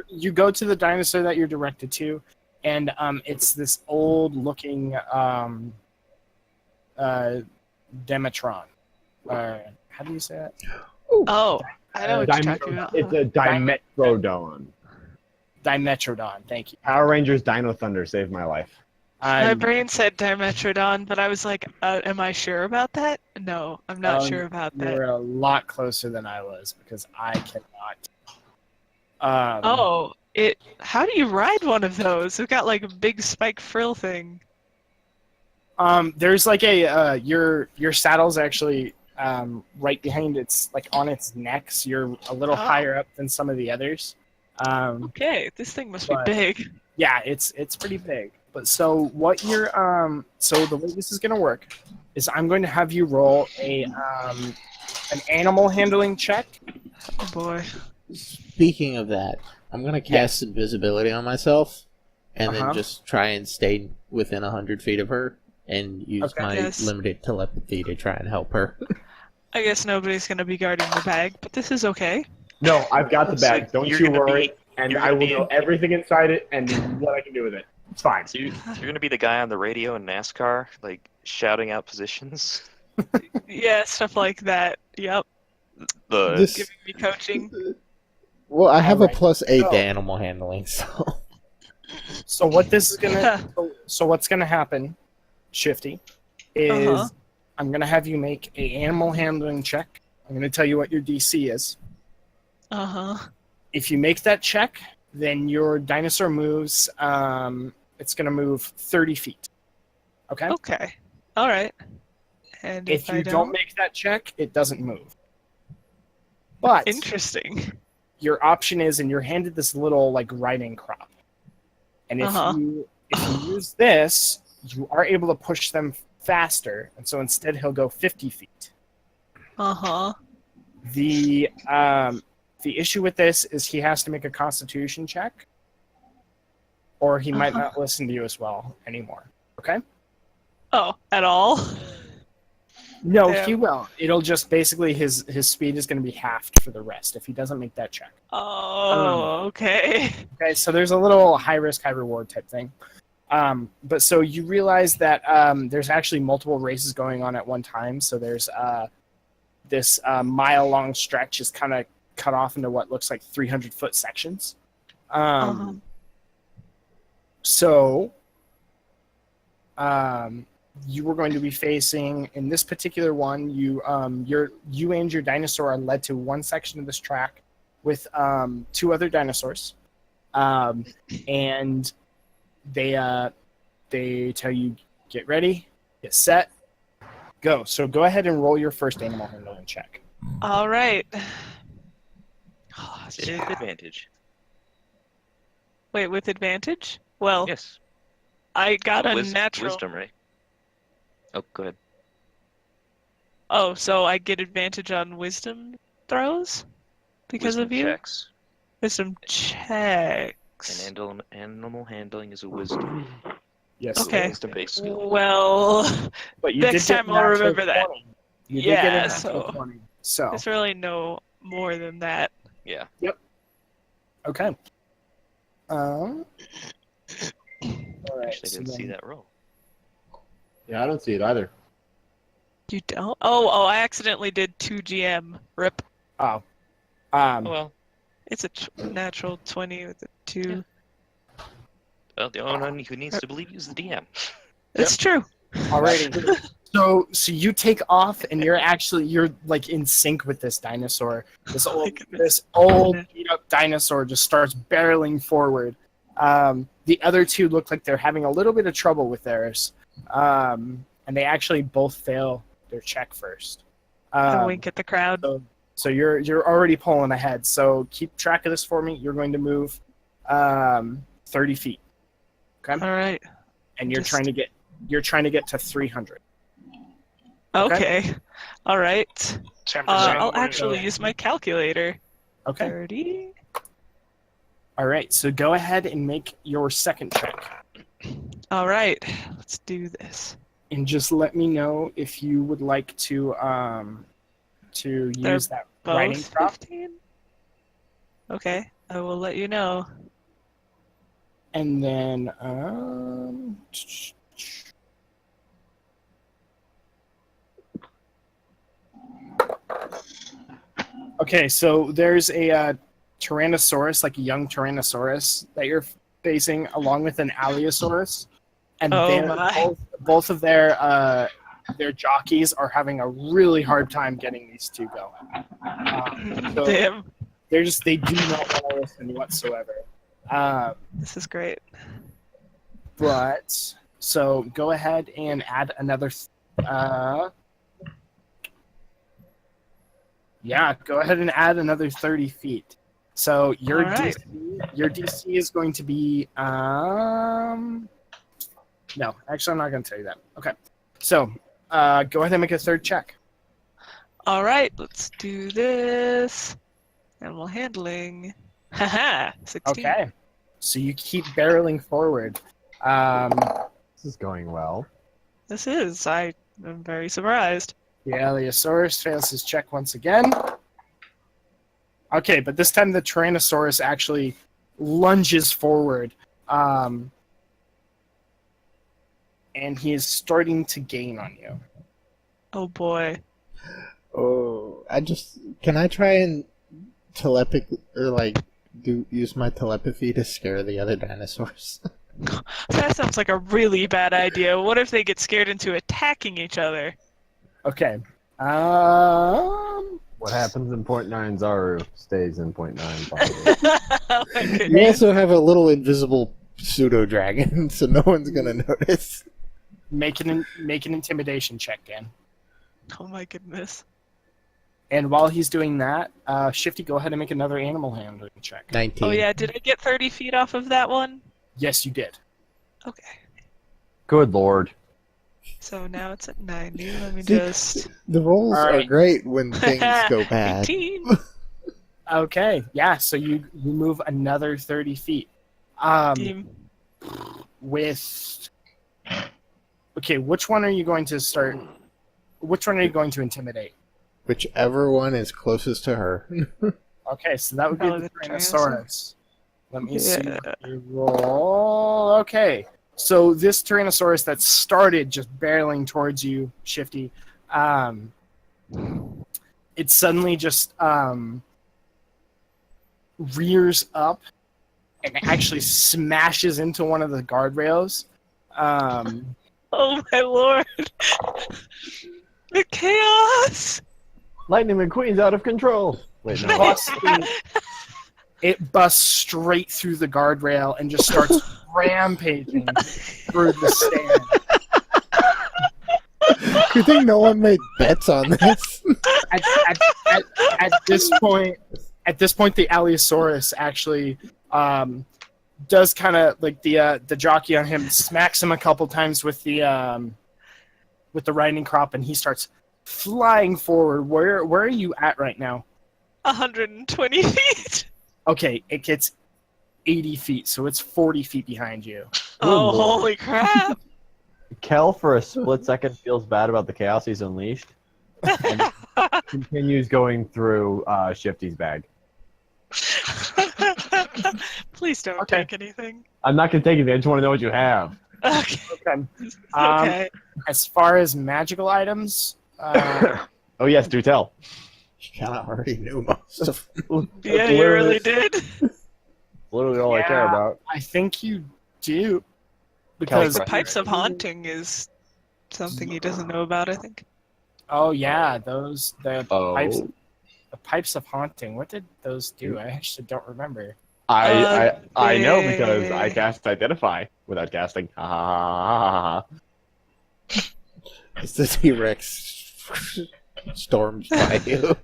A: you go to the dinosaur that you're directed to, and it's this old-looking Demetron. How do you say that?
D: Oh, I know what you're talking about.
E: It's a Dimetrodon.
A: Dimetrodon. Thank you.
E: Power Rangers Dino Thunder saved my life.
D: My brain said Dimetrodon, but I was like, am I sure about that? No, I'm not sure about
A: You
D: that.
A: were a lot closer than I was because I cannot.
D: Oh, how do you ride one of those? It's got like a big spike frill thing.
A: There's like a your saddle's actually right behind its like on its neck. So you're a little higher up than some of the others.
D: Okay, this thing must be
A: but-
D: big.
A: Yeah, it's pretty big. But so what you're so the way this is gonna work is I'm going to have you roll an animal handling check.
D: Oh boy.
F: Speaking of that, I'm gonna cast invisibility on myself, and then
A: Uh-huh.
F: just try and stay within 100 feet of her, and use
A: Okay.
F: my
D: Yes.
F: limited telepathy to try and help her.
D: I guess nobody's gonna be guarding the bag, but this is okay.
E: No, I've got the
B: So
E: bag. Don't
B: you're
E: you
B: gonna
E: worry.
B: be-
E: And
B: you're
E: I
B: gonna
E: will
B: be
E: know
B: in-
E: everything inside it and what I can do with it. It's fine.
B: So you're gonna be the guy on the radio in NASCAR, like shouting out positions.
D: Yeah, stuff like that. Yep.
F: This,
D: Giving me coaching.
F: well, I have
A: Alright.
F: a +8
A: So-
F: to animal handling, so
A: So what this is gonna so what's gonna happen, Shifty, is
D: Uh-huh.
A: I'm gonna have you make a animal handling check. I'm gonna tell you what your DC is.
D: Uh-huh.
A: If you make that check, then your dinosaur moves. It's gonna move 30 feet. Okay.
D: Okay. All right. And
A: If
D: I
A: you don't make that check, it doesn't move. But
D: Interesting.
A: your option is, and you're handed this little like riding crop, and if
D: Uh-huh.
A: you use this, you are able to push them faster, and so instead he'll go 50 feet.
D: Uh-huh.
A: The issue with this is he has to make a Constitution check, or he might
D: Uh-huh.
A: not listen to you as well anymore. Okay?
D: Oh, at all?
A: No,
D: Damn.
A: he will. It'll just basically his speed is going to be halved for the rest if he doesn't make that check.
D: Oh, okay.
A: Okay, so there's a little high risk, high reward type thing. But so you realize that there's actually multiple races going on at one time. So there's this mile long stretch is kind of cut off into what looks like 300-foot sections.
D: Uh-huh.
A: So you were going to be facing in this particular one. You and your dinosaur are led to one section of this track with two other dinosaurs, and they tell you get ready, get set, go. So go ahead and roll your first animal handling check.
D: All right. Oh,
B: With
D: yeah.
B: advantage.
D: Wait, with advantage? Well,
B: Yes.
D: I got a
B: Wis-
D: natural.
B: Wisdom, right? Oh, go ahead.
D: Oh, so I get advantage on wisdom throws because
B: Wisdom
D: of you?
B: checks.
D: Wisdom checks.
B: And animal handling is a wisdom.
A: Yes.
D: Okay.
B: Wisdom-based skill.
D: Well,
A: But you
D: Next
A: did get
D: time I'll
A: natural
D: remember that.
A: 20. You did get a
D: Yeah,
A: natural
D: so-
A: 20. So
D: it's really no more than that.
B: Yeah.
A: okay. All right.
B: Actually, I
A: so
B: didn't see
A: then-
B: that roll.
E: Yeah, I don't see it either.
D: You don't? Oh, I accidentally did 2 GM. Rip.
A: Oh.
B: Oh, well.
D: It's a natural 20 with a 2.
B: Well, the only one who needs to believe you is the DM.
D: It's true.
A: Alrighty. So you take off and you're like in sync with this dinosaur. This
D: Oh my
A: old
D: goodness.
A: beat up dinosaur just starts barreling forward. The other two look like they're having a little bit of trouble with theirs. And they actually both fail their check first.
D: I wink at the crowd.
A: So you're already pulling ahead. So keep track of this for me. You're going to move 30 feet. Okay?
D: All right.
A: And you're
D: Just-
A: trying to get to 300.
D: Okay. All right.
C: 10%.
D: I'll actually use my calculator.
A: Okay.
D: 30.
A: All right. So go ahead and make your second check.
D: All right. Let's do this.
A: And just let me know if you would like to
D: They're
A: use that writing
D: Both
A: prop.
D: 15? Okay. I will let you know.
A: And then okay, so there's a Tyrannosaurus, like a young Tyrannosaurus that you're facing, along with an Allosaurus, and
D: Oh
A: they're
D: my.
A: both of their jockeys are having a really hard time getting these two going. So
D: Damn.
A: they do not want to listen whatsoever.
D: This is great.
A: But so go ahead and add another. Yeah, go ahead and add another 30 feet. So your
D: All right.
A: DC is going to be no, actually I'm not going to tell you that. Okay, so Go ahead and make a third check.
D: All right, let's do this. Animal handling. Haha, 16.
A: Okay. So you keep barreling forward.
E: This is going well.
D: This is. I am very surprised.
A: The Allosaurus fails his check once again. Okay, but this time the Tyrannosaurus actually lunges forward. And he is starting to gain on you.
D: Oh boy.
F: Oh, can I try and use my telepathy to scare the other dinosaurs?
D: That sounds like a really bad idea. What if they get scared into attacking each other?
A: Okay.
E: What happens in point 9 Zaru stays in point 9 probably.
F: You also have a little invisible pseudo dragon, so no one's gonna notice.
A: Make an intimidation check, Dan.
D: Oh my goodness.
A: And while he's doing that, Shifty, go ahead and make another animal handling check.
F: 19.
D: Oh yeah, did I get 30 feet off of that one?
A: Yes, you did.
D: Okay.
E: Good lord.
D: So now it's at 90. Let me
F: See,
D: just...
F: The rolls
A: All
F: are
A: right.
F: great when things go bad.
D: 18.
A: Okay, yeah, so you move another 30 feet.
D: Team.
A: With... Okay, which one are you going to start... Which one are you going to intimidate?
F: Whichever one is closest to her.
A: Okay, so that would be
D: Probably
A: the
D: the
A: Tyrannosaurus. Let me see
D: Yeah.
A: what you roll. Okay, so this Tyrannosaurus that started just barreling towards you, Shifty, it suddenly just rears up and actually smashes into one of the guardrails.
D: Oh my lord. The chaos!
E: Lightning McQueen's out of control. Wait, no.
A: It busts straight through the guardrail and just starts rampaging through the stand.
F: Good thing no one made bets on this.
A: At this point, the Allosaurus actually does kind of like the jockey on him smacks him a couple times with the riding crop, and he starts flying forward. Where are you at right now?
D: 120 feet.
A: Okay, it gets 80 feet, so it's 40 feet behind you.
D: Oh,
E: Lord.
D: holy crap.
E: Kel, for a split second, feels bad about the chaos he's unleashed. And continues going through Shifty's bag.
D: Please don't
A: Okay.
D: take anything.
E: I'm not going to take it. I just want to know what you have.
D: Okay.
A: Okay.
D: Okay.
A: As far as magical items,
E: Oh, yes, do tell.
F: You kind of already knew most of them.
D: Yeah, you really did.
E: Literally all I care
A: Yeah.
E: about.
A: I think you do.
D: Like
A: Because
D: the pipes of haunting is something he doesn't know about, I think.
A: oh yeah, the
E: Oh.
A: pipes of haunting. What did those do? I actually don't remember.
E: I know
D: they-
E: because I cast Identify without casting. Ha ha ha ha.
F: It's the T-Rex storms by you.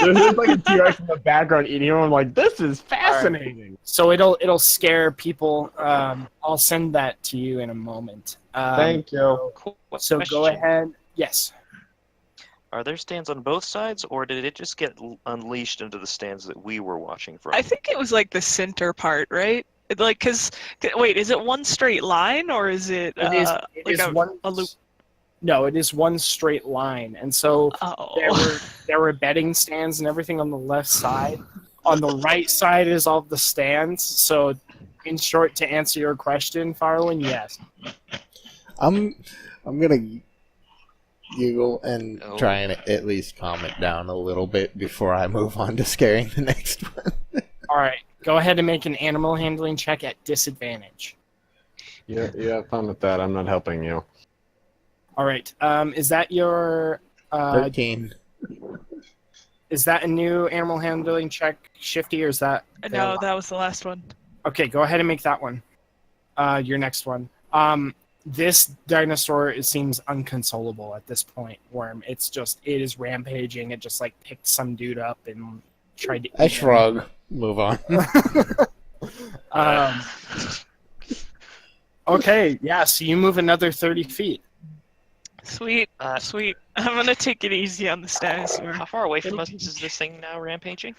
E: There's like a T-Rex in the background eating him. I'm like, this is fascinating.
A: So it'll scare people. I'll send that to you in a moment.
E: Thank you.
B: Cool.
A: So go
B: Question.
A: ahead. Yes.
B: Are there stands on both sides, or did it just get unleashed into the stands that we were watching from?
D: I think it was like the center part, right? Like, wait, is it one straight line or is it,
A: It is. It
D: like
A: is
D: a
A: one.
D: loop?
A: No, it is one straight line, and so
D: Oh.
A: there were betting stands and everything on the left side. On the right side is all the stands. So, in short, to answer your question, Farwin, yes.
F: I'm gonna giggle and
B: Oh.
F: try and at least calm it down a little bit before I move on to scaring the next one.
A: All right, go ahead and make an animal handling check at disadvantage.
E: You have fun with that. I'm not helping you.
A: All right, is that your
F: 13.
A: is that a new animal handling check, Shifty, or is that
D: No, that was the last one.
A: okay? Go ahead and make that one. Your next one. This dinosaur seems unconsolable at this point, Worm. It is rampaging. It just like picked some dude up and tried to.
F: I
A: eat him.
F: shrug. Move on.
A: Okay, yeah. So you move another 30 feet.
D: Sweet, sweet. I'm gonna take it easy on this dinosaur.
B: How far away from us is this thing now rampaging?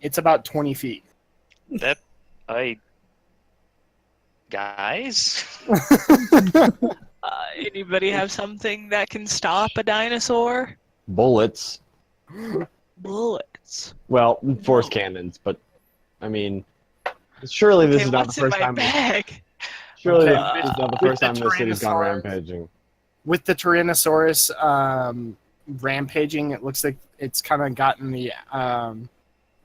A: It's about 20 feet.
B: That guys?
D: Anybody have something that can stop a dinosaur?
E: Bullets.
D: Bullets.
E: Well, force cannons, but I mean, surely this
D: Okay,
E: is not the
D: what's in
E: first
D: my
E: time.
D: bag?
E: Surely
A: Okay,
E: this is not the
A: with
E: first
A: the
E: time this city's gone
A: Tyrannosaurus-
E: rampaging.
A: With the Tyrannosaurus rampaging, it looks like it's kind of gotten the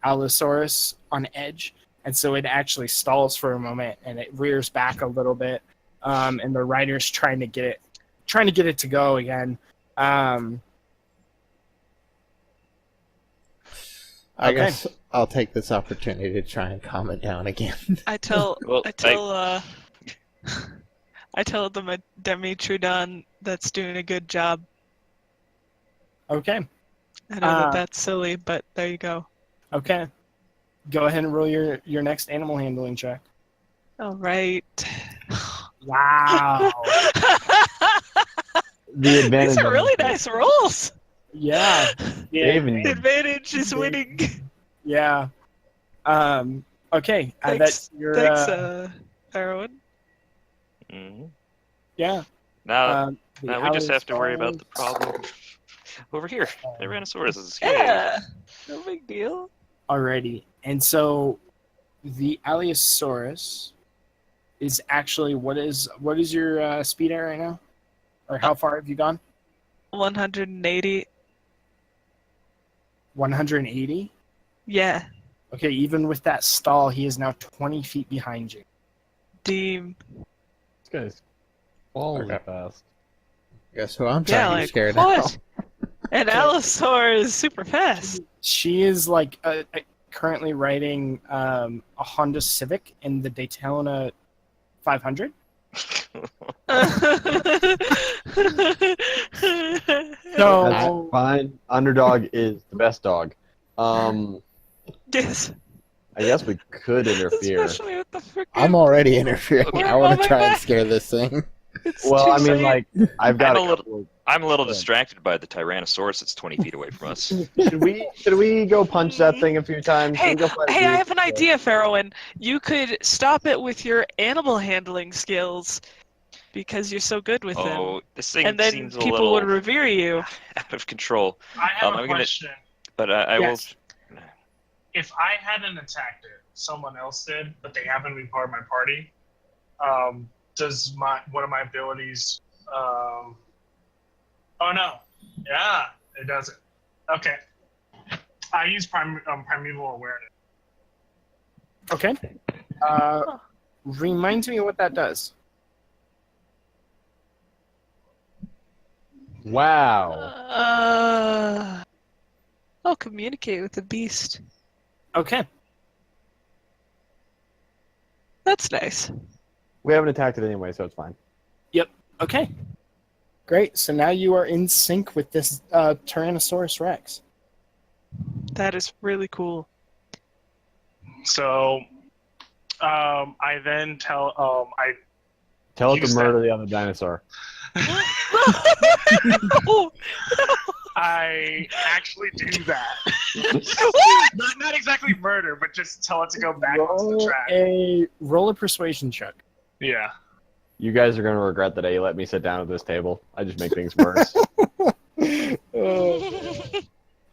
A: Allosaurus on edge, and so it actually stalls for a moment and it rears back a little bit, and the rider's trying to get it to go again.
F: I
A: Okay.
F: guess I'll take this opportunity to try and calm it down again.
D: I tell
B: Well,
D: I tell the Dimetrodon that's doing a good job.
A: Okay.
D: I know that's silly, but there you go.
A: Okay. Go ahead and roll your next animal handling check.
D: All right.
A: Wow.
E: The advantage.
D: These are
E: of
D: really
E: this-
D: nice rolls.
A: Yeah.
E: Dave
A: Yeah.
E: and
D: The advantage is winning.
A: Yeah. Okay.
D: Thanks,
A: That's your.
D: thanks, Erwin.
B: Hmm.
A: Yeah.
B: Now,
A: The
B: now we just have to worry about
A: Allosaurus.
B: the problem over here. Tyrannosaurus is escaped.
D: Yeah. No big deal.
A: Alrighty. And so the Allosaurus is actually what is your speed at right now? Or how far have you gone?
D: 180.
A: 180?
D: Yeah.
A: Okay, even with that stall, he is now 20 feet behind you.
D: Deem.
E: This guy's falling
F: Okay.
E: fast.
F: Guess who I'm
D: Yeah,
F: trying to
D: like
F: scare now?
D: what? And Allosaur is super fast.
A: She is like currently riding a Honda Civic in the Daytona 500. So
E: That's fine. Underdog is the best dog.
D: Yes.
E: I guess we could interfere.
D: Especially with the freaking.
F: I'm already interfering.
B: Okay.
F: I want
D: Oh
F: to
D: my
F: try and
D: God.
F: scare this thing.
D: It's
E: Well,
D: too
E: I mean,
D: late.
E: like, I've got
B: I'm a little-
E: couple of-
B: I'm a little
E: Good.
B: distracted by the Tyrannosaurus that's 20 feet away from us.
E: Should we go punch that thing a few times?
D: Hey,
E: Should we go fight a
D: Hey, I
E: beast?
D: have an idea, Farrowin. You could stop it with your animal handling skills because you're so good with them.
B: Oh, this thing
D: And then
B: seems a
D: people
B: little
D: would revere you.
B: out of control.
C: I have a
B: I'm gonna-
C: question.
B: But I
A: Yes.
B: will.
C: If I hadn't attacked it, someone else did, but they happen to be part of my party, does one of my abilities? Oh no! Yeah, it doesn't. Okay. I use primeval awareness.
A: Okay. Reminds me of what that does.
E: Wow.
D: I'll communicate with the beast.
A: Okay.
D: That's nice.
E: We haven't attacked it anyway, so it's fine.
A: Okay. Great. So now you are in sync with this Tyrannosaurus Rex.
D: That is really cool.
C: So, I then tell I
E: Tell it
C: Use
E: to
C: that.
E: murder the other dinosaur.
D: Oh,
C: I actually do that. not exactly murder, but just tell it to go back onto the track.
A: Roll a persuasion check.
C: Yeah.
E: You guys are going to regret the day you let me sit down at this table. I just make things worse.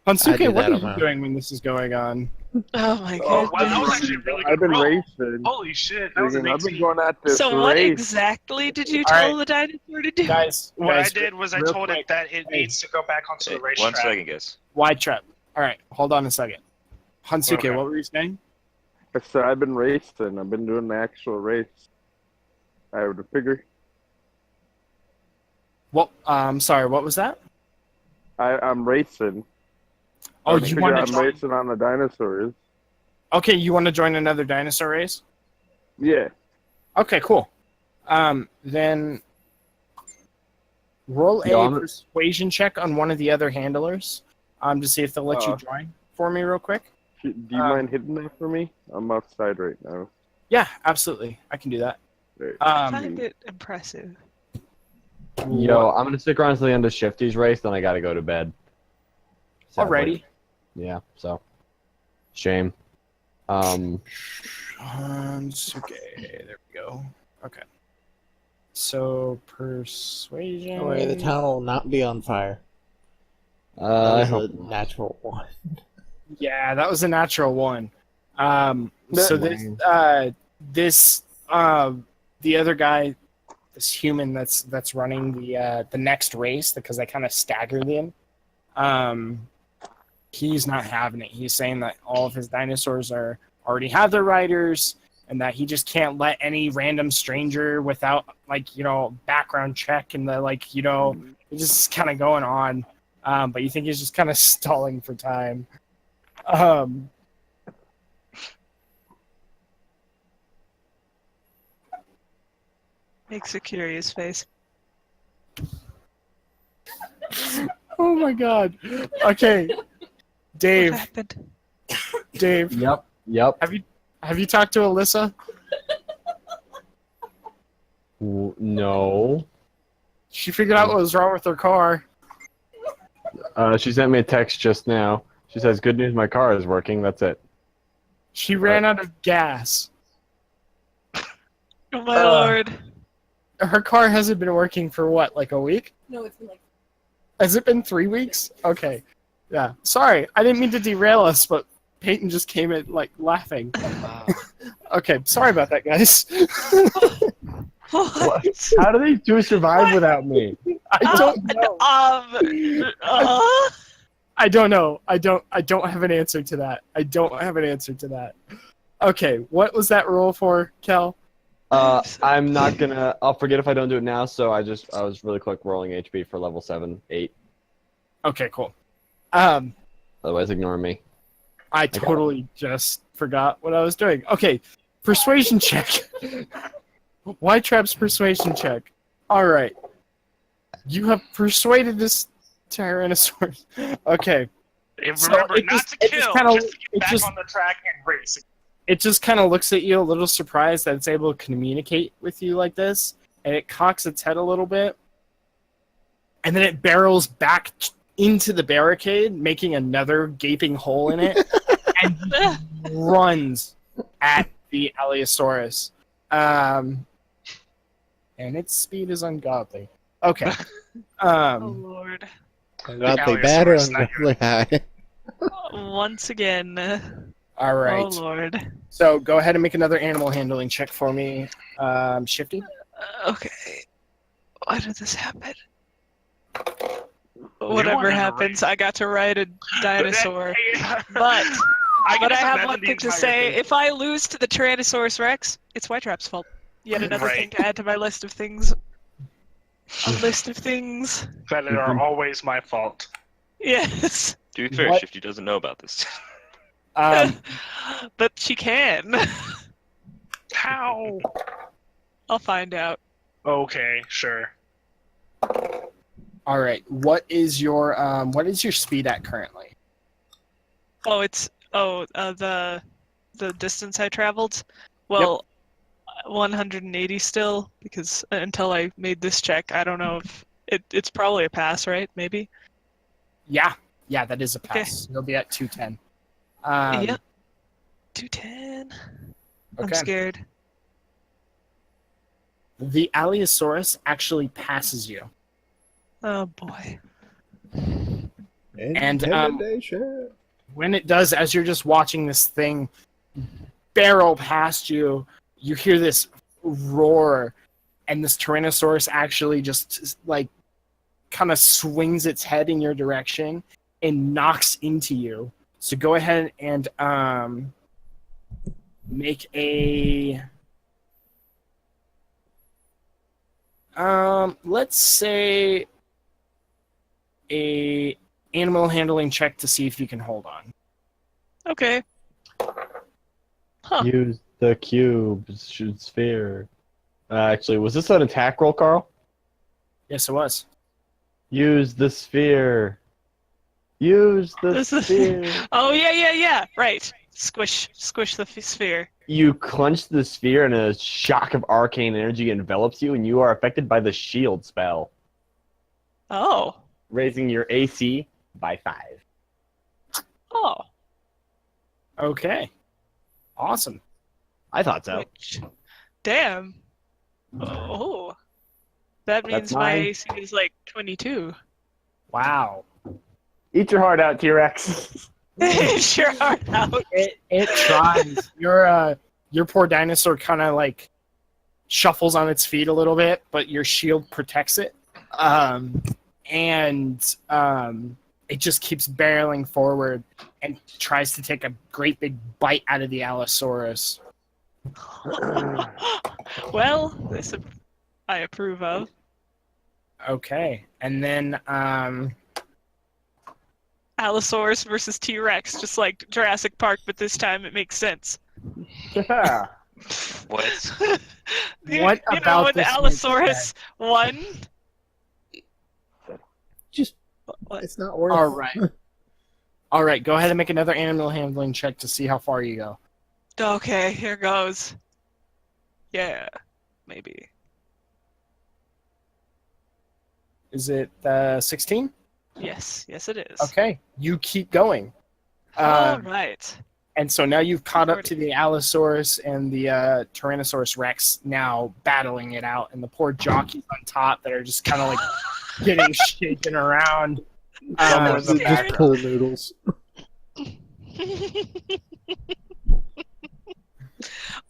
A: Hansuke,
F: I do
A: what
F: that
A: are
F: on
A: you
F: my-
A: doing when this is going on?
D: oh my
C: Oh,
D: god.
C: wow, that was actually a really good
H: I've been
C: roll.
H: racing.
C: Holy shit, that was
H: I've been
C: 18.
H: going at this
D: So what
H: race.
D: exactly did you
A: All
D: tell
A: right.
D: the dinosaur to do?
A: Guys,
C: What I
A: guys,
C: did was I
A: real
C: told
A: quick.
C: it that it needs to go back onto
B: Hey,
C: the racetrack.
B: 1 second, guys.
A: wide trap. All right, hold on a second. Hansuke,
C: Okay.
A: what were you saying?
H: I said I've been racing. I've been doing the actual race. I have to figure.
A: Well, sorry, what was that?
H: I'm racing.
A: Oh,
H: I
A: you
H: figure
A: want
H: I'm
A: to join?
H: racing on the dinosaurs.
A: Okay, you want to join another dinosaur race?
H: Yeah.
A: Okay, cool. Then roll
E: Yo,
A: a
E: I'm-
A: persuasion check on one of the other handlers, to see if they'll let you
H: Uh.
A: join for me real quick.
H: Do you mind hitting that for me? I'm outside right now.
A: Yeah, absolutely. I can do that.
H: Right.
D: I find it impressive.
E: Yo, I'm gonna stick around to the end of Shifty's race, then I gotta go to bed. Sadly.
A: Alrighty.
E: Yeah, so. Shame.
A: Okay, there we go. Okay. So, persuasion.
F: Don't worry, the town will not be on fire.
E: I
F: That
E: hope
F: was a natural one.
A: Yeah, that was a natural one. So the other guy, this human that's running the next race because I kind of staggered him. He's not having it. He's saying that all of his dinosaurs already have their riders, and that he just can't let any random stranger without background check and it's just kind of going on. But you think he's just kind of stalling for time.
D: Makes a curious face.
A: Oh my god. Okay.
D: What
A: Dave.
D: happened?
A: Dave.
E: Yep.
A: Have you talked to Alyssa?
E: No.
A: She figured out what was wrong with her car.
E: She sent me a text just now. She says, "Good news, my car is working." That's it.
A: She ran out of gas.
D: Oh my lord.
A: Her car hasn't been working for what, like a week?
I: No, it's been like.
A: Has it been 3 weeks? Okay. Yeah. Sorry, I didn't mean to derail us, but Peyton just came in like laughing.
B: Wow.
A: Okay, sorry about that, guys.
D: What?
E: How do they two survive without me?
A: I don't know. I don't know. I don't have an answer to that. Okay, what was that roll for, Kel?
E: I'm not gonna. I'll forget if I don't do it now. So I was really quick rolling HP for level 7, 8.
A: Okay, cool.
E: Otherwise, ignore me.
A: I totally just forgot what I was doing. Okay, persuasion check. White Trap's persuasion check. All right, you have persuaded this Tyrannosaurus. Okay.
C: And
A: So
C: remember,
A: it
C: not
A: just-
C: to
A: it
C: kill,
A: just kinda-
C: just to
A: it
C: get back
A: just-
C: on the track and race.
A: It just kind of looks at you a little surprised that it's able to communicate with you like this, and it cocks its head a little bit, and then it barrels back into the barricade, making another gaping hole in it, and runs at the Allosaurus. And its speed is ungodly. Okay.
D: Oh lord.
F: Ungodly bad or
C: Allosaurus, not
F: ungodly high?
D: Once again.
A: All right.
D: Oh lord.
A: So go ahead and make another animal handling check for me, Shifty.
D: Okay. Why did this happen?
C: You
D: Whatever
C: wanted to
D: happens,
C: race.
D: I got to ride a dinosaur. But
C: I
D: But I
C: just
D: have
C: imagine
D: one
C: the
D: thing to
C: entire
D: say.
C: thing.
D: If I lose to the Tyrannosaurus Rex, it's White Trap's fault. Yet another
C: Right.
D: thing to add to my list of things. A list of things.
C: That are always my fault.
D: Yes.
B: To be fair,
A: What?
B: Shifty doesn't know about this.
D: But she can.
C: How?
D: I'll find out.
C: Okay, sure.
A: All right. What is your speed at currently?
D: Oh, it's the distance I traveled. Well, 180 still because until I made this check, I don't know if it's probably a pass, right? Maybe.
A: Yeah, that is a pass. You'll be at 210.
D: Yep. 210. I'm
A: Okay.
D: scared.
A: The Allosaurus actually passes you.
D: Oh boy.
A: And,
F: Intimidation.
A: When it does, as you're just watching this thing barrel past you, you hear this roar, and this Tyrannosaurus actually just like kind of swings its head in your direction and knocks into you. So go ahead and make a let's say a animal handling check to see if you can hold on.
D: Okay. Huh.
E: Use the cube, shoot sphere. Actually, was this an attack roll, Carl?
A: Yes, it was.
E: Use the sphere. Use the
D: This is-
E: sphere.
D: Oh yeah. Right. Squish the sphere.
E: You clench the sphere, and a shock of arcane energy envelops you, and you are affected by the shield spell.
D: Oh.
E: raising your AC by 5.
D: Oh.
A: Okay. Awesome.
E: I thought so.
D: Which, damn. Oh. That means my
E: 9.
D: AC is like 22.
A: Wow.
E: Eat your heart out, T-Rex.
D: Sure are out.
A: It tries. Your poor dinosaur kind of like shuffles on its feet a little bit, but your shield protects it. And it just keeps barreling forward and tries to take a great big bite out of the Allosaurus.
D: Well, this I approve of.
A: Okay. And then
D: Allosaurus versus T-Rex, just like Jurassic Park, but this time it makes sense.
E: Yeah.
B: What?
A: What
D: you
A: about
D: know when
A: this
D: Allosaurus won?
F: Just,
D: What?
F: it's not worth.
A: all right. All right, go ahead and make another animal handling check to see how far you go.
D: Okay, here goes. Yeah, maybe.
A: Is it 16?
D: Yes, it is.
A: Okay, you keep going.
D: All right.
A: And so now you've caught up to the Allosaurus and the Tyrannosaurus Rex now battling it out, and the poor jockeys on top that are just kind of like getting shaken around.
G: Somewhere in the
F: Just
G: back.
F: pull noodles.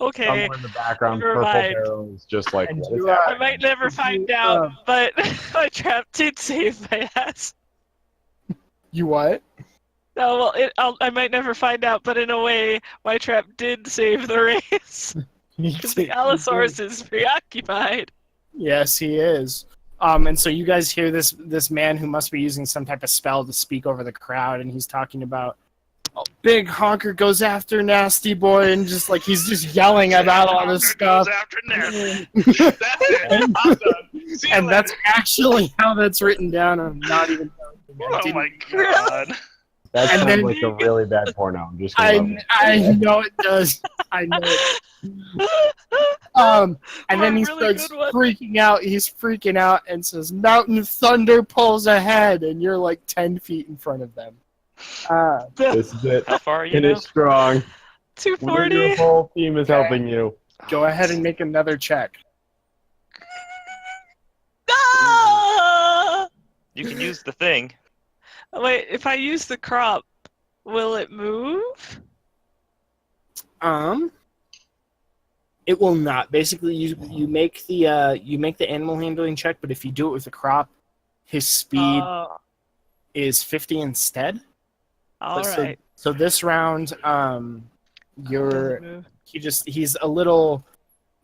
D: Okay,
E: Somewhere in the background,
D: Never
E: Purple
D: mind.
E: Barrel is just like,
A: And
E: what
A: you,
E: is that?
D: I might never find out, but my trap did save my ass.
A: You what?
D: No, well, I might never find out, but in a way, my trap did save the race. Because the Allosaurus is preoccupied.
A: Yes, he is. And so you guys hear this man who must be using some type of spell to speak over the crowd, and he's talking about, oh, big honker goes after nasty boy, and just like he's just yelling about all this stuff.
C: Goes after Nasty. That's it. I'm done. See you
A: And
C: later.
A: that's actually how that's written down. I'm not even joking. I
C: Oh
A: didn't-
C: my god.
E: That
A: And
E: sounds
A: then-
E: like a really bad porno. I'm just gonna
A: I know it does. I know it. And then
D: Or a
A: he
D: really
A: starts
D: good one.
A: freaking out. He's freaking out and says, "Mountain Thunder pulls ahead," and you're like 10 feet in front of them.
E: This is it.
B: How far are you
E: Finish
B: now?
E: strong. When
D: 240.
E: your whole team is helping you.
A: Go ahead and make another check.
D: Ah!
B: You can use the thing.
D: Wait, if I use the crop, will it move?
A: It will not. Basically, you make the animal handling check, but if you do it with the crop, his speed
D: Oh,
A: is 50 instead.
D: all
A: so,
D: right.
A: So this round,
D: Does it move?
A: he's a little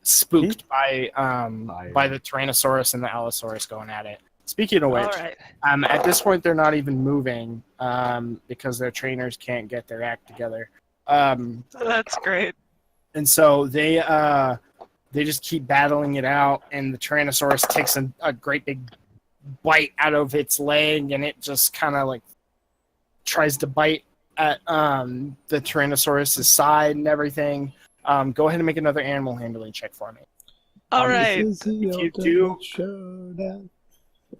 A: spooked by the Tyrannosaurus and the Allosaurus going at it. Speaking of which,
D: All right.
A: at this point they're not even moving because their trainers can't get their act together.
D: That's great.
A: And so they just keep battling it out, and the Tyrannosaurus takes a great big bite out of its leg, and it just kind of like tries to bite at the Tyrannosaurus's side and everything. Go ahead and make another animal handling check for me.
D: All right.
F: This is the
A: If you
F: ultimate
A: do-
F: showdown.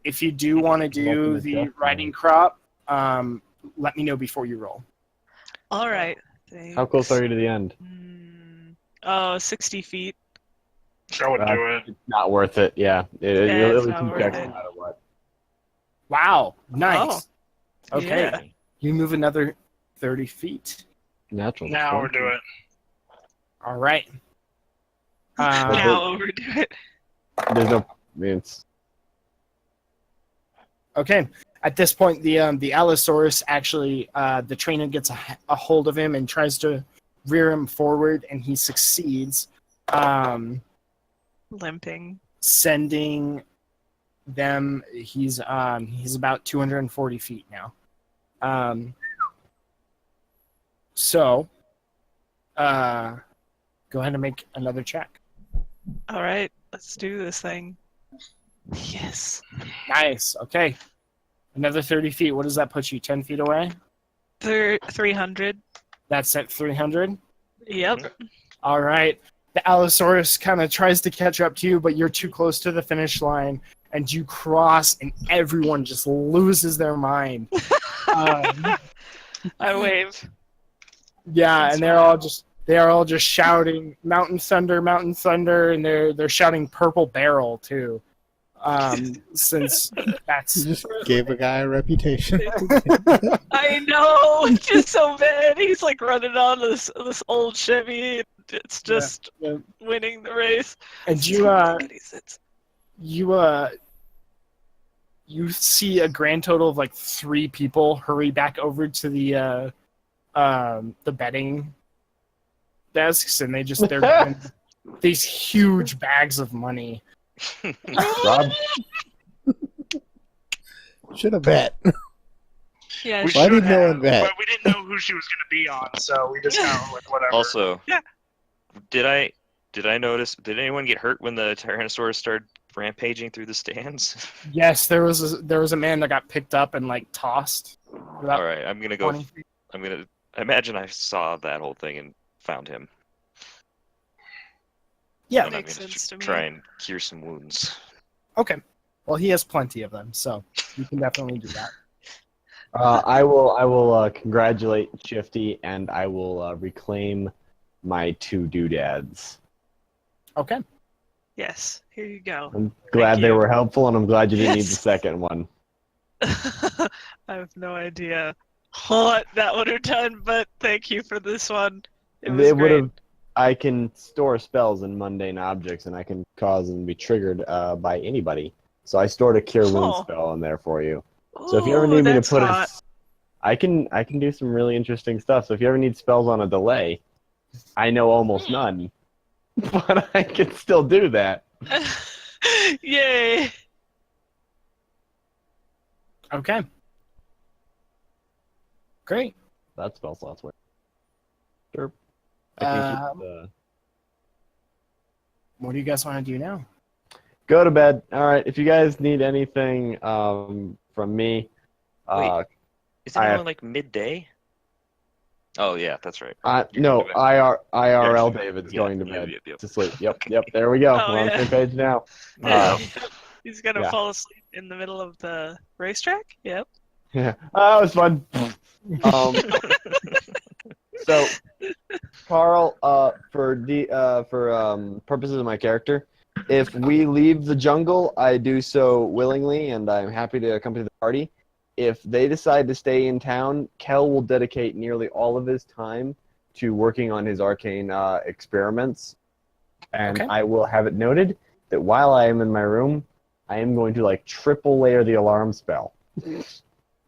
A: If you do want to do
E: Ultimate
A: the
E: death
A: riding crop, let me know before you roll.
D: All right.
E: How close are you to the end?
D: Oh, 60 feet.
C: I would do it.
E: It's not worth it. Yeah,
D: Yeah,
E: you'll
D: it's
E: be
D: not
E: two
D: worth
E: checks
D: it.
E: no matter what.
A: Wow, nice. Okay,
D: Yeah.
A: you move another 30 feet.
E: Natural.
C: Now we'll do it.
A: All right.
D: Now overdo it.
E: There's no. I mean, it's
A: Okay. At this point, the Allosaurus actually, the trainer gets a hold of him and tries to rear him forward, and he succeeds,
D: Limping.
A: sending them. He's about 240 feet now. So, go ahead and make another check.
D: All right. Let's do this thing. Yes.
A: Nice. Okay. Another 30 feet. What does that put you? 10 feet away?
D: 300.
A: That's at 300.
D: Yep.
A: All right. the Allosaurus kind of tries to catch up to you, but you're too close to the finish line, and you cross, and everyone just loses their mind.
D: I wave.
A: Yeah,
D: That's
A: and they are all just shouting Mountain Thunder, and they're shouting Purple Barrel too. Since
F: You
A: that's
F: just gave a guy a reputation.
D: I know, it's just so bad. He's like running on this old Chevy. And it's just
A: yeah.
D: winning the race.
A: And you see a grand total of like 3 people hurry back over to the betting desks, and they're given these huge bags of money.
E: Rob,
F: Should have bet.
D: Yeah,
C: We
F: Why
C: should
F: did no
C: have,
F: one bet?
C: but we didn't know who she was going to be on, so we just kind of like whatever.
B: Also,
D: Yeah.
B: did I notice? Did anyone get hurt when the Tyrannosaurus started rampaging through the stands?
A: Yes, there was a man that got picked up and like tossed. About
B: All right, I'm gonna go.
A: 20 feet.
B: I'm gonna imagine I saw that whole thing and found him.
A: Yeah.
B: And I'm
D: Makes
B: gonna
D: sense to me.
B: try and cure some wounds.
A: Okay. Well, he has plenty of them, so you can definitely do that.
E: I will congratulate Shifty, and I will reclaim my 2 doodads.
A: Okay.
D: Yes, here you go.
E: I'm glad they
D: you.
E: were helpful, and I'm glad you didn't need the
D: Yes.
E: second one.
D: I have no idea what that would have done, but thank you for this one. It was
E: They
D: great.
E: would've. I can store spells in mundane objects, and I can cause them to be triggered by anybody. So I stored a cure wound
D: Oh.
E: spell in there for you. So if you ever
D: Ooh,
E: need me to
D: that's
E: put
D: hot.
E: I can do some really interesting stuff. So if you ever need spells on a delay, I know almost none, but I can still do that.
D: Yay!
A: Okay. Great.
E: That spell slot's work. Sure. I can keep
A: What do you guys want to do now?
E: Go to bed. All right. If you guys need anything from me,
B: Wait. Is
E: I
B: anyone
E: have-
B: like midday? Oh yeah, that's right.
E: no,
B: You're going
E: IRL
B: Yeah,
E: David's
B: yeah,
E: going to
B: yep,
E: bed
B: yep, yep.
E: to sleep. Yep. There we go.
D: Oh,
E: We're on the
D: yeah.
E: same page now.
D: He's gonna
E: yeah.
D: fall asleep in the middle of the racetrack? Yep.
E: Yeah. Oh, it was fun. So, Carl, for purposes of my character, if we leave the jungle, I do so willingly, and I'm happy to accompany the party. If they decide to stay in town, Kel will dedicate nearly all of his time to working on his arcane experiments, and
A: Okay.
E: I will have it noted that while I am in my room, I am going to triple layer the alarm spell.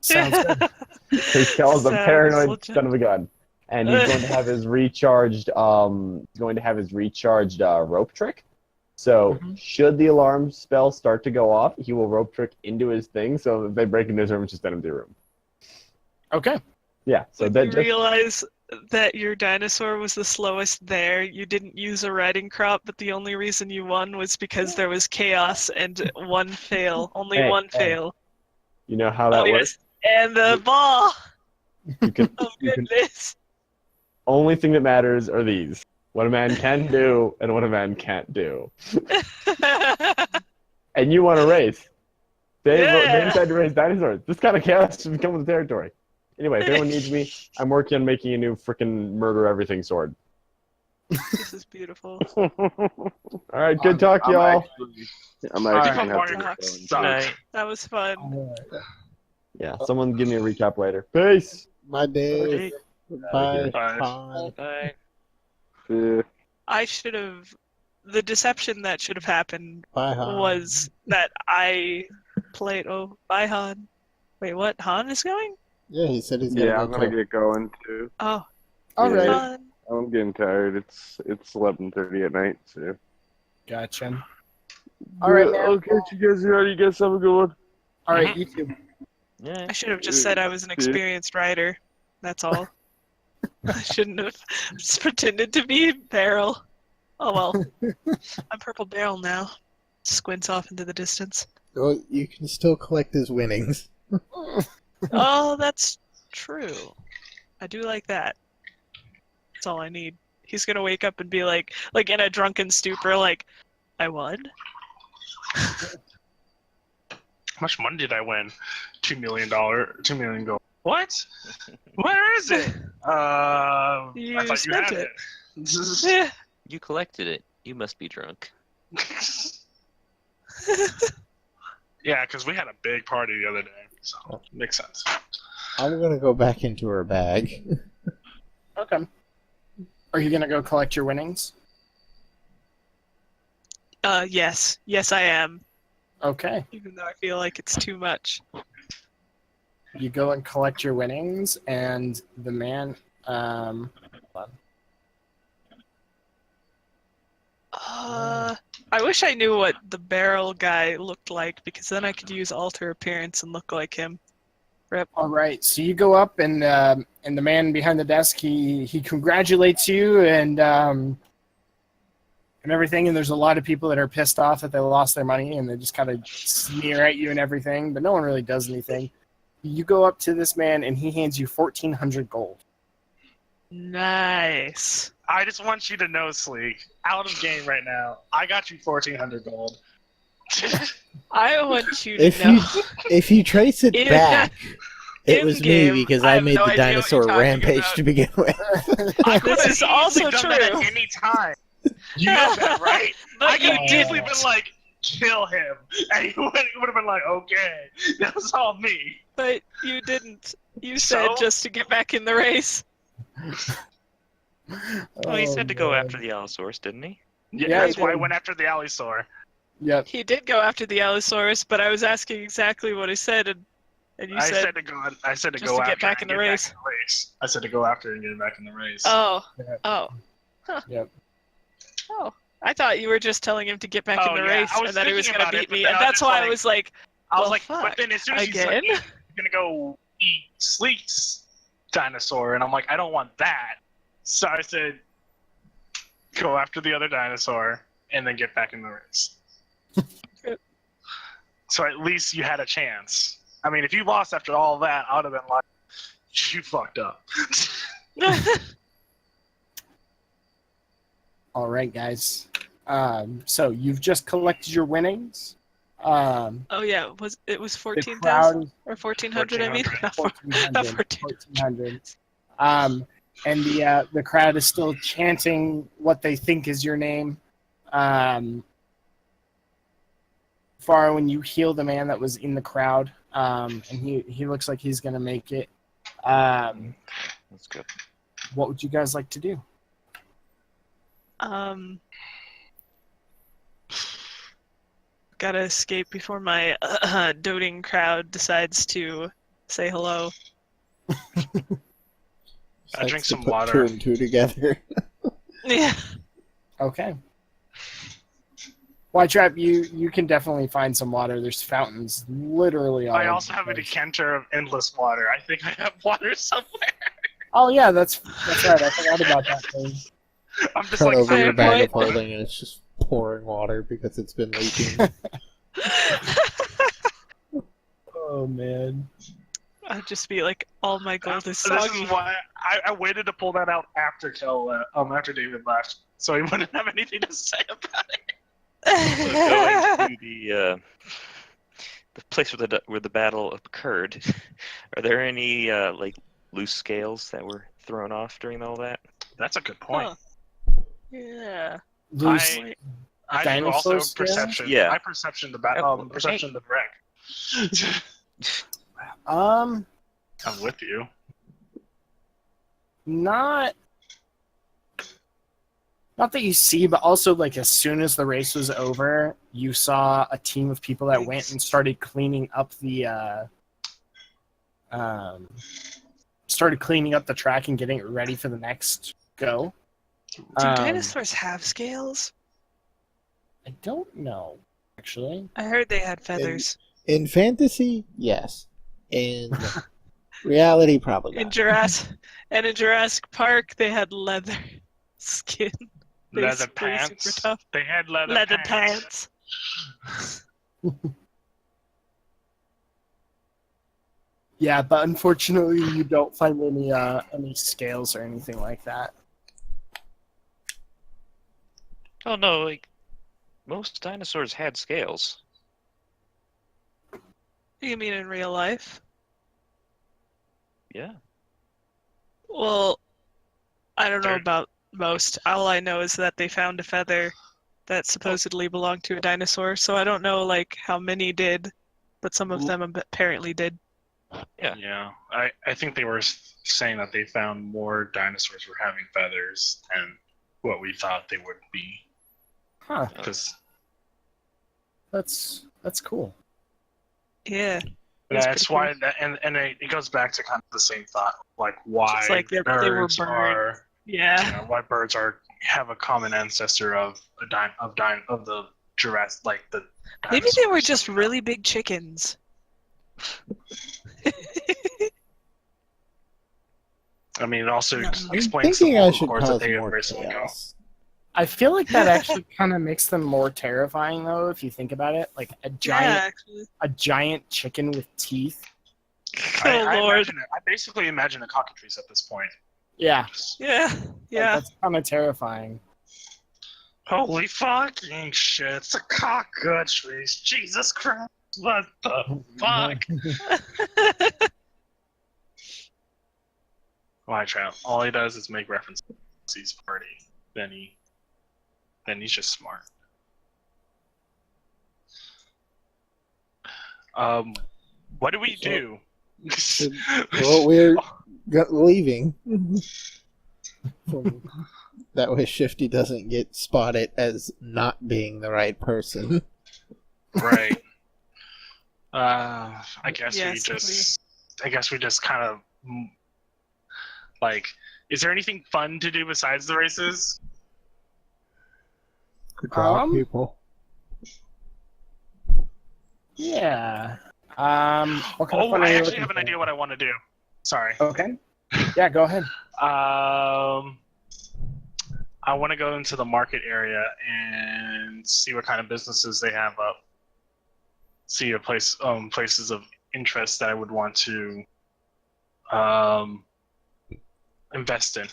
A: Sounds good.
E: Because Kel is a
D: Sounds
E: paranoid
D: legit.
E: son of a gun, and he's going to have his recharged. Rope trick. So should the alarm spell start to go off, he will rope trick into his thing. So if they break into his room, it's just an empty room.
A: Okay.
E: Yeah. So
D: When
E: that
D: you
E: just
D: realize that your dinosaur was the slowest there, you didn't use a riding crop, but the only reason you won was because there was chaos and one fail. Only
E: Hey,
D: one
E: hey.
D: fail.
E: you know how that
D: Oh,
E: works.
D: yes. And the ball!
E: You can.
D: Oh,
E: You can.
D: goodness.
E: Only thing that matters are these: what a man can do and what a man can't do. And you want to race? They
D: Yeah.
E: decided to race dinosaurs. This kind of chaos should come with the territory. Anyway, if anyone needs me, I'm working on making a new freaking murder everything sword.
D: This is beautiful.
E: All right, good talk, y'all.
H: I'm
A: All
H: actually
A: right.
H: having
D: Talk.
H: fun.
C: Suck.
B: Night.
D: That was fun.
E: Yeah, someone give me a recap later. Peace.
F: My day. Bye.
C: Bye.
F: Bye.
B: Bye.
H: Yeah.
D: I should have. The deception that should have happened
F: Bye, Han.
D: was that I played. Oh, bye, Han. Wait, what? Han is going?
F: Yeah, he said he's gonna
H: Yeah,
F: go
H: I'm gonna
F: too.
H: get going too.
D: Oh,
A: All
H: Yeah.
A: right.
D: Han.
H: I'm getting tired. It's 11:30 at night. So.
A: Gotcha. All right, man.
H: I'll catch you guys later. You guys have a good one.
A: All right, you too.
B: Yeah.
D: I should have just said I was an experienced rider. That's all. I shouldn't have just pretended to be Barrel. Oh well. I'm Purple Barrel now. Squints off into the distance.
F: Well, you can still collect his winnings.
D: Oh, that's true. I do like that. That's all I need. He's gonna wake up and be like in a drunken stupor, like, I won.
C: How much money did I win? $2 million. $2 million gold. What? Where is it? I
D: You
C: thought you
D: spent
C: had
D: it.
C: it.
D: Yeah.
B: You collected it. You must be drunk.
C: Yeah, because we had a big party the other day, so makes sense.
F: I'm gonna go back into her bag.
A: Okay. Are you gonna go collect your winnings?
D: Yes. Yes, I am.
A: Okay.
D: Even though I feel like it's too much.
A: You go and collect your winnings, and the man. Hold on.
D: I wish I knew what the barrel guy looked like, because then I could use alter appearance and look like him.
A: All right, so you go up, and the man behind the desk, he congratulates you, and everything. And there's a lot of people that are pissed off that they lost their money, and they just kind of sneer at you and everything, but no one really does anything. You go up to this man, and he hands you 1,400 gold.
D: Nice.
C: I just want you to know, Sleek, out of game right now, I got you 1,400 gold.
D: I want you to know.
F: If you trace it
D: In-
F: back, it was me
D: in-game,
F: because
D: I
F: I
D: have
F: made
D: no
F: the
D: idea what
F: dinosaur
D: you're talking
F: rampage
D: about.
F: to begin with.
C: I could
D: This
C: have
D: is also
C: done that
D: true.
C: at any time. You know that, right?
D: But
C: I could have
D: you
C: easily
D: didn't.
C: been like, kill him. And he would have been like, okay. That was all me.
D: But you didn't. You said
C: So?
D: just to get back in the race.
B: Well, he said to go
A: man.
B: after the Allosaurus, didn't he?
C: Yeah,
A: Yeah,
C: that's
A: he
C: why I
A: did.
C: went after the Allosaur.
A: Yep.
D: He did go after the Allosaurus, but I was asking exactly what he said, and you
C: I
D: said,
C: said to go. I said to
D: just
C: go
D: to get
C: after
D: back
C: and
D: in the
C: get
D: race.
C: back in the race. I said to go after and get back in the race.
D: oh,
A: Yeah.
D: oh, huh.
A: Yep.
D: Oh, I thought you were just telling him to get back in
C: Oh,
D: the
C: yeah,
D: race,
C: I was
D: and that he was
C: thinking
D: gonna
C: about it,
D: beat
C: but
D: me,
C: then
D: and
C: I was
D: that's
C: just
D: why I
C: like-
D: was like,
C: I was
D: well,
C: like,
D: fuck.
C: but then as soon as he's like,
D: Again?
C: "You're gonna go eat Sleek's dinosaur," and I'm like, I don't want that. So I said, go after the other dinosaur and then get back in the race.
D: Good.
C: So at least you had a chance. I mean, if you lost after all that, I would have been like, you fucked up.
A: All right, guys. So you've just collected your winnings.
D: Oh yeah, it was
A: The
D: 14,000
A: crowd
D: or 1,400? I mean,
C: 1,400.
D: not
A: 1,400. And the crowd is still chanting what they think is your name. Farah, when you heal the man that was in the crowd, and he looks like he's gonna make it.
B: That's good.
A: What would you guys like to do?
D: Gotta escape before my doting crowd decides to say hello.
C: I drink
F: Likes to
C: some
F: put
C: water.
F: 2 and 2 together.
D: Yeah.
A: Okay. White Trap, you can definitely find some water. There's fountains literally all
C: I
A: over
C: also
A: the
C: have a
A: place.
C: decanter of endless water. I think I have water somewhere.
A: Oh yeah, that's right. I forgot about that thing.
C: I'm just
F: Turn
C: like,
F: over your
D: fair
F: bag of
D: point.
F: holding and it's just pouring water because it's been leaking.
A: Oh man.
D: I'd just be like, all my gold is
C: this
D: soggy.
C: is why I waited to pull that out after after David left, so he wouldn't have anything to say about it.
B: Going to the place where the battle occurred. Are there any like loose scales that were thrown off during all that?
C: That's a good point.
D: Huh. Yeah.
A: Loose.
C: I do
A: Dinosaur
C: also
A: scales?
C: perception.
B: Yeah.
C: I perception the perception the wreck.
A: Um,
C: I'm with you.
A: not that you see, but also like as soon as the race was over, you saw a team of people that went and started cleaning up the track and getting it ready for the next go.
D: Do
A: Um,
D: dinosaurs have scales?
A: I don't know, actually.
D: I heard they had feathers.
F: In fantasy, yes. In reality, probably
D: In
F: not.
D: Jurassic Park, they had leather skin.
C: Leather
D: Basically
C: pants.
D: super tough.
C: They had leather
D: Pants.
A: Yeah, but unfortunately, you don't find any scales or anything like that.
B: Oh no, like most dinosaurs had scales.
D: You mean in real life?
B: Yeah.
D: Well, I don't know
C: They're-
D: about most. All I know is that they found a feather that
C: Oh.
D: supposedly belonged to a dinosaur. So I don't know like how many did, but some of them apparently did.
B: Yeah.
C: Yeah, I think they were saying that they found more dinosaurs were having feathers than what we thought they would be.
A: Huh.
C: Because
A: That's cool.
D: Yeah. That's
C: that's
D: pretty
C: why that, and it goes back to kind of the same thought, like why
D: Just like they were
C: birds
D: burned.
C: are,
D: Yeah.
C: why birds have a common ancestor of the Jurassic, like the.
D: Maybe they were
C: dinosaurs
D: just
C: somehow.
D: really big chickens.
C: I mean, it also
D: I'm
F: I'm
C: explains the
F: thinking I
C: vocal
F: should
C: cords that
F: cause
C: they
F: more
C: recently go.
F: chaos.
A: I feel like that actually kind of makes them more terrifying, though, if you think about it. Like a
D: Yeah, actually.
A: giant chicken with teeth.
D: Oh Lord.
C: I basically imagine a cockatrice at this point.
A: Yeah,
D: Yeah. Yeah.
A: that's kind of terrifying.
C: Holy fucking shit! It's a cockatrice. Jesus Christ! What the fuck? Why, child? All he does is make references to his party. Then he's just smart. What do we do?
F: Well, we're leaving. That way Shifty doesn't get spotted as not being the right person.
C: Right. I guess
D: Yes,
C: I guess we just kind of like. Is there anything fun to do besides the races?
F: Rob people.
A: Yeah. What kind of
C: Oh,
A: fun are
C: I
A: you
C: actually
A: looking
C: have an
A: for?
C: idea what I want to do. Sorry.
A: Okay. Yeah, go ahead.
C: I want to go into the market area and see what kind of businesses they have up. See a places of interest that I would want to invest in.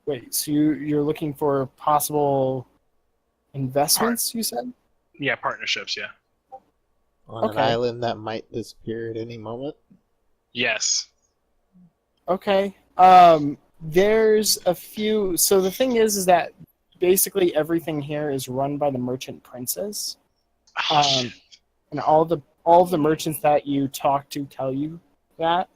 A: Wait, so you're looking for possible investments, you said?
C: Yeah, partnerships. Yeah.
F: On
A: Okay.
F: an island that might disappear at any moment.
C: Yes.
A: Okay. There's a few. So the thing is that basically everything here is run by the merchant princes, and all the merchants that you talk to tell you that.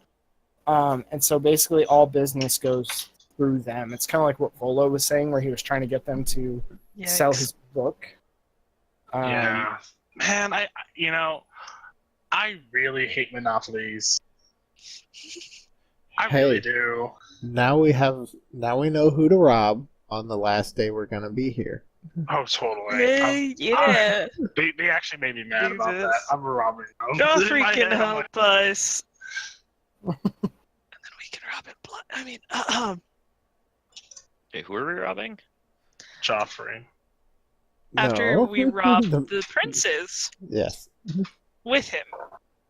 A: And so basically all business goes through them. It's kind of like what Volo was saying, where he was trying to get them to sell his book.
C: Yeah. Man, I really hate monopolies. I really do.
F: Now we know who to rob on the last day we're gonna be here.
C: Oh, totally.
D: Hey, yeah.
C: They actually made me mad about that.
D: Jesus.
C: I'm robbing them.
D: God
C: In my
D: freaking
C: head, I'm
D: help us. And then we can rob it. I mean,
B: Hey, who are we robbing?
C: Joffrey.
D: after
F: No.
D: we rob the princes
F: Yes.
D: with him.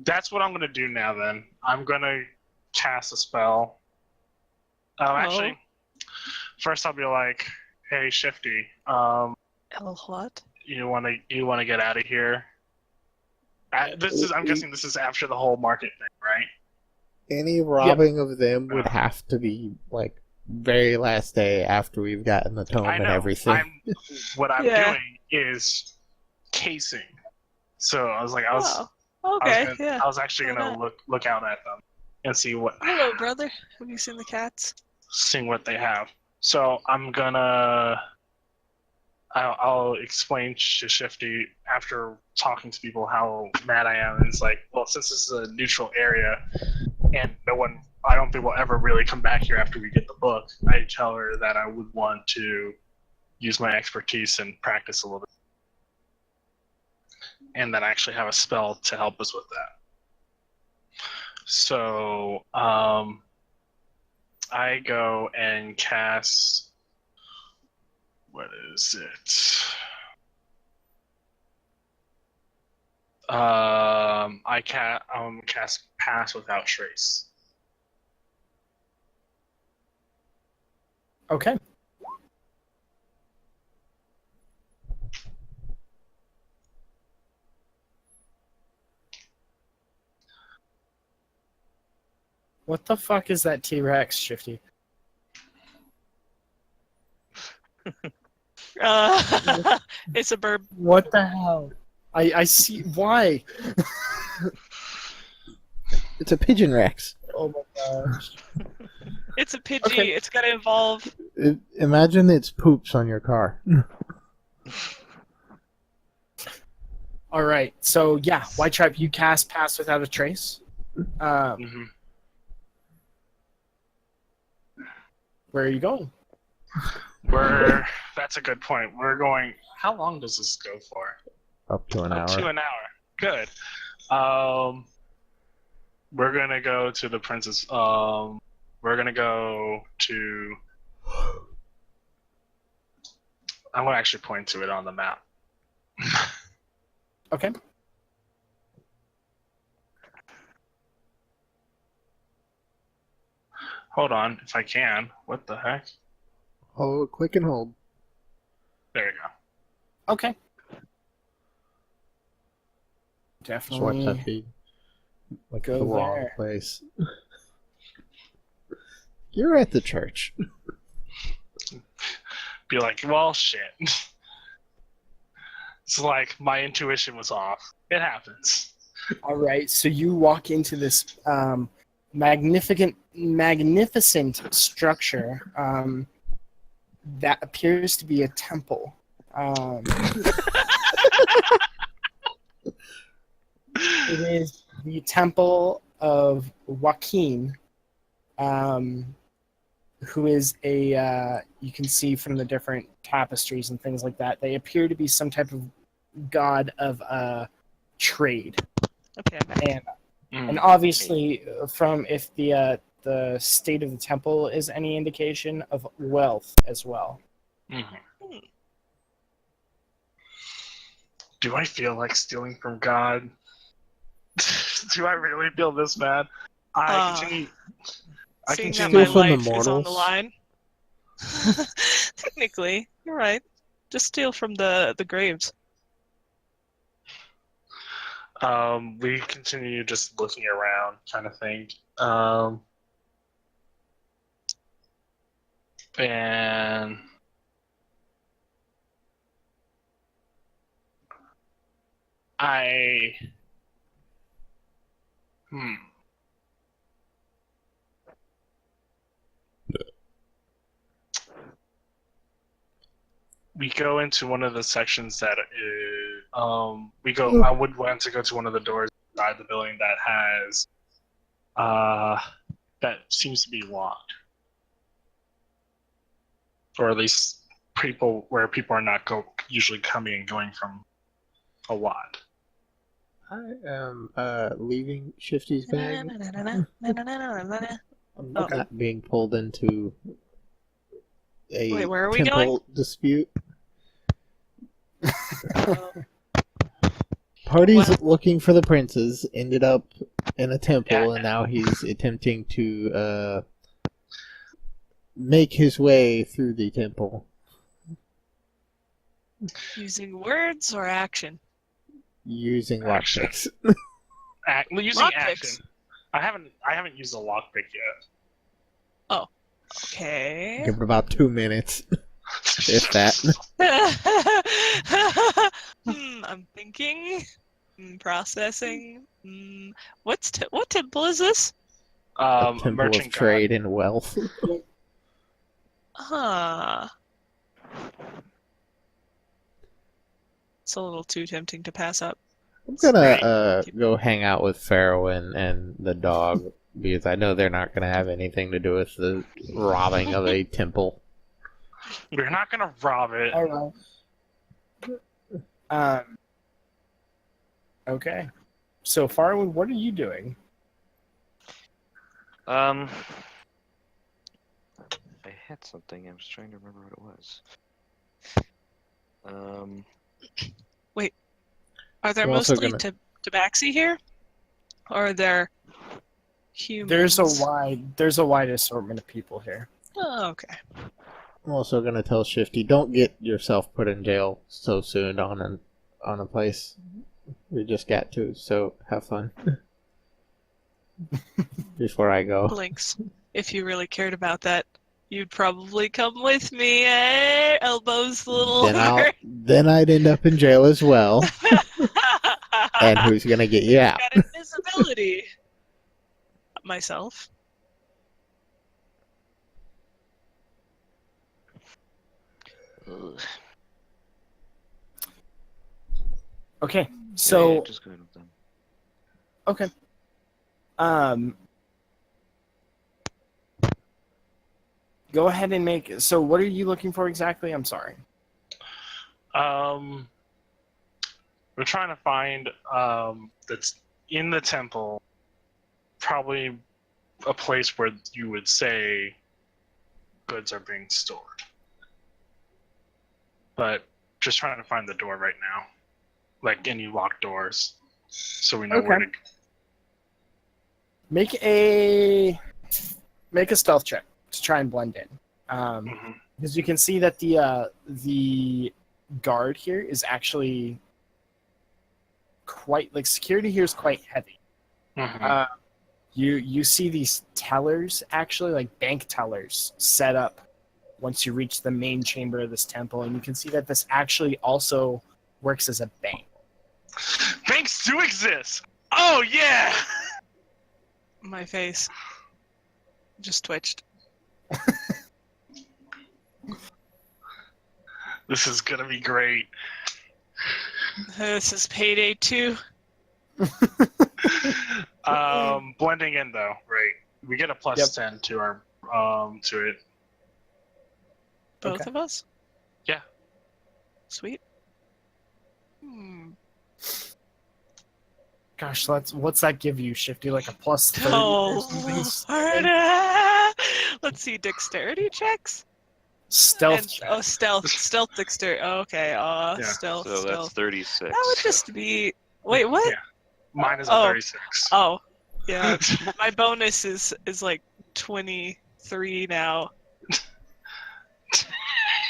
C: That's what I'm gonna do now. Then I'm gonna cast a spell. Actually, first I'll be like, "Hey, Shifty,
D: Oh, what?
C: you wanna get out of here?" I'm guessing this is after the whole market thing, right?
F: Any robbing of them would have to be like very last day after we've gotten the tome
C: I
F: and
C: know.
F: everything.
C: What I'm
D: Yeah.
C: doing is casing. So I was like, I was actually
D: Why
C: gonna
D: not?
C: look out at them and see
D: Hello, brother. Have you seen the cats?
C: seeing what they have. So I'll explain to Shifty after talking to people how mad I am. And it's like, well, since this is a neutral area and I don't think we'll ever really come back here after we get the book, I tell her that I would want to use my expertise and practice a little bit. And then I actually have a spell to help us with that. So, I go and cast. What is it? I cast Pass Without Trace.
A: Okay. What the fuck is that T-Rex, Shifty?
D: It's a burb.
A: What the hell? I see. Why?
F: It's a pigeon Rex.
A: Oh my gosh.
D: It's a Pidgey.
A: Okay.
D: It's gotta evolve.
F: Imagine it's poops on your car.
A: All right. So yeah, White Stripe, you cast Pass Without a Trace.
C: Mhm.
A: Where are you going?
C: That's a good point. We're going. How long does this go for?
F: Up to an
C: Up to
F: hour.
C: an hour. Good. We're gonna go to the princess. We're gonna go to. I'm gonna actually point to it on the map.
A: Okay.
C: Hold on, if I can. What the heck?
F: Oh, click and hold.
C: There you go.
A: Okay.
F: Just watch that
A: Definitely.
F: be like
A: Go
F: the wrong
A: there.
F: place. You're at the church.
C: Be like, well, shit. It's like my intuition was off. It happens.
A: All right. So you walk into this magnificent structure that appears to be a temple. It is the temple of Joaquin, who is a, you can see from the different tapestries and things like that, they appear to be some type of god of trade.
D: Okay, I'm back.
A: And obviously, from if the state of the temple is any indication of wealth as well.
C: Mm-hmm. Do I feel like stealing from God? Do I really feel this bad? I continue. I
D: Seeing
C: continue.
D: that my
F: Steal from the
D: life is on the
F: mortals?
D: line. Technically, you're right. Just steal from the graves.
C: We continue just looking around, kind of thing. And I. We go into one of the sections that we go. I would want to go to one of the doors inside the building that has that seems to be locked, or at least where people are not usually coming and going from a lot.
F: I am leaving Shifty's bag. I'm not being pulled into a
D: Wait, where are we
F: temple dispute. Parties looking for the princes ended up in a temple, and now he's attempting to make his way through the temple.
D: Using words or action?
F: Using lockpicks.
C: Using
D: Lockpicks.
C: action. I haven't used a lockpick yet.
D: Okay.
F: Give it about 2 minutes. If that.
D: I'm thinking. Processing. What temple is this?
F: A temple
C: Merchant
F: of trade and wealth.
D: Huh. It's a little too tempting to pass up.
F: I'm gonna go hang out with Pharaoh and the dog, because I know they're not gonna have anything to do with the robbing of a temple.
C: We're not gonna rob it.
A: All right. Okay. So Farwood, what are you doing?
B: I had something. I was trying to remember what it was.
D: Wait. Are there
F: We're also
D: mostly
F: gonna-
D: tabaxi here? Or are there humans?
A: There's a wide assortment of people here.
D: Oh, okay.
F: I'm also gonna tell Shifty, don't get yourself put in jail so soon on a place we just got to. So have fun before I go.
D: Blinks. If you really cared about that, you'd probably come with me, eh? Elbows a little hard.
F: Then I'd end up in jail as well. And who's gonna get you out?
D: Got invisibility. Myself.
B: Ugh.
A: Okay,
B: Yeah,
A: so
B: just go ahead with them.
A: okay. Go ahead and make. So, what are you looking for exactly? I'm sorry.
C: We're trying to find that's in the temple, probably a place where you would say goods are being stored. But just trying to find the door right now, like any locked doors, so we know where to.
A: Make a stealth check to try and blend in. Because you can see that the guard here is actually quite, like, security here is quite heavy. You see these tellers, actually, like bank tellers, set up once you reach the main chamber of this temple, and you can see that this actually also works as a bank.
C: Banks do exist. Oh yeah.
D: My face just twitched.
C: This is gonna be great.
D: This is payday 2.
C: Blending in though, right? We get a plus 10 to our to it.
D: Both of us?
C: Yeah.
D: Sweet.
A: Gosh, what's that give you, Shifty? Like a plus 30 or something?
D: Let's see, dexterity checks?
A: Stealth
D: And,
A: check.
D: oh, stealth dexterity. Oh, okay, stealth,
B: So that's
D: stealth.
B: 36.
D: That would just be... Wait, what?
C: Yeah. Mine is a 36.
D: Oh, yeah. My bonus is like 23 now.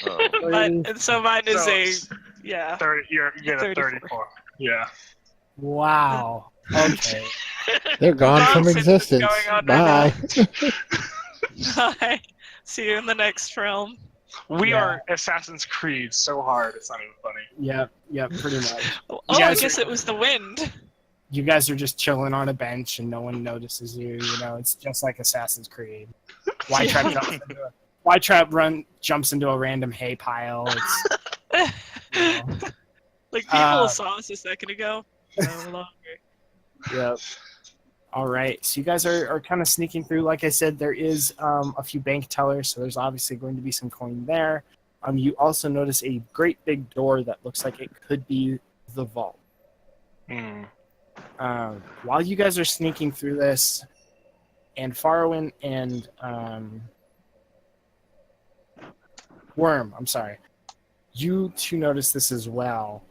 B: Oh.
D: And so mine is
C: So,
D: yeah.
C: 30. You get a
D: 34.
C: 34. Yeah.
A: Wow. Okay.
F: They're gone from
D: Nonsense is
F: existence.
D: going on
F: Bye.
D: Bye. See you in the next realm.
C: We
A: Yeah.
C: are Assassin's Creed so hard, it's not even funny.
A: Yep, pretty much.
D: Oh,
A: You
D: I
A: guys
D: guess it was the wind.
A: You guys are just chilling on a bench and no one notices you. You know, it's just like Assassin's Creed. Trap jumps into a random hay pile. It's, you know.
D: Like people saw us a second ago. No longer.
A: Yep. All right. So you guys are kind of sneaking through. Like I said, there is a few bank tellers, so there's obviously going to be some coin there. You also notice a great big door that looks like it could be the vault. While you guys are sneaking through this, and Farwin and Worm, I'm sorry, you two notice this as well.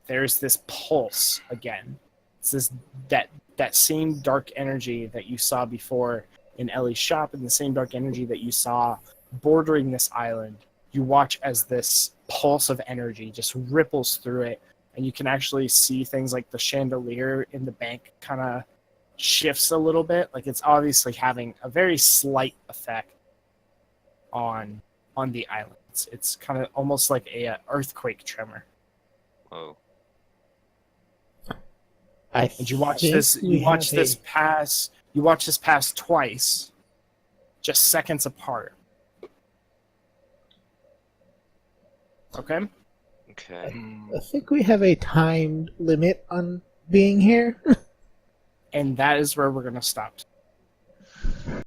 A: There's this pulse again. It's this that same dark energy that you saw before in Ellie's shop, and the same dark energy that you saw bordering this island. You watch as this pulse of energy just ripples through it, and you can actually see things like the chandelier in the bank kind of shifts a little bit. Like it's obviously having a very slight effect on the island. It's kind of almost like a earthquake tremor.
B: Whoa.
A: And you watch this. You watch this pass. You watch this pass twice, just seconds apart. Okay.
B: Okay.
F: I think we have a time limit on being here.
A: And that is where we're gonna stop.